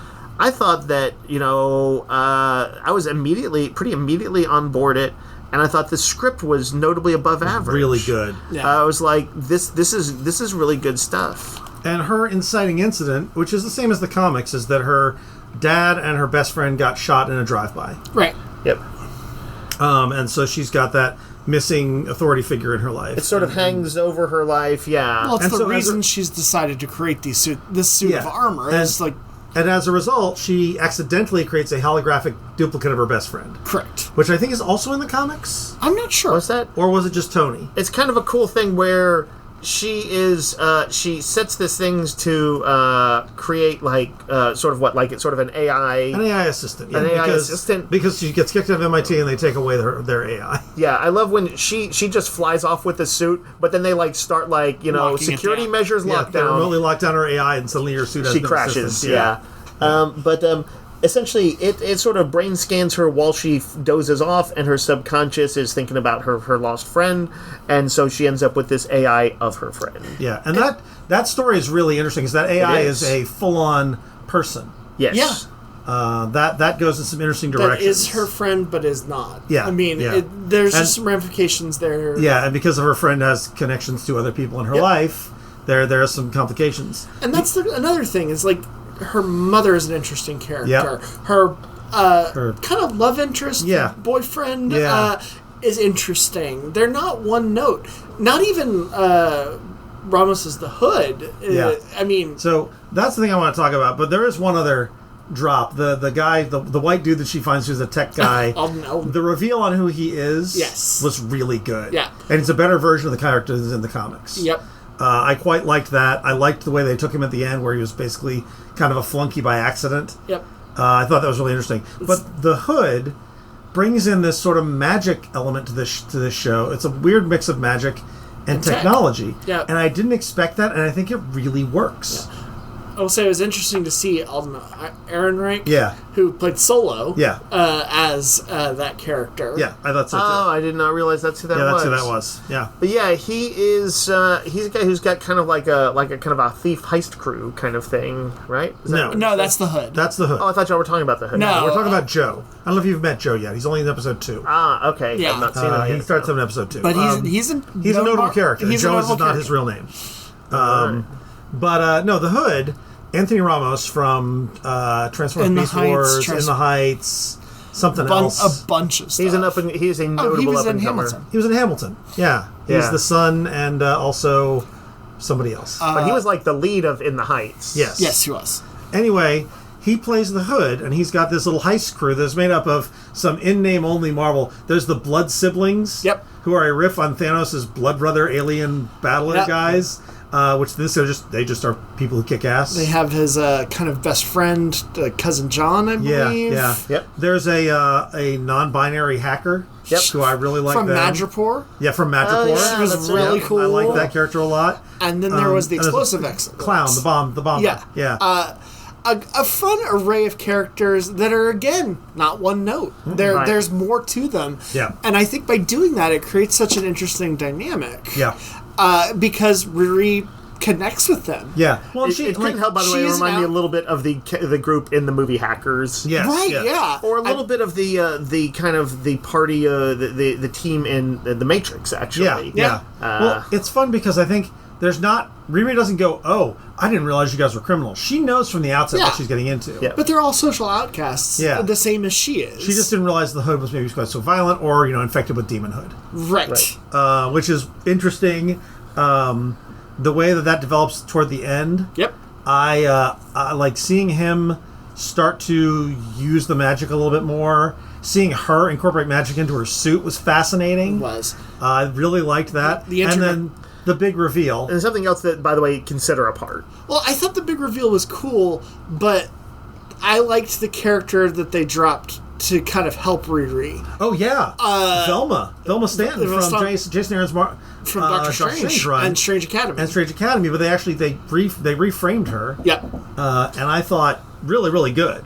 I thought that, I was pretty immediately on board it, and I thought the script was notably above average. Really good. Yeah. I was like, this is really good stuff. And her inciting incident, which is the same as the comics, is that her dad and her best friend got shot in a drive-by. Right. Yep. And so she's got that missing authority figure in her life. It sort of hangs over her life, yeah. Well, it's the reason she's decided to create this suit of armor. And as a result, she accidentally creates a holographic duplicate of her best friend. Correct. Which I think is also in the comics. I'm not sure. Was that? Or was it just Tony? It's kind of a cool thing where she sets this things to create sort of an AI. An AI assistant. Yeah, assistant. Because she gets kicked out of MIT and they take away their AI. Yeah, I love when she just flies off with the suit, but then they start locking security measures lockdown. They remotely lock down her AI and suddenly her suit has no crashes. assistance. But essentially, it sort of brain scans her while she dozes off, and her subconscious is thinking about her lost friend, and so she ends up with this AI of her friend. Yeah, and that story is really interesting, because that AI is a full-on person. Yes. Yeah. That goes in some interesting directions. That is her friend, but is not. Yeah. I mean, there's just some ramifications there. Yeah, and because of her friend has connections to other people in her life, there are some complications. And that's another thing, is her mother is an interesting character. Yep. Her kind of love interest, boyfriend, is interesting. They're not one note. Not even Ramos is the Hood. I mean, so that's the thing I want to talk about. But there is one other drop. The guy, the white dude that she finds who's a tech guy. The reveal on who he is was really good. Yeah, and it's a better version of the character than in the comics. Yep. I quite liked that. I liked the way they took him at the end, where he was basically kind of a flunky by accident. Yep. I thought that was really interesting. But the Hood brings in this sort of magic element to this show. It's a weird mix of magic and technology. Yeah. And I didn't expect that, and I think it really works. Yeah. I will say it was interesting to see Ironheart, who played Solo, as that character. Yeah, I thought so too. Oh, I did not realize that's who that was. Yeah, that's who that was. Yeah, but yeah, he is. He's a guy who's got kind of like a kind of a thief heist crew kind of thing, right? No, that's the Hood. That's the Hood. Oh, I thought y'all were talking about the Hood. No, we're talking about Joe. I don't know if you've met Joe yet. He's only in episode 2. Ah, okay. Yeah, I've not seen him yet. He starts in episode 2. But he's a notable character. Joe is not his real name. But no, the Hood. Anthony Ramos from Transformers Beast Wars, In the Heights, something else. A bunch of stuff. He's a notable up-and-comer. He was in Hamilton. Yeah. He's the son and also somebody else. But he was like the lead of In the Heights. Yes. Yes, he was. Anyway, he plays the Hood, and he's got this little heist crew that's made up of some in-name only Marvel. There's the Blood Siblings, who are a riff on Thanos' blood brother alien battler guys. Which they just are people who kick ass. They have his kind of best friend, cousin John, I believe. Yeah. There's a non-binary hacker. Who I really like. From Madripoor. Yeah, from Madripoor. She was really cool. I like that character a lot. And then there was the explosive excellence. Clown, the bomb. Yeah. A fun array of characters that are, again, not one note. There's more to them. Yeah. And I think by doing that, it creates such an interesting dynamic. Yeah. Because Riri connects with them. Yeah. Well, it couldn't help, by the way, remind me a little bit of the group in the movie Hackers. Yes. Right, yeah. Or a little bit of the kind of the party, the team in The Matrix, actually. Yeah. Well, it's fun because I think Riri doesn't go, oh, I didn't realize you guys were criminals. She knows from the outset what she's getting into. Yeah. But they're all social outcasts, the same as she is. She just didn't realize the Hood was maybe quite so violent or, infected with Demon Hood. Right. Which is interesting. The way that develops toward the end. Yep. I like seeing him start to use the magic a little bit more. Seeing her incorporate magic into her suit was fascinating. It was. I really liked that. And then the big reveal. And something else that, by the way, consider a part. Well, I thought the big reveal was cool, but I liked the character that they dropped to kind of help Riri. Oh, yeah. Velma Stanton from Jason Aaron's from Doctor Strange and Strange Academy. But they actually they reframed her. Yep. And I thought really, really good.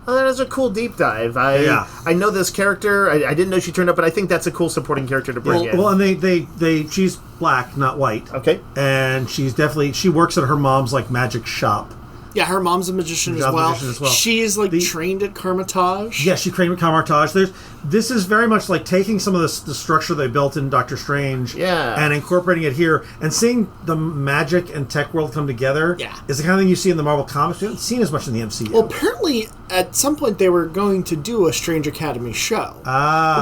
Oh, that is a cool deep dive. I know this character. I didn't know she turned up, but I think that's a cool supporting character to bring in. Well, and she's black, not white. Okay. And she works at her mom's magic shop. Yeah, her mom's a magician as well. She is trained at Carmitage. Yeah, she trained at Carmitage. This is very much like taking some of the structure they built in Doctor Strange and incorporating it here, and seeing the magic and tech world come together is the kind of thing you see in the Marvel comics. You haven't seen as much in the MCU. Well, apparently at some point they were going to do a Strange Academy show,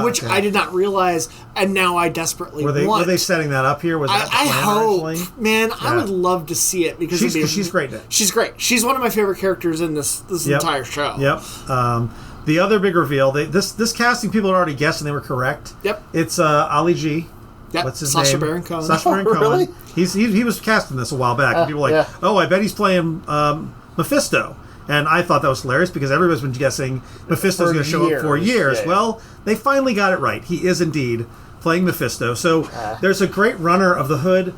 which I did not realize, and now I desperately want. Were they setting that up here? Was that the plan hope, originally? Man, I would love to see it because she's great. She's great. She's one of my favorite characters in this entire show. Yep. The other big reveal, this casting people had already guessed and they were correct. Yep. It's Ali G. Yep. What's his Sacha name? Baron Cohen. Sacha Baron Cohen. Really? He was cast in this a while back. And people were like, oh, I bet he's playing Mephisto. And I thought that was hilarious because everybody's been guessing Mephisto's going to show up for years. Yeah. Well, they finally got it right. He is indeed playing Mephisto. So there's a great runner of the Hood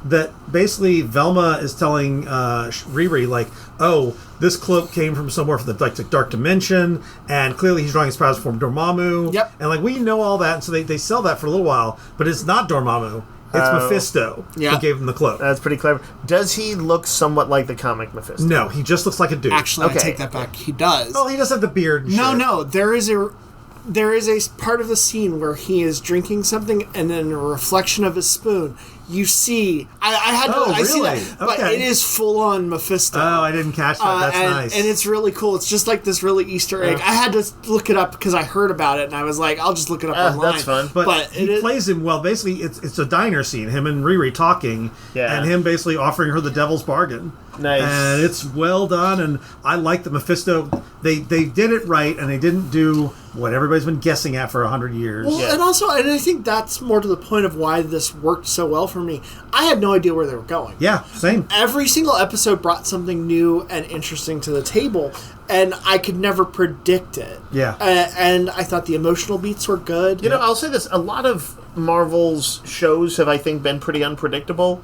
that basically Velma is telling Riri, oh, this cloak came from somewhere from the dark dimension, and clearly he's drawing his powers from Dormammu. Yep. And we know all that, and so they sell that for a little while, but it's not Dormammu. It's Mephisto who gave him the cloak. That's pretty clever. Does he look somewhat like the comic Mephisto? No, he just looks like a dude. Actually, I take that back. He does. Oh, he does have the beard and shit. No, there is a part of the scene where he is drinking something, and then a reflection of his spoon. You see, I see that, but it is full on Mephisto. Oh, I didn't catch that. That's nice, and it's really cool. It's just like this really Easter egg. I had to look it up because I heard about it, and I was like, I'll just look it up online. That's fun. But he plays him well. Basically, it's a diner scene. Him and Riri talking, and him basically offering her the devil's bargain. Nice, and it's well done. And I like the Mephisto. They did it right, and they didn't do what everybody's been guessing at for 100 years. Well, and also, and I think that's more to the point of why this worked so well for me. I had no idea where they were going. Yeah, same. Every single episode brought something new and interesting to the table, and I could never predict it. Yeah. And I thought the emotional beats were good. You know, I'll say this. A lot of Marvel's shows have, I think, been pretty unpredictable.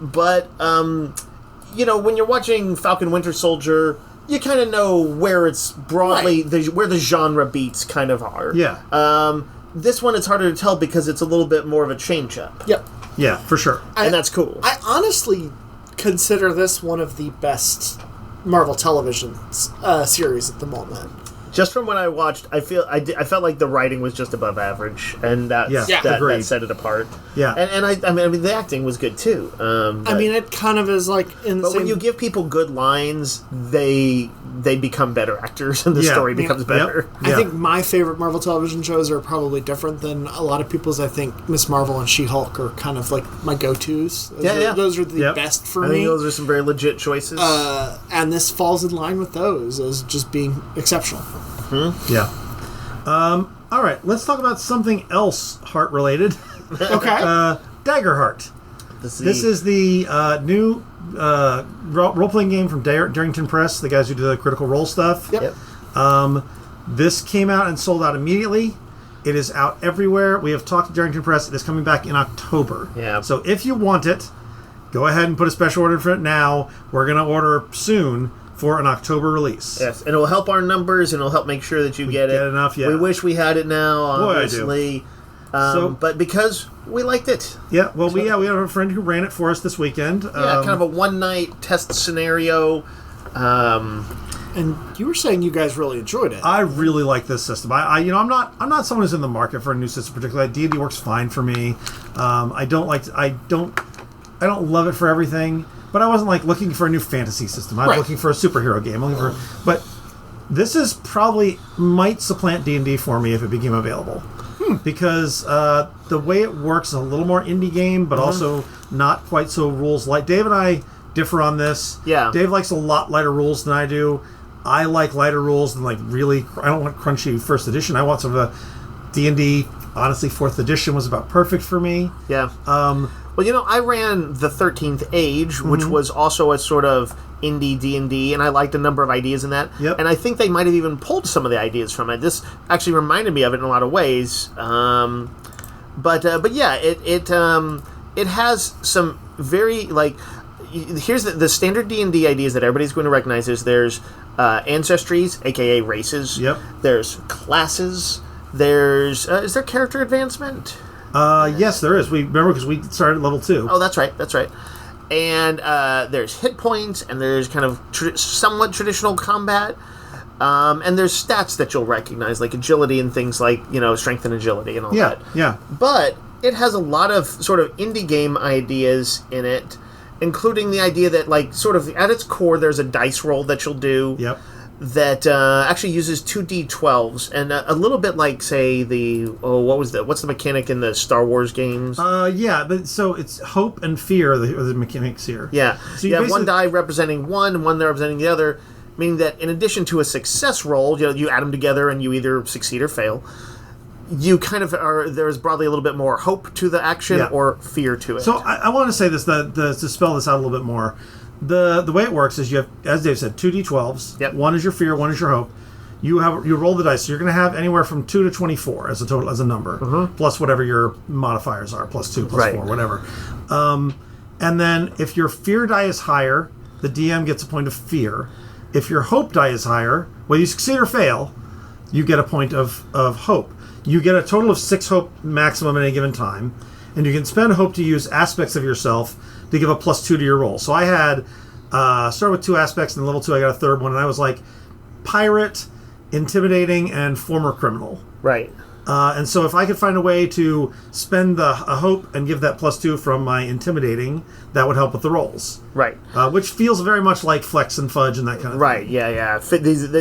But, when you're watching Falcon Winter Soldier, you kind of know where it's broadly, where the genre beats kind of are. Yeah. This one, it's harder to tell because it's a little bit more of a change-up. Yep. Yeah, for sure. And that's cool. I honestly consider this one of the best Marvel television series at the moment. just from what I watched, I felt like the writing was just above average, and that set it apart. Yeah, and I mean the acting was good too. I mean, it kind of is like in the but same... when you give people good lines, they become better actors, and the story becomes better. Yep. I think my favorite Marvel television shows are probably different than a lot of people's. I think Miss Marvel and She-Hulk are kind of like my go-tos. Those are the best for me. I think those are some very legit choices. And this falls in line with those as just being exceptional. Mm-hmm. Yeah. All right, let's talk about something else heart-related. Okay. Daggerheart. This is the new role-playing game from Darrington Press, the guys who do the Critical Role stuff. Yep. This came out and sold out immediately. It is out everywhere. We have talked to Darrington Press. It is coming back in October. Yeah. So if you want it, go ahead and put a special order for it now. We're going to order soon for an October release. Yes, and it'll help our numbers, and it'll help make sure that you get it. Enough, yeah. We wish we had it now, obviously. Boy, I do. But because we liked it. Yeah, well, we have a friend who ran it for us this weekend. Kind of a one-night test scenario. And you were saying you guys really enjoyed it. I really like this system. I'm not someone who's in the market for a new system particularly. D&D works fine for me. I don't love it for everything, but I wasn't like looking for a new fantasy system. I was looking for a superhero game. But this is probably might supplant D&D for me if it became available. Because the way it works is a little more indie game, but also not quite so rules light. Dave and I differ on this. Yeah. Dave likes a lot lighter rules than I do. I like lighter rules than like really. I don't want crunchy first edition. I want sort of a D&D. Honestly, 4th edition was about perfect for me. Yeah. Well, I ran the 13th Age, which was also a sort of indie D&D, and I liked a number of ideas in that. Yep. And I think they might have even pulled some of the ideas from it. This actually reminded me of it in a lot of ways. But yeah, it has some very here's the standard D&D ideas that everybody's going to recognize is there's ancestries, aka races. Yep. There's classes. There's is there character advancement? Yes, there is. We remember because we started at level 2. Oh, that's right. And there's hit points, and there's kind of somewhat traditional combat, and there's stats that you'll recognize, like agility and things like strength and agility and all that. Yeah. But it has a lot of sort of indie game ideas in it, including the idea that sort of at its core there's a dice roll that you'll do. Yep. That actually uses 2d12s, and a little bit like, say, what's the mechanic in the Star Wars games? But so it's hope and fear are the mechanics here. Yeah. So you have one die representing one, and one die representing the other, meaning that in addition to a success roll, you add them together and you either succeed or fail. You kind of there's broadly a little bit more hope to the action or fear to it. So I want to say this, to spell this out a little bit more. The way it works is you have, as Dave said, 2d12s. Yep. One is your fear, one is your hope. You roll the dice. So you're going to have anywhere from 2 to 24 as a number, plus whatever your modifiers are, plus 2, plus 4, whatever. And then if your fear die is higher, the DM gets a point of fear. If your hope die is higher, whether you succeed or fail, you get a point of hope. You get a total of 6 hope maximum at any given time, and you can spend hope to use aspects of yourself to give a +2 to your roll. So I had started with 2 aspects, and level 2 I got a third one, and I was like pirate, intimidating, and former criminal. Right. And so if I could find a way to spend a hope and give that +2 from my intimidating, that would help with the rolls. Right. Which feels very much like flex and fudge and that kind of right. thing. Yeah.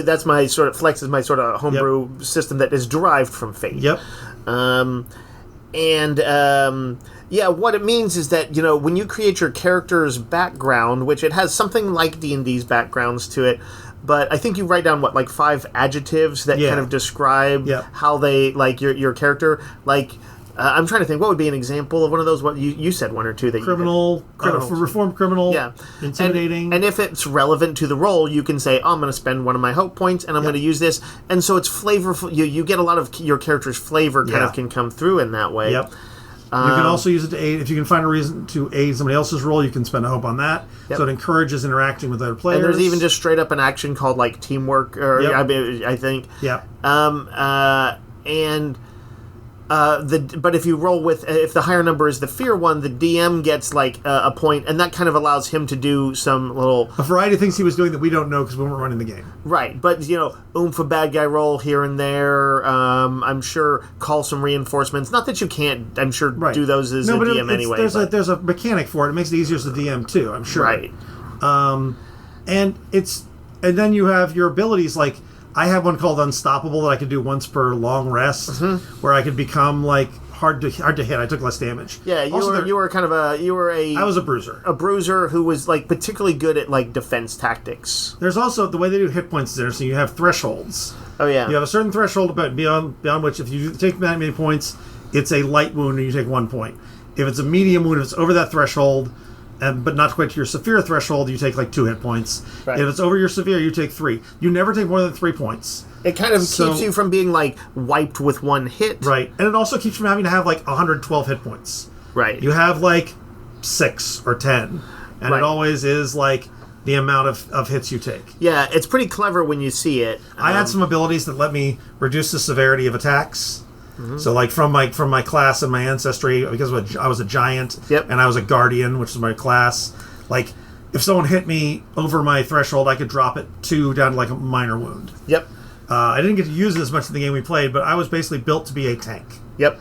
That's my sort of flex is my sort of homebrew system that is derived from Fate. Yep. What it means is that, when you create your character's background, which it has something like D&D's backgrounds to it, but I think you write down, 5 adjectives that kind of describe how they, your character, I'm trying to think, what would be an example of one of those? What you said one or two that reformed criminal, intimidating. And if it's relevant to the role, you can say, I'm going to spend one of my hope points, and I'm going to use this. And so it's flavorful. You get a lot of your character's flavor kind of can come through in that way. Yep. You can also use it to aid. If you can find a reason to aid somebody else's role, you can spend a hope on that. Yep. So it encourages interacting with other players. And there's even just straight up an action called teamwork, or I think. Yeah. And But if you roll with, if the higher number is the fear one, the DM gets like a point, and that kind of allows him to do some little A variety of things he was doing that we don't know because we weren't running the game. right. But oomph a bad guy roll here and there. I'm sure call some reinforcements. Not that you can't. I'm sure do those as a DM anyway. There's a mechanic for it. It makes it easier as a DM too. I'm sure. Right. And then you have your abilities. Like I have one called Unstoppable that I could do once per long rest, where I could become like hard to hit. I took less damage. Yeah, you were kind of I was a bruiser. A bruiser who was like particularly good at like defense tactics. There's also the way they do hit points is interesting. You have thresholds. Oh yeah. You have a certain threshold beyond which if you take that many points, it's a light wound and you take 1 point. If it's a medium wound, if it's over that threshold, but not quite to your severe threshold, you take like 2 hit points. Right. If it's over your severe, you take 3. You never take more than 3 points. It kind of keeps you from being like wiped with one hit. Right. And it also keeps you from having to have like 112 hit points. Right. You have like 6 or 10. And it always is like the amount of hits you take. Yeah, it's pretty clever when you see it. I had some abilities that let me reduce the severity of attacks. So, like from my class and my ancestry, because I was a giant, and I was a guardian, which is my class. Like, if someone hit me over my threshold, I could drop it 2 down to like a minor wound. Yep. I didn't get to use it as much in the game we played, but I was basically built to be a tank. Yep.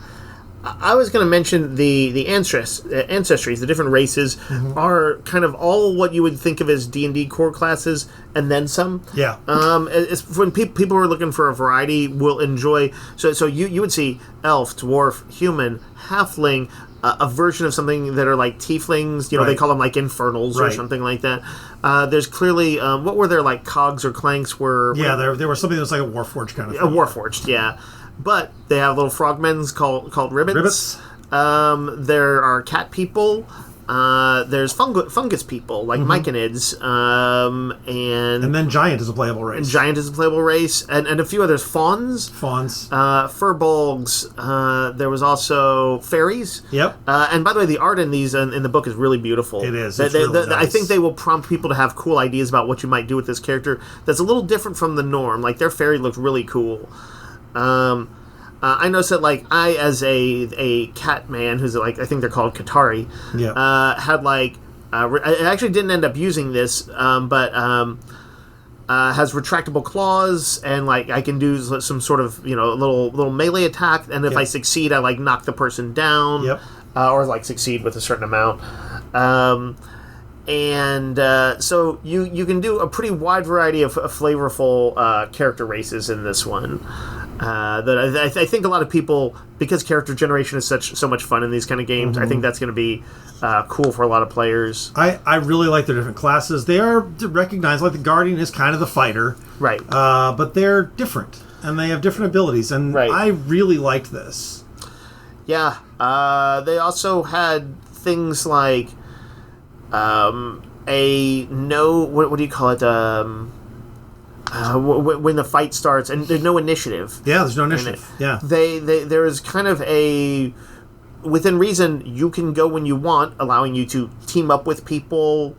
I was going to mention the ancestries, the different races, are kind of all what you would think of as D&D core classes, and then some. Yeah. It's when people who are looking for a variety will enjoy. So you would see elf, dwarf, human, halfling, a version of something that are like tieflings. They call them like infernals or something like that. There's clearly what were there like cogs or clanks were. Yeah, there was something that was like a warforged kind of thing. A warforged, yeah. But they have little frogmen called ribbits. There are cat people. There's fungus people like myconids. And then giant is a playable race. And a few others. Fawns. Furbolgs. There was also fairies. Yep. And by the way, the art in these in the book is really beautiful. It is. It's really nice. I think they will prompt people to have cool ideas about what you might do with this character. That's a little different from the norm. Like their fairy looked really cool. I noticed that, like, I, as a cat man, who's, like, I think they're called Katari, had, like, I actually didn't end up using this, but has retractable claws, and, like, I can do some sort of, little melee attack, and if I succeed, I, like, knock the person down, or, like, succeed with a certain amount. So you can do a pretty wide variety of flavorful character races in this one. That I think a lot of people, because character generation is so much fun in these kind of games, I think that's going to be cool for a lot of players. I really like their different classes. They are recognized, like the Guardian is kind of the fighter. Right. But they're different, and they have different abilities, and I really liked this. Yeah. They also had things like what do you call it? When the fight starts, and there's no initiative. Yeah, there's no initiative. Yeah. There is kind of a... Within reason, you can go when you want, allowing you to team up with people,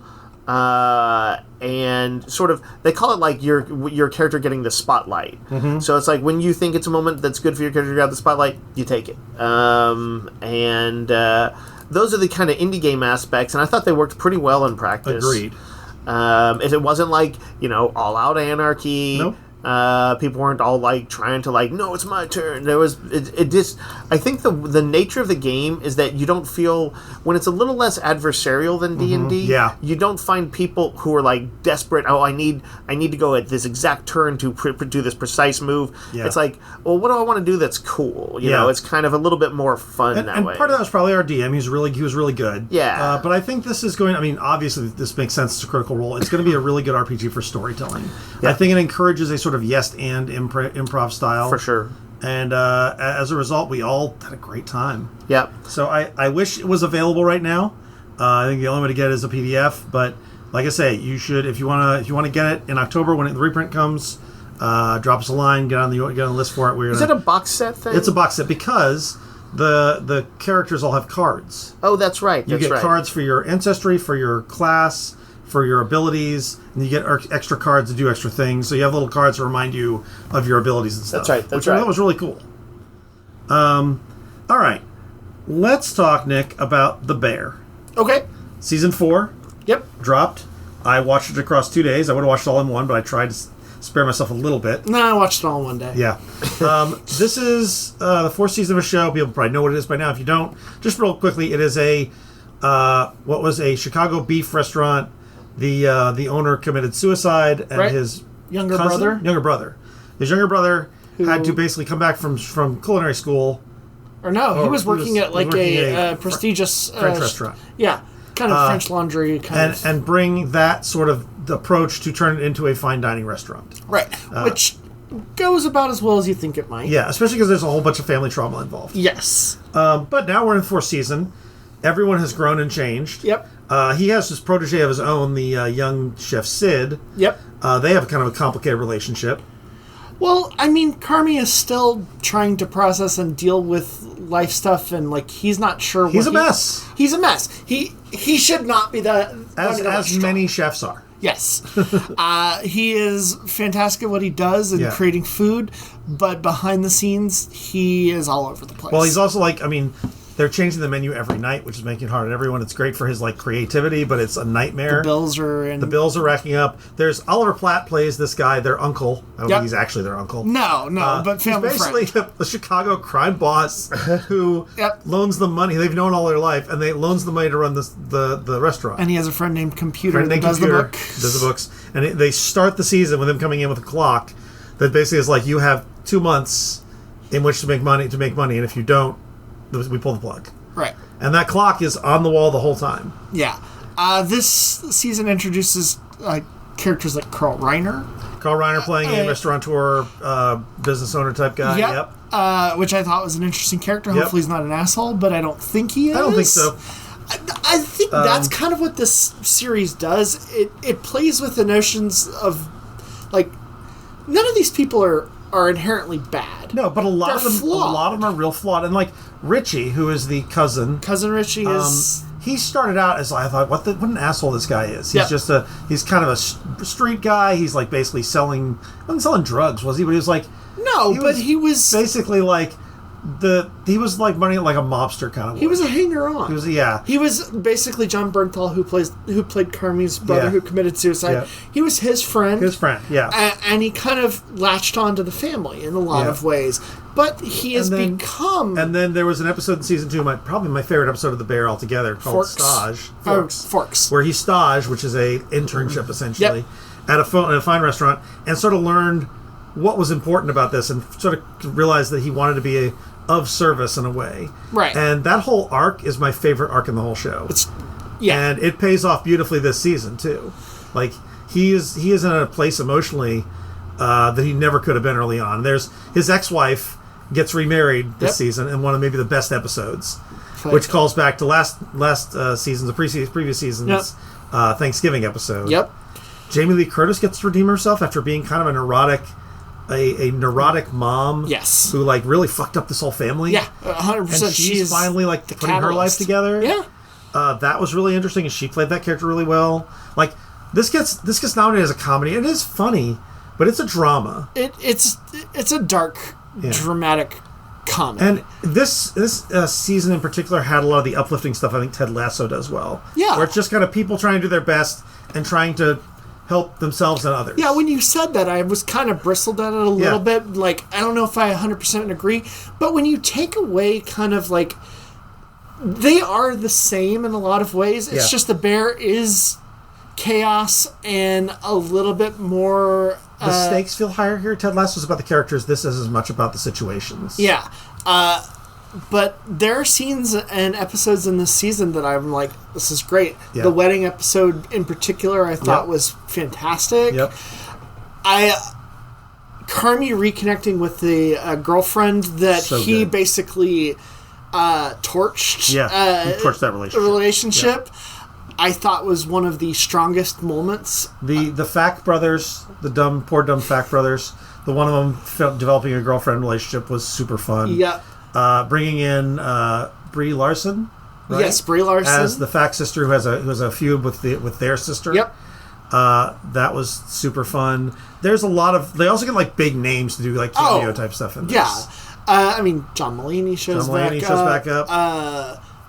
and sort of... They call it like your character getting the spotlight. So it's like when you think it's a moment that's good for your character to grab the spotlight, you take it. Those are the kind of indie game aspects, and I thought they worked pretty well in practice. Agreed. If it wasn't like, all out anarchy, Nope. People weren't all like trying to like, no, it's my turn. There was it just. I think the nature of the game is that you don't feel when it's a little less adversarial than D&D. Yeah. You don't find people who are like desperate. Oh, I need to go at this exact turn to do this precise move. Yeah. It's like, well, what do I want to do that's cool? You know, it's kind of a little bit more fun that way. And part of that was probably our DM. He was really good. Yeah. But I think this is going. I mean, obviously, this makes sense. It's a Critical Role. It's going to be a really good RPG for storytelling. Yeah. I think it encourages a sort of yes and improv style For sure. And as a result, we all had a great time. Yep. So I wish it was available right now. I think the only way to get it is a PDF. But like I say, you should if you want to get it in October when the reprint comes. Drop us a line. Get on the list for it. Is it a box set thing? It's a box set because the characters all have cards. Oh, that's right. You get cards for your ancestry, for your class, for your abilities, and you get extra cards to do extra things. So you have little cards to remind you of your abilities and stuff. That's right. That was really cool. All right. Let's talk, Nick, about The Bear. Okay. Season 4 Yep. dropped. I watched it across 2 days. I would have watched it all in one, but I tried to spare myself a little bit. No, I watched it all in one day. Yeah. This is the 4th season of a show. People probably know what it is by now. If you don't, just real quickly, it is a what was a Chicago beef restaurant. The owner committed suicide, and his younger brother. His younger brother had to basically come back from culinary school. Or no, he was working at like a prestigious French restaurant. Yeah, kind of French Laundry kind of. And bring that sort of approach to turn it into a fine dining restaurant. Right, which goes about as well as you think it might. Yeah, especially because there's a whole bunch of family trauma involved. Yes. But now we're in the 4th season. Everyone has grown and changed. Yep. He has his protege of his own, the young chef Sid. Yep. They have kind of a complicated relationship. Well, I mean, Carmi is still trying to process and deal with life stuff, and like he's not sure. He's a mess. He's a mess. He should not be the as many chefs are. Yes, he is fantastic at what he does in creating food, but behind the scenes, he is all over the place. Well, he's also like, I mean, they're changing the menu every night, which is making it hard on everyone. It's great for his like creativity, but it's a nightmare. The bills are racking up. There's Oliver Platt plays this guy, their uncle. I don't think he's actually their uncle. No, but family he's basically friend. a Chicago crime boss who loans them money. They've known all their life, and they loans them money to run the restaurant. And he has a friend named Computer that does the books. And they start the season with him coming in with a clock that basically is like, you have 2 months in which to make money, and if you don't, we pull the plug. Right. And that clock is on the wall the whole time. Yeah. This season introduces characters like Carl Reiner. Carl Reiner playing a restaurateur, business owner type guy. Yep. Which I thought was an interesting character. Hopefully he's not an asshole, but I don't think he is. I don't think so. I think that's kind of what this series does. It plays with the notions of, like, none of these people are inherently bad. No, but a lot They're of them flawed. are real flawed. And like Richie, who is the cousin Richie is. He started out as I thought, what an asshole this guy is. He's just he's kind of a street guy. He's like basically wasn't selling drugs, was he? But he was like, he was basically like he was like running it like a mobster kind of. He was a hanger-on. He was basically John Bernthal, who played Carmi's brother, who committed suicide. Yeah. He was his friend. And he kind of latched onto the family in a lot of ways. But he has become. And then there was an episode in season 2, probably my favorite episode of The Bear altogether, called Stage. Forks. Where he staged, which is a internship essentially, at a fine restaurant, and sort of learned what was important about this, and sort of realized that he wanted to be of service in a way. Right. And that whole arc is my favorite arc in the whole show. And it pays off beautifully this season too. Like he is in a place emotionally that he never could have been early on. There's his ex-wife gets remarried this season in one of maybe the best episodes, which calls back to last season's, the previous season's Thanksgiving episode. Jamie Lee Curtis gets to redeem herself after being kind of a neurotic mom who like really fucked up this whole family. 100%. And she's finally like putting her life together. That was really interesting, and she played that character really well. Like this gets nominated as a comedy. It is funny, but it's a drama. It's a dark, dramatic comedy. And this season in particular had a lot of the uplifting stuff I think Ted Lasso does well. Where it's just kind of people trying to do their best and trying to help themselves and others. When you said that, I was kind of bristled at it a little bit. Like, I don't know if I 100% agree, but when you take away kind of like, they are the same in a lot of ways. It's just The Bear is chaos and a little bit more. The stakes feel higher here. Ted Lasso is about the characters. This is as much about the situations. But there are scenes and episodes in this season that I'm like, this is great. The wedding episode in particular I thought was fantastic. Carmi reconnecting with the girlfriend that he basically torched. He torched that relationship. I thought was one of the strongest moments. The Fack brothers, the poor dumb Fack brothers, the one of them developing a girlfriend relationship was super fun. Bringing in Brie Larson, right? Yes, Brie Larson as the Fack sister who has a feud with their sister. That was super fun. There's a lot of. They also get like big names to do like cameo type stuff in this. I mean, John Mulaney shows back up.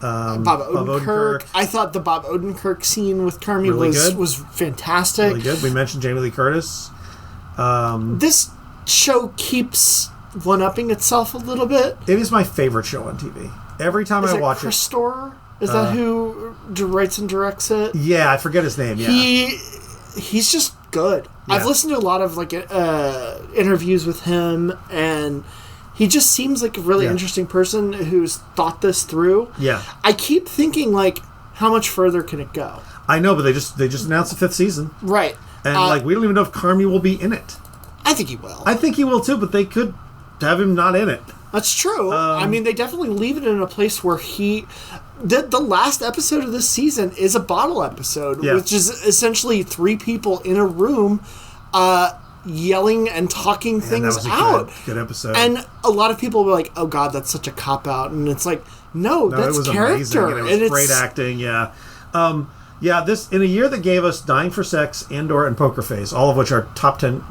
Bob Odenkirk. I thought the Bob Odenkirk scene with Carmi was fantastic. Really good. We mentioned Jamie Lee Curtis. This show keeps one-upping itself a little bit. It is my favorite show on TV. Every time I watch Chris Storer? Is that who writes and directs it? Yeah, I forget his name. Yeah, he's just good. Yeah. I've listened to a lot of interviews with him, and he just seems like a really interesting person who's thought this through. Yeah, I keep thinking how much further can it go? I know, but they just announced the 5th season, right? And we don't even know if Carmi will be in it. I think he will. I think he will too, but they could have him not in it. That's true. I mean, they definitely leave it in a place where the last episode of this season is a bottle episode, which is essentially 3 people in a room yelling and talking things out. Good episode. And a lot of people were like, "Oh God, that's such a cop out," and it's like, no, that's it was character, amazing, and it was great acting. Yeah, this in a year that gave us Dying for Sex, Andor, and Poker Face, all of which are top 10,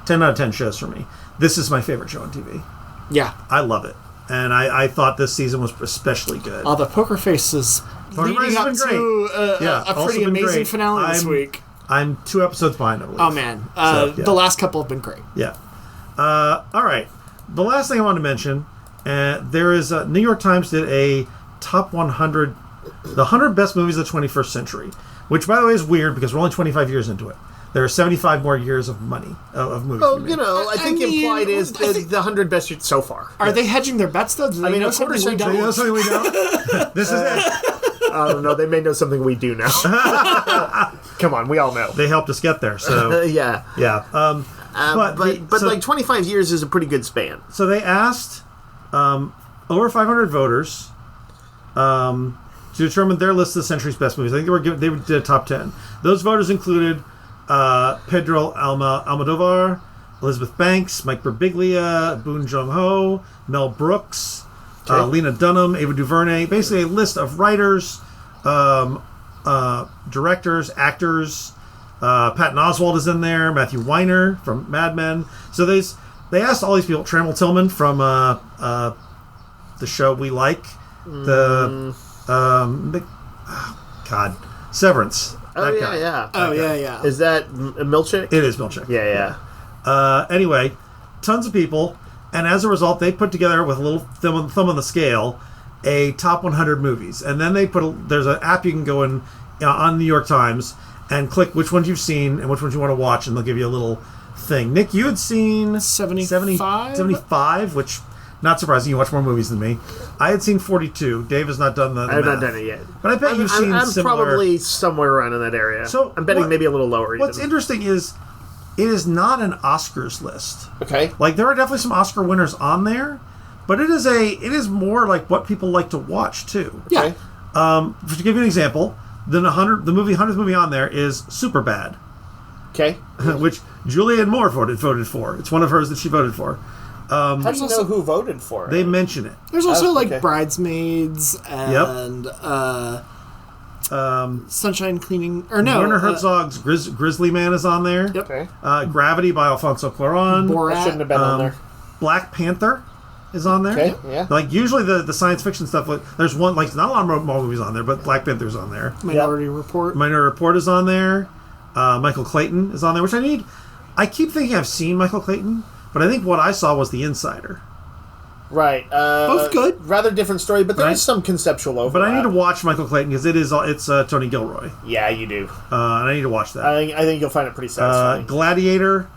10 out of 10 shows for me. This is my favorite show on TV. Yeah, I love it. And I thought this season was especially good. The Poker Face is leading up to a pretty amazing finale this week. I'm 2 episodes behind, I believe. Oh, man. The last couple have been great. Yeah. All right. The last thing I wanted to mention, there is New York Times did a top 100, the 100 best movies of the 21st century, which, by the way, is weird because we're only 25 years into it. There are 75 more years of movies. Oh, I think implied is the 100 best so far. Are they hedging their bets, though? Do they know something we don't? They know something we don't? This is it. I don't know. They may know something we do now. Come on, we all know. They helped us get there, so... Yeah. But 25 years is a pretty good span. So they asked over 500 voters to determine their list of the century's best movies. I think they did a top 10. Those voters included Pedro Almodovar, Elizabeth Banks, Mike Birbiglia, Boon Joon-ho, Mel Brooks, Lena Dunham, Ava DuVernay. Basically a list of writers, directors, actors. Patton Oswalt is in there. Matthew Weiner from Mad Men. So they asked all these people. Trammell Tillman from the show we like. Severance. Yeah. Is that Milchick? It is Milchick. Yeah. Anyway, tons of people, and as a result, they put together with a little thumb on the scale a top 100 movies, and then they there's an app you can go in on New York Times and click which ones you've seen and which ones you want to watch, and they'll give you a little thing. Nick, you had seen 75, which. Not surprising, you watch more movies than me. I had seen 42. Dave has not done the I have not done it yet. But I bet you've seen I'm similar... probably somewhere around in that area. So I'm betting maybe a little lower. What's interesting is it is not an Oscars list. Okay. There are definitely some Oscar winners on there, but it is more like what people like to watch too. Yeah. To give you an example, the 100th movie on there is Superbad. Okay. Which Julianne Moore voted for. It's one of hers that she voted for. How do you know who voted for it? They mention it. There's also Bridesmaids and Sunshine Cleaning. Or no. Werner Herzog's Grizzly Man is on there. Yep. Okay. Gravity by Alfonso Cuarón. Borat. Shouldn't have been on there. Black Panther is on there. Okay, yeah. Usually the science fiction stuff, there's one, not a lot of more movies on there, but Black Panther's on there. Minority Report. Minority Report is on there. Michael Clayton is on there, which I keep thinking I've seen Michael Clayton. But I think what I saw was The Insider. Right. Both good. Rather different story, but there is some conceptual overlap. But I need to watch Michael Clayton because it's Tony Gilroy. Yeah, you do. And I need to watch that. I think you'll find it pretty satisfying. Gladiator,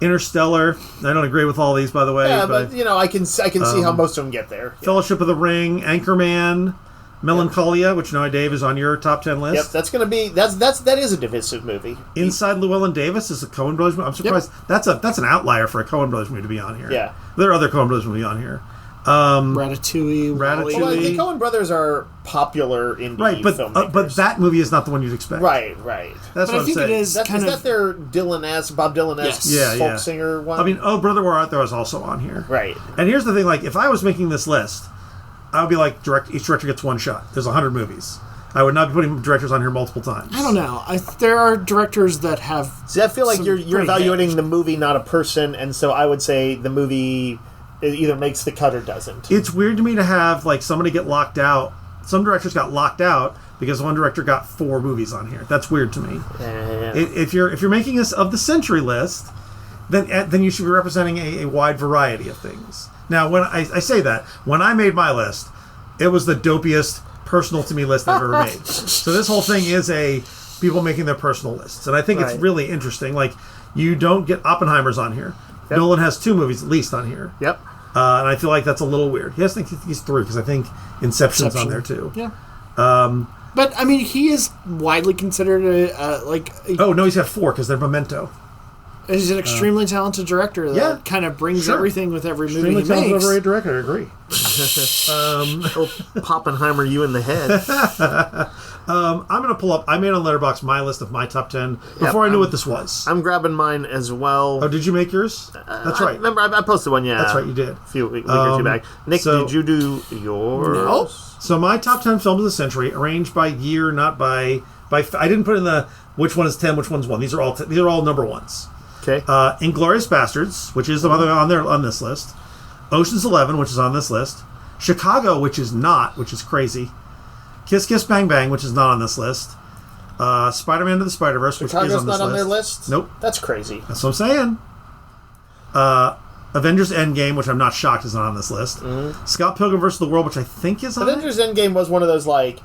Interstellar. I don't agree with all these, by the way. Yeah, but I can see how most of them get there. Fellowship of the Ring, Anchorman, Melancholia, which Dave is on your top 10 list. Yep, that's going to be that is a divisive movie. Inside Llewellyn Davis is a Coen Brothers movie. I'm surprised that's an outlier for a Coen Brothers movie to be on here. Yeah, there are other Coen Brothers movies on here. Ratatouille. Well, the Coen Brothers are popular indie filmmakers. But that movie is not the one you'd expect. Right. That's what I'm saying. Is that their Bob Dylan-esque folk singer one? I mean, Oh Brother Where Art Thou is also on here. Right. And here's the thing: if I was making this list, I would be like, each director gets one shot. There's 100 movies. I would not be putting directors on here multiple times. I don't know. There are directors that have. See, I feel like you're evaluating hits. the movie, not a person, and so I would say the movie either makes the cut or doesn't. It's weird to me to have like somebody get locked out. Some directors got locked out because one director got 4 movies on here. That's weird to me. If you're making this of the century list, then you should be representing a wide variety of things. Now, when I say that, when I made my list, it was the dopiest personal to me list I've ever made. So this whole thing is people making their personal lists, and I think it's really interesting. Like, you don't get Oppenheimer's on here. Yep. Nolan has 2 movies at least on here. Yep. And I feel like that's a little weird. He has to think he's 3 because I think Inception's on there too. Yeah. But I mean, he is widely considered oh no, he's got 4 because they're Memento. He's an extremely talented director that kind of brings everything with every movie he makes. Extremely talented, overrated director. I agree. Poppenheimer you in the head. I'm going to pull up. I made on Letterboxd my list of my top 10 before I knew what this was. I'm grabbing mine as well. Oh, did you make yours? That's right. Remember, I posted one. Yeah, that's right. You did. A week or 2 back. Nick, did you do yours? No. So my top 10 films of the century, arranged by year, not by. I didn't put in the which one is 10, which one's 1. These are all number ones. Okay. Inglourious Bastards, which is the other on this list. Ocean's 11, which is on this list. Chicago, which is not, which is crazy. Kiss Kiss Bang Bang, which is not on this list. Spider-Man Into the Spider-Verse, which Chicago's is on this list. not on their list? Nope. That's crazy. That's what I'm saying. Avengers Endgame, which I'm not shocked is not on this list. Mm-hmm. Scott Pilgrim vs. the World, which I think is on Avengers Endgame was one of those, like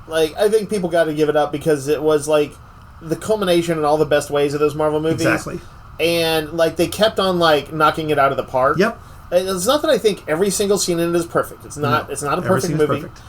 I think people got to give it up because it was, like, the culmination in all the best ways of those Marvel movies. Exactly. And, like, they kept on, like, knocking it out of the park. Yep. It's not that I think every single scene in it is perfect. It's not. No, it's not a perfect movie. Perfect.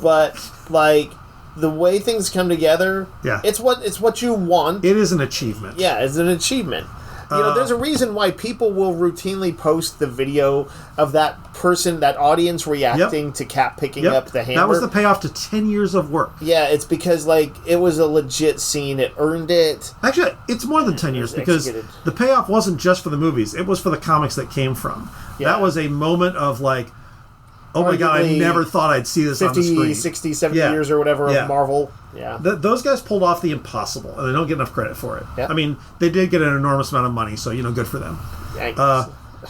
But, like, the way things come together, it's what you want. It is an achievement. Yeah, it's an achievement. You know, there's a reason why people will routinely post the video of that person, that audience reacting to Cap picking up the hammer. That was the payoff to 10 years of work. Yeah, it's because, like, it was a legit scene. It earned it. Actually, it's more than 10 years because the payoff wasn't just for the movies. It was for the comics that came from. Yeah. That was a moment of, like, oh my God, I never thought I'd see this 50, on the screen. 60, 70 years or whatever of Marvel. Yeah. Those guys pulled off the impossible, and they don't get enough credit for it. Yep. I mean, they did get an enormous amount of money, so, good for them.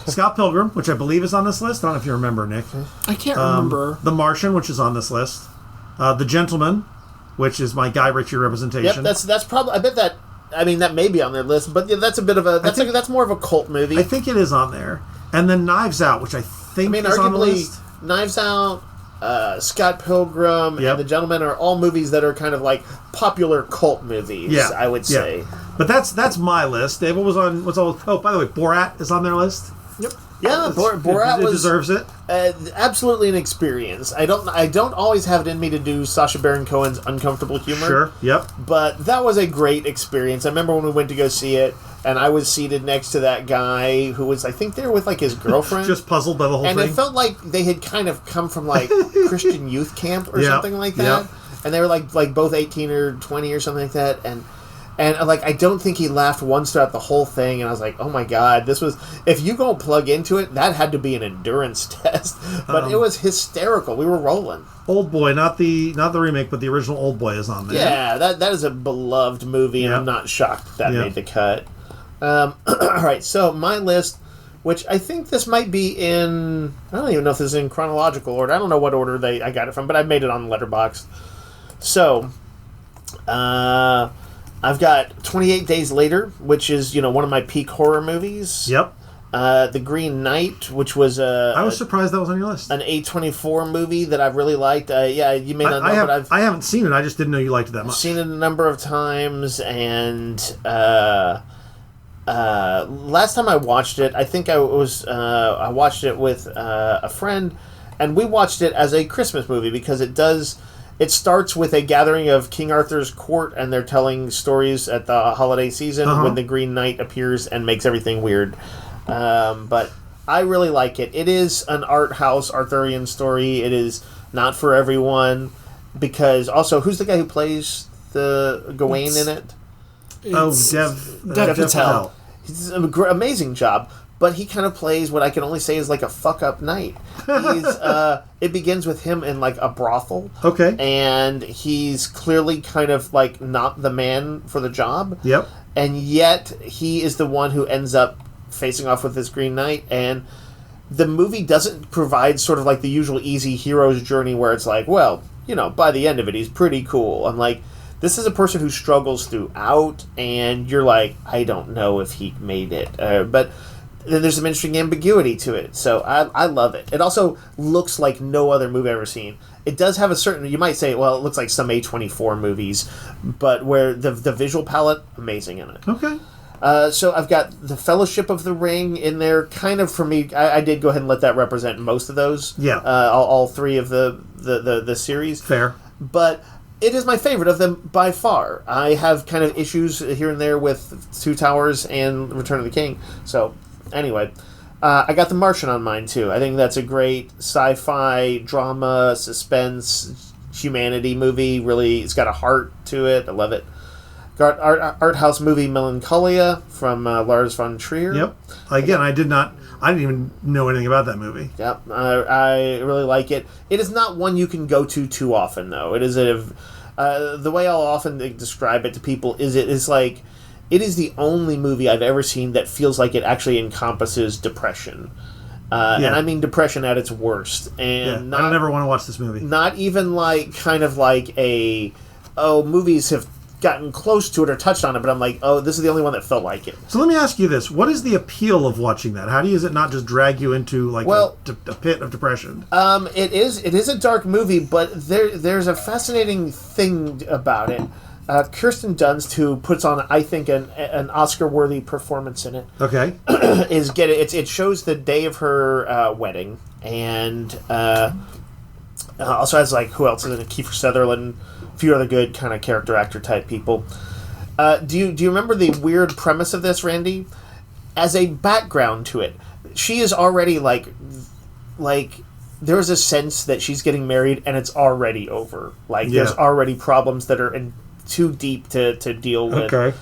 Scott Pilgrim, which I believe is on this list. I don't know if you remember, Nick. I can't remember. The Martian, which is on this list. The Gentleman, which is my Guy Ritchie representation. Yep, that's probably... I bet that... I mean, that may be on their list, but that's a bit of a... That's more of a cult movie. I think it is on there. And then Knives Out, which I think is on the list. Knives Out, Scott Pilgrim, and The Gentleman are all movies that are kind of like popular cult movies, I would say. But that's my list. Dave, what's all? Oh, by the way, Borat is on their list. Yep. Yeah, Borat deserves it. Absolutely an experience. I don't always have it in me to do Sacha Baron Cohen's uncomfortable humor. Sure. Yep. But that was a great experience. I remember when we went to go see it, and I was seated next to that guy who was, I think, there with like his girlfriend, just puzzled by the whole thing. And it felt like they had kind of come from like Christian youth camp or something like that. Yep. And they were like both 18 or 20 or something like that, and like, I don't think he laughed once throughout the whole thing, and I was like, oh my God, this was... If you go plug into it, that had to be an endurance test. But it was hysterical. We were rolling. Old Boy, not the remake, but the original Old Boy is on there. Yeah, that is a beloved movie, and I'm not shocked that made the cut. All right, so my list, which I think this might be in... I don't even know if this is in chronological order. I don't know what order I got it from, but I made it on Letterboxd. So, I've got 28 Days Later, which is, one of my peak horror movies. Yep. The Green Knight, which was I was surprised that was on your list. An A24 movie that I've really liked. You may not know, but I haven't seen it. I just didn't know you liked it that much. I've seen it a number of times, and last time I watched it, I think I watched it with a friend, and we watched it as a Christmas movie because it starts with a gathering of King Arthur's court, and they're telling stories at the holiday season when the Green Knight appears and makes everything weird. But I really like it. It is an art house Arthurian story. It is not for everyone, because also, who's the guy who plays the Gawain in it? Dev Patel. He's an amazing job. but he kind of plays what I can only say is like a fuck-up knight. It begins with him in like a brothel. Okay. And he's clearly kind of like not the man for the job. Yep. And yet he is the one who ends up facing off with this Green Knight. And the movie doesn't provide sort of like the usual easy hero's journey where it's like, well, by the end of it, he's pretty cool. I'm like, this is a person who struggles throughout, and you're like, I don't know if he made it. But then there's some interesting ambiguity to it. So I love it. It also looks like no other movie I've ever seen. It does have a certain, you might say, well, it looks like some A24 movies, but where the visual palette, amazing in it. Okay. So I've got the Fellowship of the Ring in there, kind of for me. I did go ahead and let that represent most of those. Yeah. All three of the series. Fair. But it is my favorite of them by far. I have kind of issues here and there with Two Towers and Return of the King. So anyway, I got The Martian on mine too. I think that's a great sci-fi drama, suspense, humanity movie. Really, it's got a heart to it. I love it. Got art house movie Melancholia from Lars von Trier. Yep. Again, I didn't even know anything about that movie. Yep. I really like it. It is not one you can go to too often, though. It is the way I'll often describe it to people is it is like it is the only movie I've ever seen that feels like it actually encompasses depression. And I mean depression at its worst. And I don't ever want to watch this movie. Not even like kind of like movies have gotten close to it or touched on it, but I'm like, this is the only one that felt like it. So let me ask you this: what is the appeal of watching that? How does it not just drag you into like a pit of depression? It is a dark movie, but there's a fascinating thing about it. Kirsten Dunst, who puts on, I think, an Oscar-worthy performance in it. Okay, it shows the day of her wedding, and also has like who else is in it? Kiefer Sutherland. A few other good kind of character actor type people. Do you remember the weird premise of this, Randy? As a background to it, she is already like there's a sense that she's getting married and it's already over. Like there's already problems that are too deep to deal with. Okay.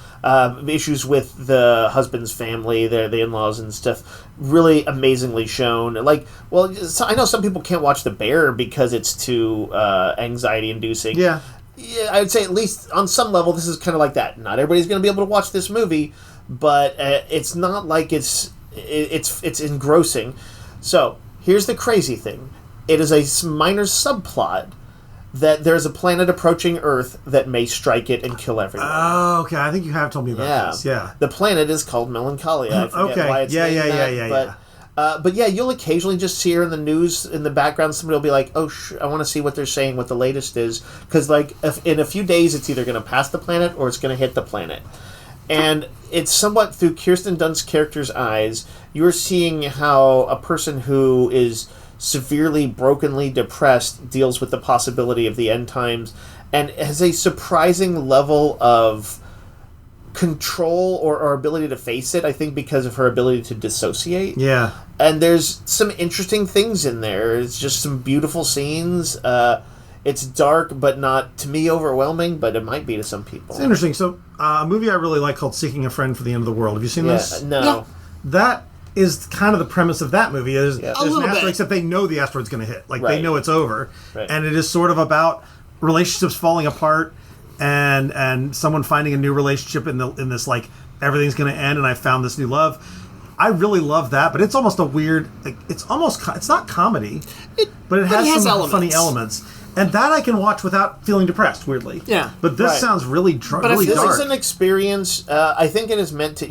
Issues with the husband's family, the in-laws and stuff, really amazingly shown. Like, well, I know some people can't watch The Bear because it's too anxiety-inducing. Yeah, I would say at least on some level this is kind of like that. Not everybody's going to be able to watch this movie, but it's not like it's engrossing. So here's the crazy thing: it is a minor subplot that there's a planet approaching Earth that may strike it and kill everyone. Oh, okay. I think you have told me about this. Yeah. The planet is called Melancholia. I forget why it's named that. But yeah, you'll occasionally just see her in the news in the background. Somebody will be like, "Oh, I want to see what they're saying, what the latest is," because like in a few days, it's either going to pass the planet or it's going to hit the planet. And it's somewhat through Kirsten Dunst's character's eyes. You're seeing how a person who is severely, brokenly depressed deals with the possibility of the end times, and has a surprising level of control or ability to face it, I think, because of her ability to dissociate. Yeah. And there's some interesting things in there. It's just some beautiful scenes. It's dark, but not, to me, overwhelming, but it might be to some people. It's interesting. So, a movie I really like called Seeking a Friend for the End of the World. Have you seen this? No. Yeah. That is kind of the premise of that movie. There's an asteroid, bit. except they know the asteroid's going to hit. Like, Right. they know it's over. Right. And it is sort of about relationships falling apart and someone finding a new relationship in this, like, everything's going to end and I found this new love. I really love that, but it's almost a weird, like, it's not comedy, but it has some elements. funny elements. And that I can watch without feeling depressed, weirdly. Yeah. But this Right. sounds really But really This dark. is an experience. I think it is meant to,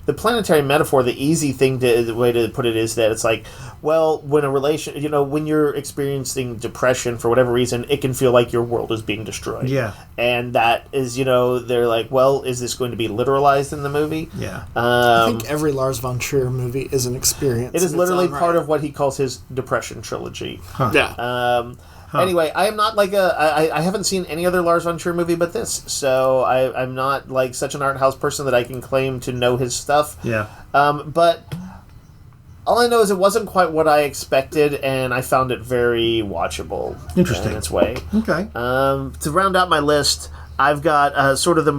the planetary metaphor. The easy thing the way to put it is that it's like, well, when when you're experiencing depression for whatever reason, it can feel like your world is being destroyed. Yeah. And that is, they're like, well, is this going to be literalized in the movie? Yeah. I think every Lars von Trier movie is an experience. It is in literally its own part right. of what he calls his depression trilogy. Yeah. Anyway, I am not like I haven't seen any other Lars von Trier movie but this, so I'm not like such an art house person that I can claim to know his stuff. Yeah. But all I know is it wasn't quite what I expected, and I found it very watchable. Interesting. In its way. Okay. To round out my list, I've got sort of the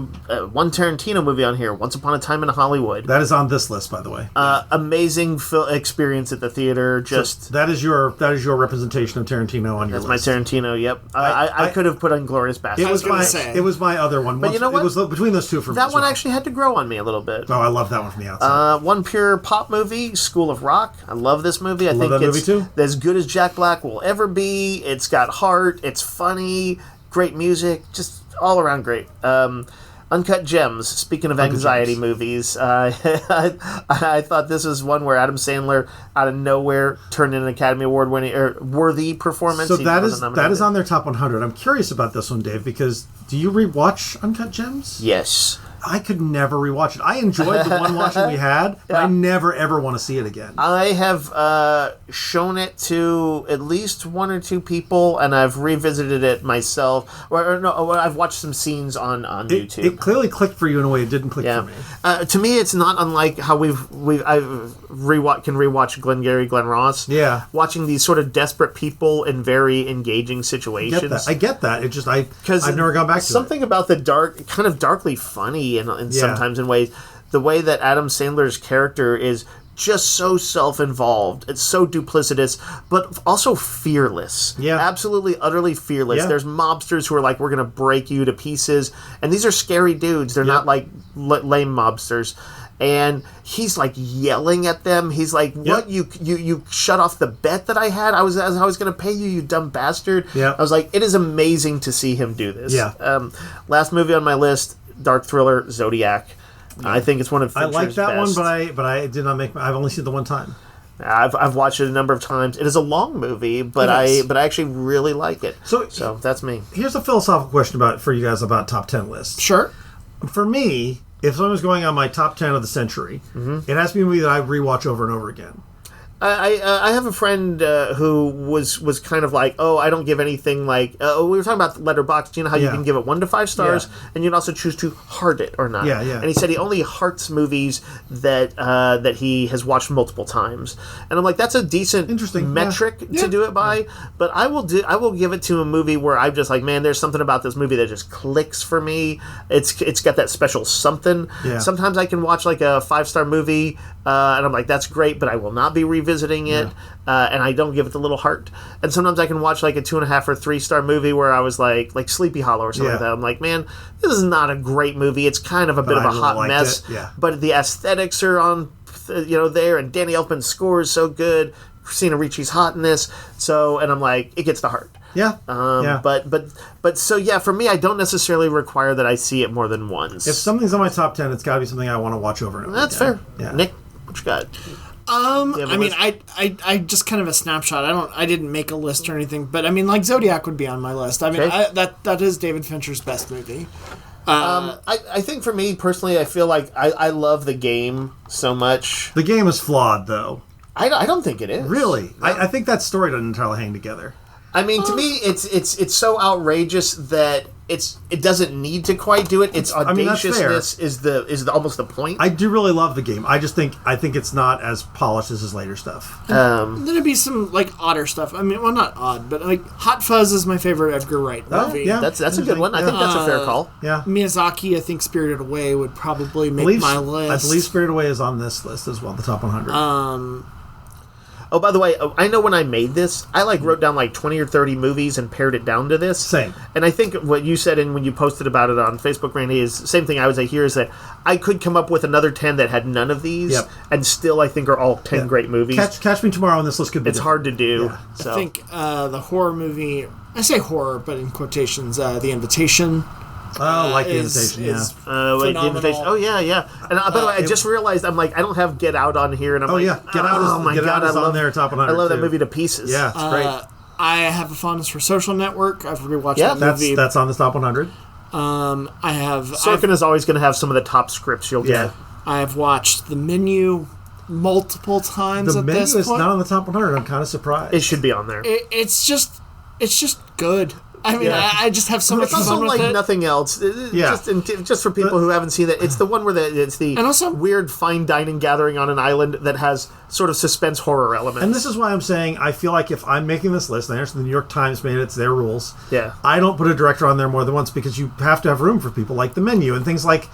one Tarantino movie on here, Once Upon a Time in Hollywood. That is on this list, by the way. Amazing experience at the theater. Just so that is your representation of Tarantino on your list. That's my Tarantino. Yep. I could have put Inglourious Basterds. It was my other one. But you know what? It was between those two for me. That one actually had to grow on me a little bit. Oh, I love that one from the outside. One pure pop movie, School of Rock. I love this movie. I think that movie too. As good as Jack Black will ever be. It's got heart. It's funny. Great music. Just all around great. Uncut Gems. Speaking of anxiety movies, I thought this was one where Adam Sandler, out of nowhere, turned in an Academy Award winning or worthy performance. So that is on their top 100. I'm curious about this one, Dave, because do you rewatch Uncut Gems? Yes. I could never rewatch it. I enjoyed the one watching we had, but I never ever want to see it again. I have shown it to at least one or two people, and I've revisited it myself. Or I've watched some scenes on YouTube. It clearly clicked for you in a way it didn't click for me. To me, it's not unlike how I can rewatch Glengarry Glen Ross. Yeah, watching these sort of desperate people in very engaging situations. I get that. It just I've never gone back to something about the kind of darkly funny. And sometimes in ways, the way that Adam Sandler's character is just so self-involved, it's so duplicitous, but also fearless. Yeah, absolutely, utterly fearless. Yeah. There's mobsters who are like, "We're gonna break you to pieces," and these are scary dudes. They're not like lame mobsters. And he's like yelling at them. He's like, "What? You shut off the bet that I had? I was going to pay you, you dumb bastard." Yeah. I was like, it is amazing to see him do this. Yeah. Last movie on my list, dark thriller, Zodiac. I think it's one of Fincher's I like that best. one, but I did not make. I've only seen it the one time. I've watched it a number of times. It is a long movie, but I actually really like it. So that's me. Here's a philosophical question for you guys about top 10 lists. Sure. For me, if someone was going on my top 10 of the century, it has to be a movie that I rewatch over and over again. I have a friend who was kind of like, I don't give anything like... we were talking about Letterboxd. You know how you can give it 1 to 5 stars, and you can also choose to heart it or not. Yeah. And he said he only hearts movies that he has watched multiple times. And I'm like, that's a decent metric to do it by. But I will give it to a movie where I'm just like, man, there's something about this movie that just clicks for me. It's got that special something. Yeah. Sometimes I can watch like a 5-star movie, and I'm like, that's great, but I will not be revisiting it, and I don't give it the little heart. And sometimes I can watch like a 2.5 or 3-star movie where I was like Sleepy Hollow or something like that. I'm like, man, this is not a great movie. It's kind of a bit of a hot mess, but the aesthetics are on, there, and Danny Elfman's score is so good. Christina Ricci's hotness, and I'm like, it gets the heart. Yeah. But for me, I don't necessarily require that I see it more than once. If something's on my top 10, it's got to be something I want to watch over and over. That's fair. Yeah. Nick, what you got? I mean, I just kind of a snapshot. I didn't make a list or anything, but I mean, like Zodiac would be on my list. I mean, that is David Fincher's best movie. I think for me personally, I feel like I love The Game so much. The Game is flawed, though. I don't think it is. Really? No. I think that story doesn't entirely hang together. I mean, to me, it's so outrageous that it doesn't need to quite do it. Its audaciousness is almost the point. I do really love The Game. I think it's not as polished as his later stuff. There'd be some like odder stuff. I mean, well, not odd, but like Hot Fuzz is my favorite Edgar Wright movie. Yeah, that's a good one. I think that's a fair call. Yeah, Miyazaki, I think Spirited Away would probably make my list. I believe Spirited Away is on this list as well, the top 100. Oh, by the way, I know when I made this, I wrote down 20 or 30 movies and pared it down to this. Same. And I think what you said and when you posted about it on Facebook, Randy, is the same thing I would say here, is that I could come up with another 10 that had none of these, and still I think are all 10 great movies. Catch me tomorrow on this list could be different. Hard to do. Yeah. So. I think the horror movie, I say horror, but in quotations, The Invitation. Oh, like The Invitation, The Invitation. Oh, yeah. And by the way, I just realized, I'm like, I don't have Get Out on here, and I'm Get Out is on there, top 100. I love that movie to pieces. Yeah, it's great. I have a fondness for Social Network. I've rewatched that movie. That's on the top 100. I have... Sorkin is always going to have some of the top scripts you'll get. I have watched The Menu multiple times at this point. The Menu is not on the top 100. I'm kind of surprised. It should be on there. It's just good. I mean, I just have so much It's also fun with like it. nothing else. Yeah. Just for people who haven't seen it, it's the one where it's the And also- weird fine dining gathering on an island that has sort of suspense horror elements. And this is why I'm saying I feel like if I'm making this list, and I understand the New York Times made it, it's their rules. Yeah. I don't put a director on there more than once because you have to have room for people like the menu and things like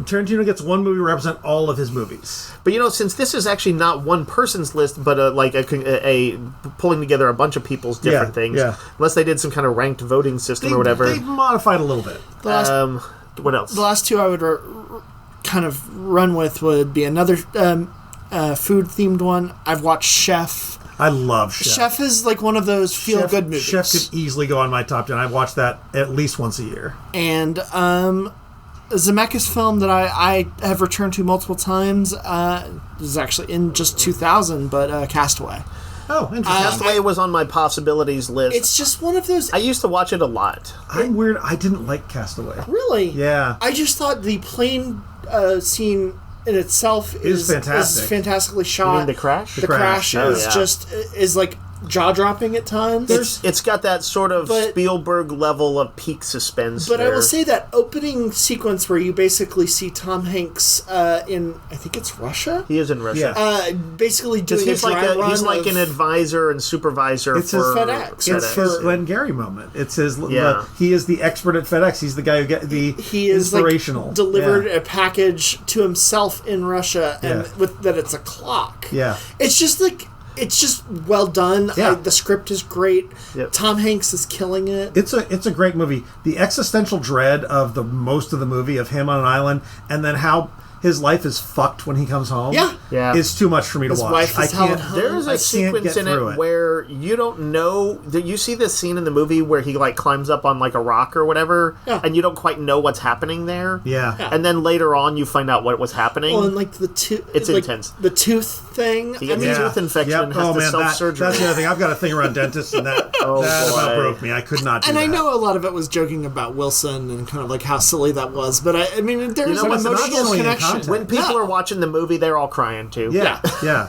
Tarantino gets one movie to represent all of his movies. But since this is actually not one person's list, but a pulling together a bunch of people's different things, unless they did some kind of ranked voting system or whatever. They modified a little bit. What else? The last two I would kind of run with would be another food-themed one. I've watched Chef. I love Chef. Chef is like one of those feel-good movies. Chef could easily go on my top 10. I've watched that at least once a year. And Zemeckis film that I have returned to multiple times. This is actually in just 2000, but Castaway. Oh, interesting. Castaway was on my possibilities list. It's just one of those... I used to watch it a lot. I'm weird. I didn't like Castaway. Really? Yeah. I just thought the plane scene in itself is fantastic. Is fantastically shot. You mean the crash? The crash Oh, is yeah. just is like jaw-dropping at times. It's got that sort of But- Spielberg level of peak suspense. But there. I will say that opening sequence where you basically see Tom Hanks in, I think it's Russia? He is in Russia. Yeah. Basically doing He's a dry run he's like of an advisor and supervisor It's for his FedEx. It's his Glenn Gary moment. It's his. Yeah. He is the expert at FedEx. He's the guy who get the He is inspirational. like delivered Yeah. a package to himself in Russia, and Yeah. with that it's a clock. Yeah. It's just like it's just well done. Yeah. The script is great. Yep. Tom Hanks is killing it. It's a great movie. The existential dread of the most of the movie of him on an island, and then how his life is fucked when he comes home. Yeah. is too much for me His to watch. wife is held home. There's I a can't sequence get in through it where you don't know that you see this scene in the movie where he like climbs up on like a rock or whatever, and you don't quite know what's happening there. Yeah. And then later on you find out what was happening. Well, and like the tooth, It's like intense. The tooth thing. He gets a tooth infection and has Oh to man, self-surgery. that's the other thing. I've got a thing around dentists, and that Oh, that about boy. broke me. I could not do And that. I know a lot of it was joking about Wilson and kind of like how silly that was, but I mean, there's know an what's not emotional silly in connection. context? when people No. are watching the movie, they're all crying too. Yeah, yeah.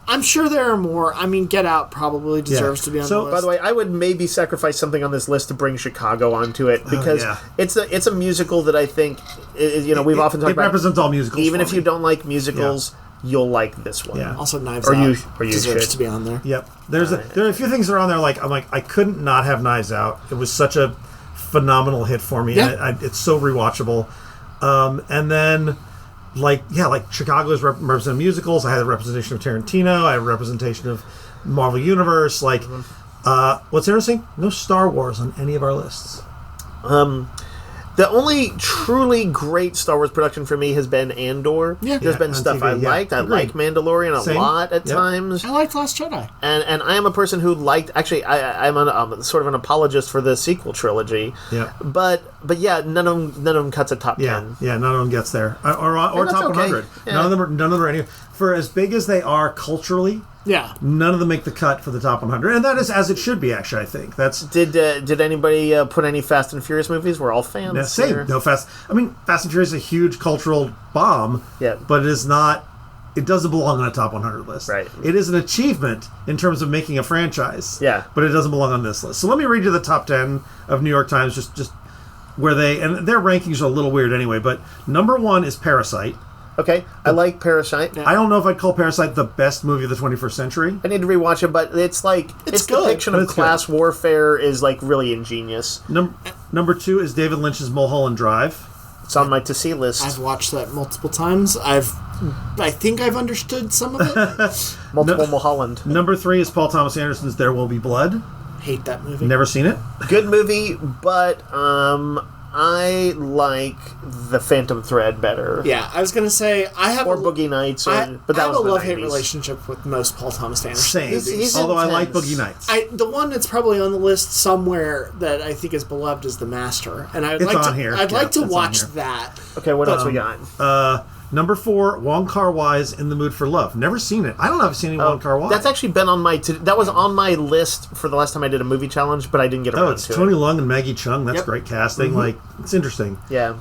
I'm sure there are more. I mean, Get Out probably deserves to be on So, the list. By the way, I would maybe sacrifice something on this list to bring Chicago onto it because yeah. it's a musical that I think we've often talked It about. represents all musicals. Even for if me. you don't like musicals, you'll like this one. Yeah. Also, Knives Or Out you deserves should. to be on there. Yep. There are a few things that are on there. Like I'm like I couldn't not have Knives Out. It was such a phenomenal hit for me. Yeah. And it's so rewatchable. And then like Chicago's represented musicals. I had a representation of Tarantino. I had a representation of Marvel Universe. Like what's interesting? No Star Wars on any of our lists. The only truly great Star Wars production for me has been Andor. Yeah. There's been on stuff TV, I yeah. liked. I Agreed. like Mandalorian a Same. lot at Yep. times. I liked Last Jedi. And I am a person who liked. Actually, I'm sort of an apologist for the sequel trilogy. Yeah. But yeah, none of them cuts a top 10. Yeah, none of them gets there, or that's top okay. 100. Yeah. None of them are any. For as big as they are culturally, Yeah. none of them make the cut for the top 100, and that is as it should be. Actually, I think that's Did anybody put any Fast and Furious movies? We're all fans. yeah, same. there. No Fast. I mean, Fast and Furious is a huge cultural bomb. Yeah. but it is not. It doesn't belong on a top 100 list. Right. It is an achievement in terms of making a franchise. Yeah. but it doesn't belong on this list. So let me read you the top 10 of New York Times. Just where they and their rankings are a little weird anyway. But number 1 is Parasite. Okay, I like Parasite. I don't know if I'd call Parasite the best movie of the 21st century. I need to rewatch it, but it's like its good, depiction but of it's class warfare is like really ingenious. Number 2 is David Lynch's Mulholland Drive. It's on my to see list. I've watched that multiple times. I think I've understood some of it. Multiple Mulholland. Number 3 is Paul Thomas Anderson's There Will Be Blood. Hate that movie. Never seen it. Good movie, but I like The Phantom Thread better. Yeah, I was gonna say I have Or a, Boogie Nights, I but that have was a the love-hate 90s. relationship with most Paul Thomas Anderson. Same. He's Although I like intense. Boogie Nights. The one that's probably on the list somewhere that I think is beloved is The Master, and I'd It's like on to. here. I'd Yeah, like to it's on watch here. that. Okay, what else we got? Number 4, Wong Kar-wai's In the Mood for Love. Never seen it. I don't know if I've seen any Wong Kar-wai. That's actually been on my... that was on my list for the last time I did a movie challenge, but I didn't get around it's to Tony it. Leung and Maggie Chung. That's Yep. great casting. Like, it's interesting. Yeah.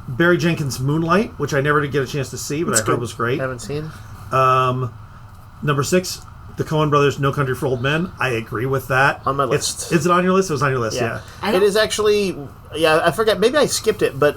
Barry Jenkins' Moonlight, which I never did get a chance to see, but I heard was great. Haven't seen. Number 6, the Coen Brothers' No Country for Old Men. I agree with that. On my list. Is it on your list? It was on your list, yeah. It is actually, I forget, maybe I skipped it, but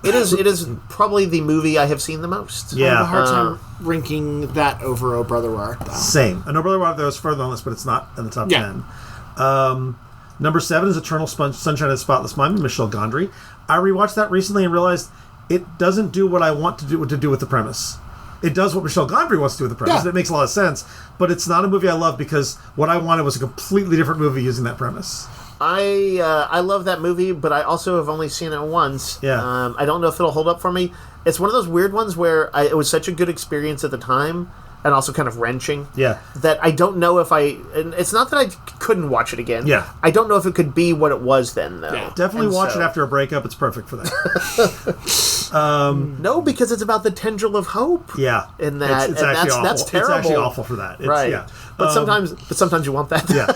it is probably the movie I have seen the most. I have Yeah. a hard time ranking that over Oh Brother Where Art Thou. Same. I know Brother Wild, that was further on the list, but it's not in the top 10. Number 7 is Eternal Sunshine of the Spotless Mind by Michel Gondry. I rewatched that recently and realized it doesn't do what I want to do with the premise. It does what Michel Gondry wants to do with the premise. Yeah. It makes a lot of sense, but it's not a movie I love because what I wanted was a completely different movie using that premise. I love that movie, but I also have only seen it once. Yeah. I don't know if it'll hold up for me. It's one of those weird ones where it was such a good experience at the time, and also kind of wrenching. Yeah. That I don't know if and it's not that I couldn't watch it again. Yeah. I don't know if it could be what it was then, though. Yeah. Definitely And watch so- it after a breakup. It's perfect for that. No, because it's about the tendril of hope. Yeah. In that, it's and actually awful. that's terrible. It's actually awful for that. It's, Right. Yeah. But sometimes you want that. Yeah.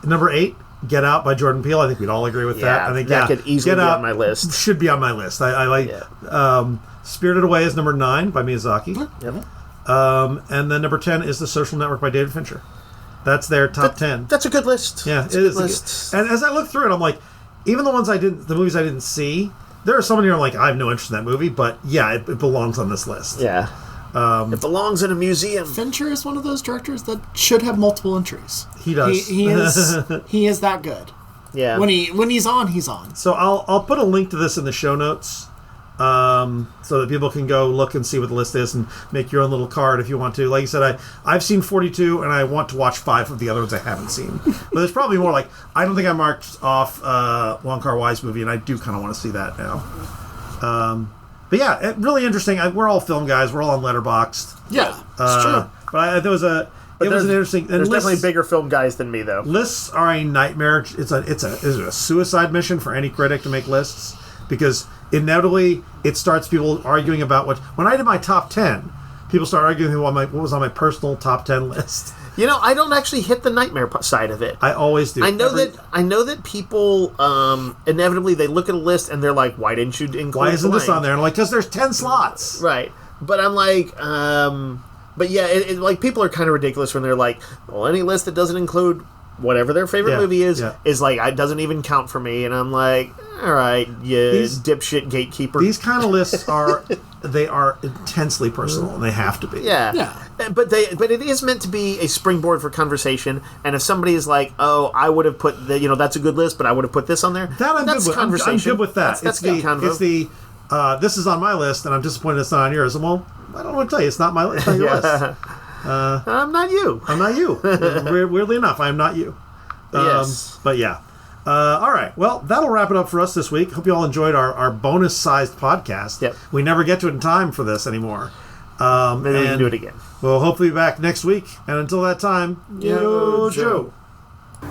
Number 8, Get Out by Jordan Peele. I think we'd all agree with that. I think that could easily Get be Out on my list. Should be on my list. I like. Yeah. Spirited Away is number 9 by Miyazaki. Yep. And then number 10 is The Social Network by David Fincher. That's their top 10. That's a good list. Yeah, That's it a is. good list. And as I look through it, I'm like, even the movies I didn't see, there are some in here I'm like, I have no interest in that movie, but yeah, it belongs on this list. Yeah. It belongs in a museum. Fincher is one of those directors that should have multiple entries. He does. He is that good. Yeah. When he's on, he's on. So I'll put a link to this in the show notes, so that people can go look and see what the list is and make your own little card if you want to. Like you said, I've seen 42 and I want to watch 5 of the other ones I haven't seen. But there's probably more. Like, I don't think I marked off Wong Kar-wai's movie, and I do kind of want to see that now. But yeah, really interesting. We're all film guys. We're all on Letterboxd. Yeah, it's true. But there was an interesting. There's and definitely bigger film guys than me, though. Lists are a nightmare. It's a suicide mission for any critic to make lists, because inevitably it starts people arguing about when I did my top 10, people start arguing what was on my personal top 10 list. You know, I don't actually hit the nightmare side of it. I always do. I know that people inevitably they look at a list and they're like, "Why didn't you include? Why isn't this blank?" on there? And I'm like, because there's 10 slots. Right, but I'm like, but yeah, like people are kind of ridiculous when they're like, "Well, any list that doesn't include whatever their favorite movie is like it doesn't even count for me," and I'm like, all right, dipshit gatekeeper. These kind of lists are intensely personal, and they have to be. Yeah. But it is meant to be a springboard for conversation. And if somebody is like, "Oh, I would have put that's a good list, but I would have put this on there," that's good with. I'm good with that. That's good convo. This is on my list, and I'm disappointed it's not on yours. Well, I don't want to tell you, it's not my list. It's not your list. I'm not you. I'm not you. Weirdly enough, I am not you. Yes. But yeah. All right. Well, that'll wrap it up for us this week. Hope you all enjoyed our bonus-sized podcast. Yep. We never get to it in time for this anymore. Maybe we can do it again. We'll hopefully be back next week. And until that time, yo, Joe.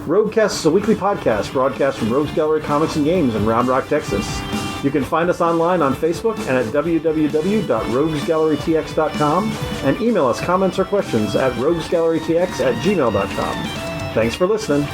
Roguecast is a weekly podcast broadcast from Rogues Gallery Comics and Games in Round Rock, Texas. You can find us online on Facebook and at www.roguesgallerytx.com, and email us comments or questions at roguesgallerytx@gmail.com. Thanks for listening.